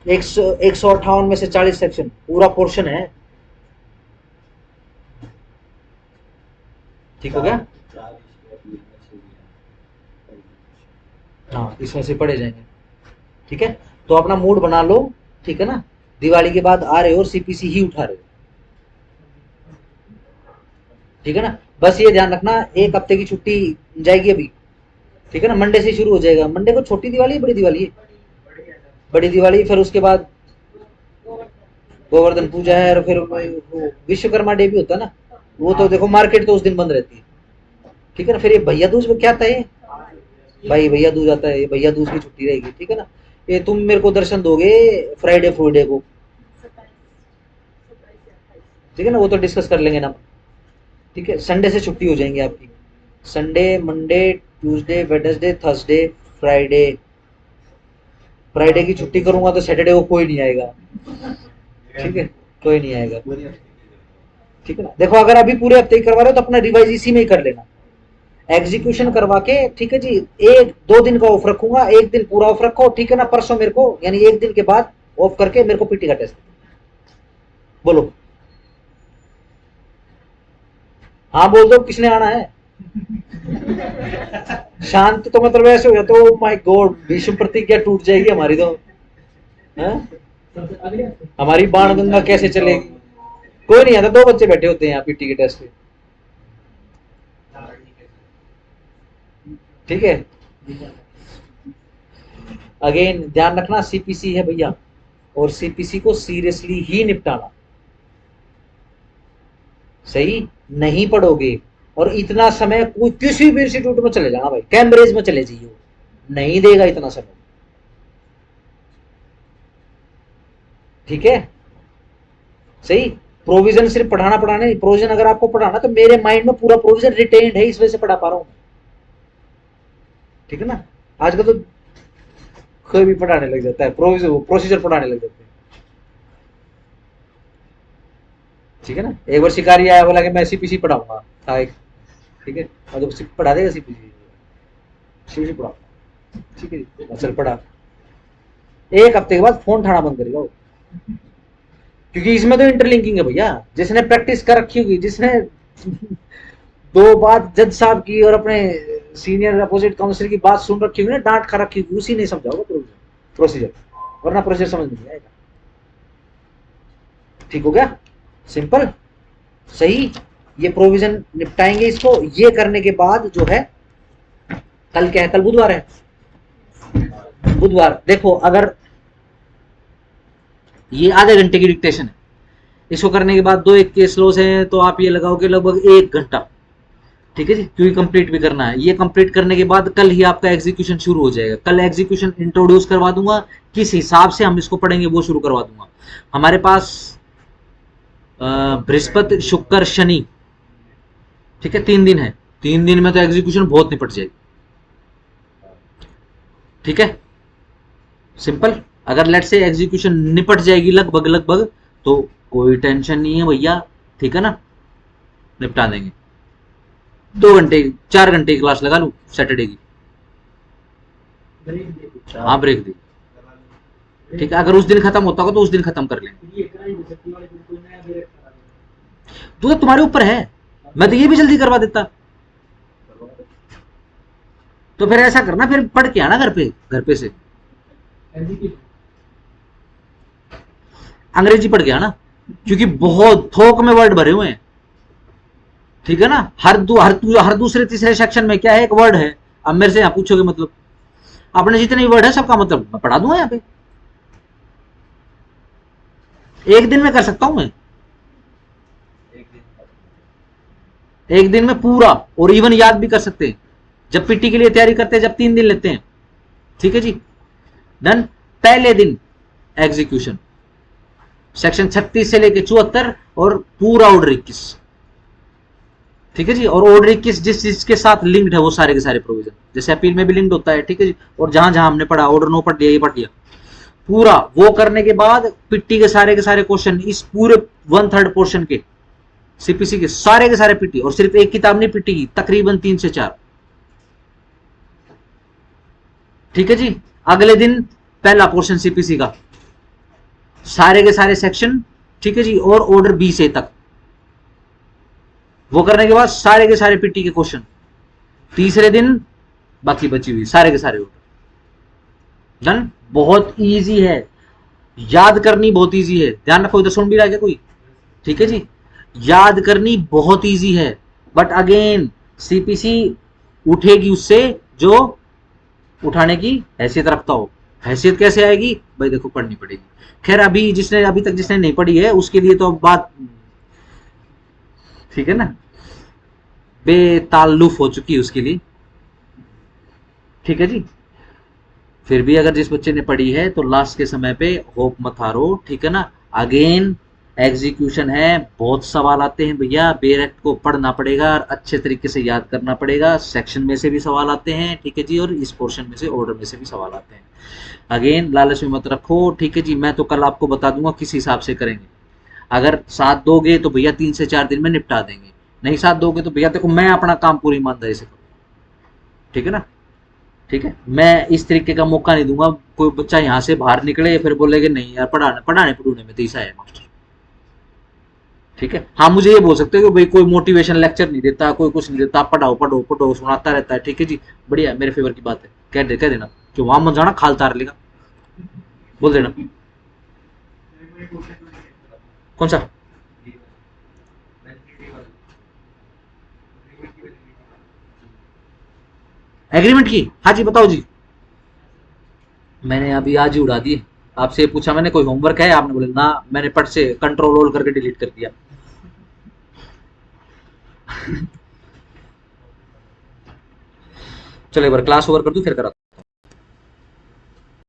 A: 158 में से 40 सेक्शन, पूरा पोर्शन है, ठीक हो गया। हाँ, इसमें से पढ़े जाएंगे, ठीक है। तो अपना मूड बना लो, ठीक है ना। दिवाली के बाद आ रहे हो और सीपीसी ही उठा रहे हो, ठीक है ना। बस ये ध्यान रखना, 1 हफ्ते की छुट्टी जाएगी अभी, ठीक है ना। मंडे से शुरू हो जाएगा। मंडे को छोटी दिवाली है, बड़ी दिवाली है? बड़ी दिवाली, फिर उसके बाद गोवर्धन पूजा है, और फिर विश्वकर्मा डे भी होता है ना, वो तो देखो मार्केट तो उस दिन बंद रहती है, ठीक है ना। फिर ये भैया दूज में क्या आता है भाई, भैया दूज आता है, ये भैया दूज की छुट्टी रहेगी, ठीक है ना। ये तुम मेरे को दर्शन दोगे फ्राइडे फ्राइडे को, ठीक है ना, वो तो डिस्कस कर लेंगे ना, ठीक है। संडे से छुट्टी हो जाएंगी आपकी, Sunday, Monday, Tuesday, Wednesday, Thursday, Friday. Friday की छुट्टी करूंगा तो सैटरडे को कोई नहीं आएगा, ठीक है, कोई नहीं आएगा, ठीक है ना। देखो, अगर अभी पूरे हफ्ते ही करवा रहे हो तो अपना रिवाइज इसी में ही कर लेना, एग्जीक्यूशन करवा के, ठीक है जी। 1-2 दिन का ऑफ रखूंगा, 1 दिन पूरा ऑफ रखो, ठीक है ना। परसों मेरे को, यानी 1 दिन के बाद ऑफ करके मेरे को पीटी का टेस्ट बोलो। हाँ बोल दो, किसने आना है? शांत तो मतलब ऐसे हो जाते हो, माय गॉड, भीष्म प्रतिज्ञा टूट जाएगी हमारी तो, हमारी बाण गंगा कैसे चलेगी। कोई नहीं आता, 2 बच्चे बैठे होते हैं यहाँ पीटी के टेस्ट पे, ठीक है। अगेन ध्यान रखना, सीपीसी है भैया, और सीपीसी को सीरियसली ही निपटाना। सही नहीं पढ़ोगे और इतना समय कोई किसी भी इंस्टीट्यूट में चले जाना भाई, कैम्ब्रिज में चले जाइए, नहीं देगा इतना समय, ठीक है। सही, प्रोविजन सिर्फ पढ़ाना नहीं, प्रोविजन अगर आपको पढ़ाना तो मेरे माइंड में पूरा प्रोविजन रिटेन्ड है, इस वजह से पढ़ा पा रहा हूं, ठीक है ना। आजकल तो कोई भी पढ़ाने लग जाता है, प्रोसीजर पढ़ाने लग जाते हैं, ठीक है ना। एक बार शिकारी आया, बोला कि मैं सीपीसी पढ़ाऊंगा, था एक, ठीक है, मतलब पढ़ा देगा सीपीसी पढ़ाऊंगा, ठीक है जी। चल पढ़ा, 1 हफ्ते के बाद फोन उठाना बंद करेगा वो, क्योंकि इसमें तो इंटरलिंकिंग है भैया। जिसने प्रैक्टिस कर रखी होगी, जिसने 2 बात जज साहब की और अपने सीनियर अपोजिट काउंसिल की बात सुन रखी होगी ना, डांट खा रखी होगी, उसी नहीं समझाओगे प्रोसीजर, वरना प्रोसीजर समझ नहीं आएगा, ठीक हो गया, सिंपल, सही। ये प्रोविजन निपटाएंगे इसको। ये करने के बाद जो है कल क्या है, कल बुधवार है, बुधवार देखो, अगर ये आधे घंटे की डिक्टेशन है, इसको करने के बाद 2 एक केस लॉस है, तो आप ये लगाओ कि लगभग 1 घंटा, ठीक है जी, क्योंकि कंप्लीट भी करना है। ये कंप्लीट करने के बाद कल ही आपका एग्जीक्यूशन शुरू हो जाएगा। कल एग्जीक्यूशन इंट्रोड्यूस करवा दूंगा, किस हिसाब से हम इसको पढ़ेंगे वो शुरू करवा दूंगा। हमारे पास बृहस्पति शुक्र शनि, ठीक है, 3 दिन है, 3 दिन में तो एग्जीक्यूशन बहुत निपट जाएगी, ठीक है, सिंपल। अगर लेट से एग्जीक्यूशन निपट जाएगी लगभग लगभग, तो कोई टेंशन नहीं है भैया, ठीक है ना, निपटा देंगे। 2 घंटे 4 घंटे की क्लास लगा लूं सैटरडे की,
C: ब्रेक दे दो।
A: हाँ ब्रेक दी, ठीक है। अगर उस दिन खत्म होता होगा तो उस दिन खत्म कर लेंगे,
C: ये करा ही नहीं सकती वाले दिन कोई नया ब्रेक करा दे।
A: तो तुम्हारे ऊपर है, मैं तो ये भी जल्दी करवा देता। तो फिर ऐसा करना, फिर पढ़ के आना घर पे से
C: एग्जीक्यूशन
A: अंग्रेजी पढ़ के आना, क्योंकि बहुत थोक में वर्ड भरे हुए हैं, ठीक है ना। हर दूसरे तीसरे सेक्शन में क्या है, एक वर्ड है। अब मेरे से यहाँ पूछोगे मतलब, आपने जितने भी वर्ड है सबका मतलब मैं पढ़ा दूंगा यहाँ पे, एक दिन में कर सकता हूं मैं, एक दिन में पूरा, और इवन याद भी कर सकते हैं। जब पीटी के लिए तैयारी करते हैं, जब 3 दिन लेते हैं, ठीक है जी, डन। पहले दिन एग्जीक्यूशन सेक्शन 36 से लेके 74 और पूरा ऑर्डर 21, ठीक है जी। और ऑर्डर 21 जिस चीज के साथ लिंक्ड है वो सारे के सारे प्रोविजन, जैसे अपील में भी लिंक्ड होता है, ठीक है जी। और जहां जहां हमने पढ़ा, ऑर्डर 9 पढ़ लिया, ये पढ़ लिया पूरा। वो करने के बाद पिट्टी के सारे क्वेश्चन, इस पूरे 1/3 पोर्शन के सीपीसी के सारे पिट्टी, और सिर्फ एक किताब नहीं पिट्टी की, तकरीबन 3 से 4, ठीक है जी। अगले दिन पहला पोर्शन सीपीसी का, सारे के सारे सेक्शन, ठीक है जी, और ऑर्डर 20 ए तक। वो करने के बाद सारे के सारे पिट्टी के क्वेश्चन। तीसरे दिन बाकी बची हुई सारे के सारे ऑर्डर, डन। बहुत इजी है, याद करनी बहुत इजी है। ध्यान रखो, इधर सुन भी रहा है क्या कोई, ठीक है जी। याद करनी बहुत इजी है, बट अगेन सीपीसी उठेगी उससे जो उठाने की हैसियत रखता हो। हैसियत कैसे आएगी भाई, देखो पढ़नी पड़ेगी। खैर अभी अभी तक जिसने नहीं पढ़ी है उसके लिए तो बात, ठीक है ना, बेताल्लुफ हो चुकी है उसके लिए, ठीक है जी। फिर भी अगर जिस बच्चे ने पढ़ी है तो लास्ट के समय पे होप मत हारो, ठीक है ना। अगेन एग्जीक्यूशन है, बहुत सवाल आते हैं भैया, बेरेक्ट को पढ़ना पड़ेगा, अच्छे तरीके से याद करना पड़ेगा। सेक्शन में से भी सवाल आते हैं, ठीक है जी, और इस पोर्शन में से, ऑर्डर में से भी सवाल आते हैं। अगेन लालच में मत रखो, ठीक है जी। मैं तो कल आपको बता दूंगा किस हिसाब से करेंगे। अगर साथ दोगे तो भैया 3 से 4 दिन में निपटा देंगे, नहीं साथ दोगे तो भैया देखो मैं अपना काम पूरी ईमानदारी से करूँ, ठीक है ना, ठीक है। मैं इस तरीके का मौका नहीं दूंगा कोई बच्चा यहाँ से बाहर निकले फिर बोलेगे नहीं यार पढ़ाने पढ़ूने में तो ऐसा है मास्टर, ठीक है। हाँ मुझे ये बोल सकते हो कि भाई कोई मोटिवेशन लेक्चर नहीं देता, कोई कुछ नहीं देता, पढ़ाओ पढ़ो पढ़ो सुनाता रहता है, ठीक है जी, बढ़िया, मेरे फेवर की बात है। कह देना कि वहां मत जाना, खाल तार लेगा, बोल देना। कौन सा एग्रीमेंट की? हाँ जी बताओ जी। मैंने अभी आज ही उड़ा दी। आपसे पूछा मैंने कोई होमवर्क है, आपने बोले ना, मैंने पट से कंट्रोल ऑल करके डिलीट कर दिया। चलो एक बार क्लास ओवर कर दूं फिर करा।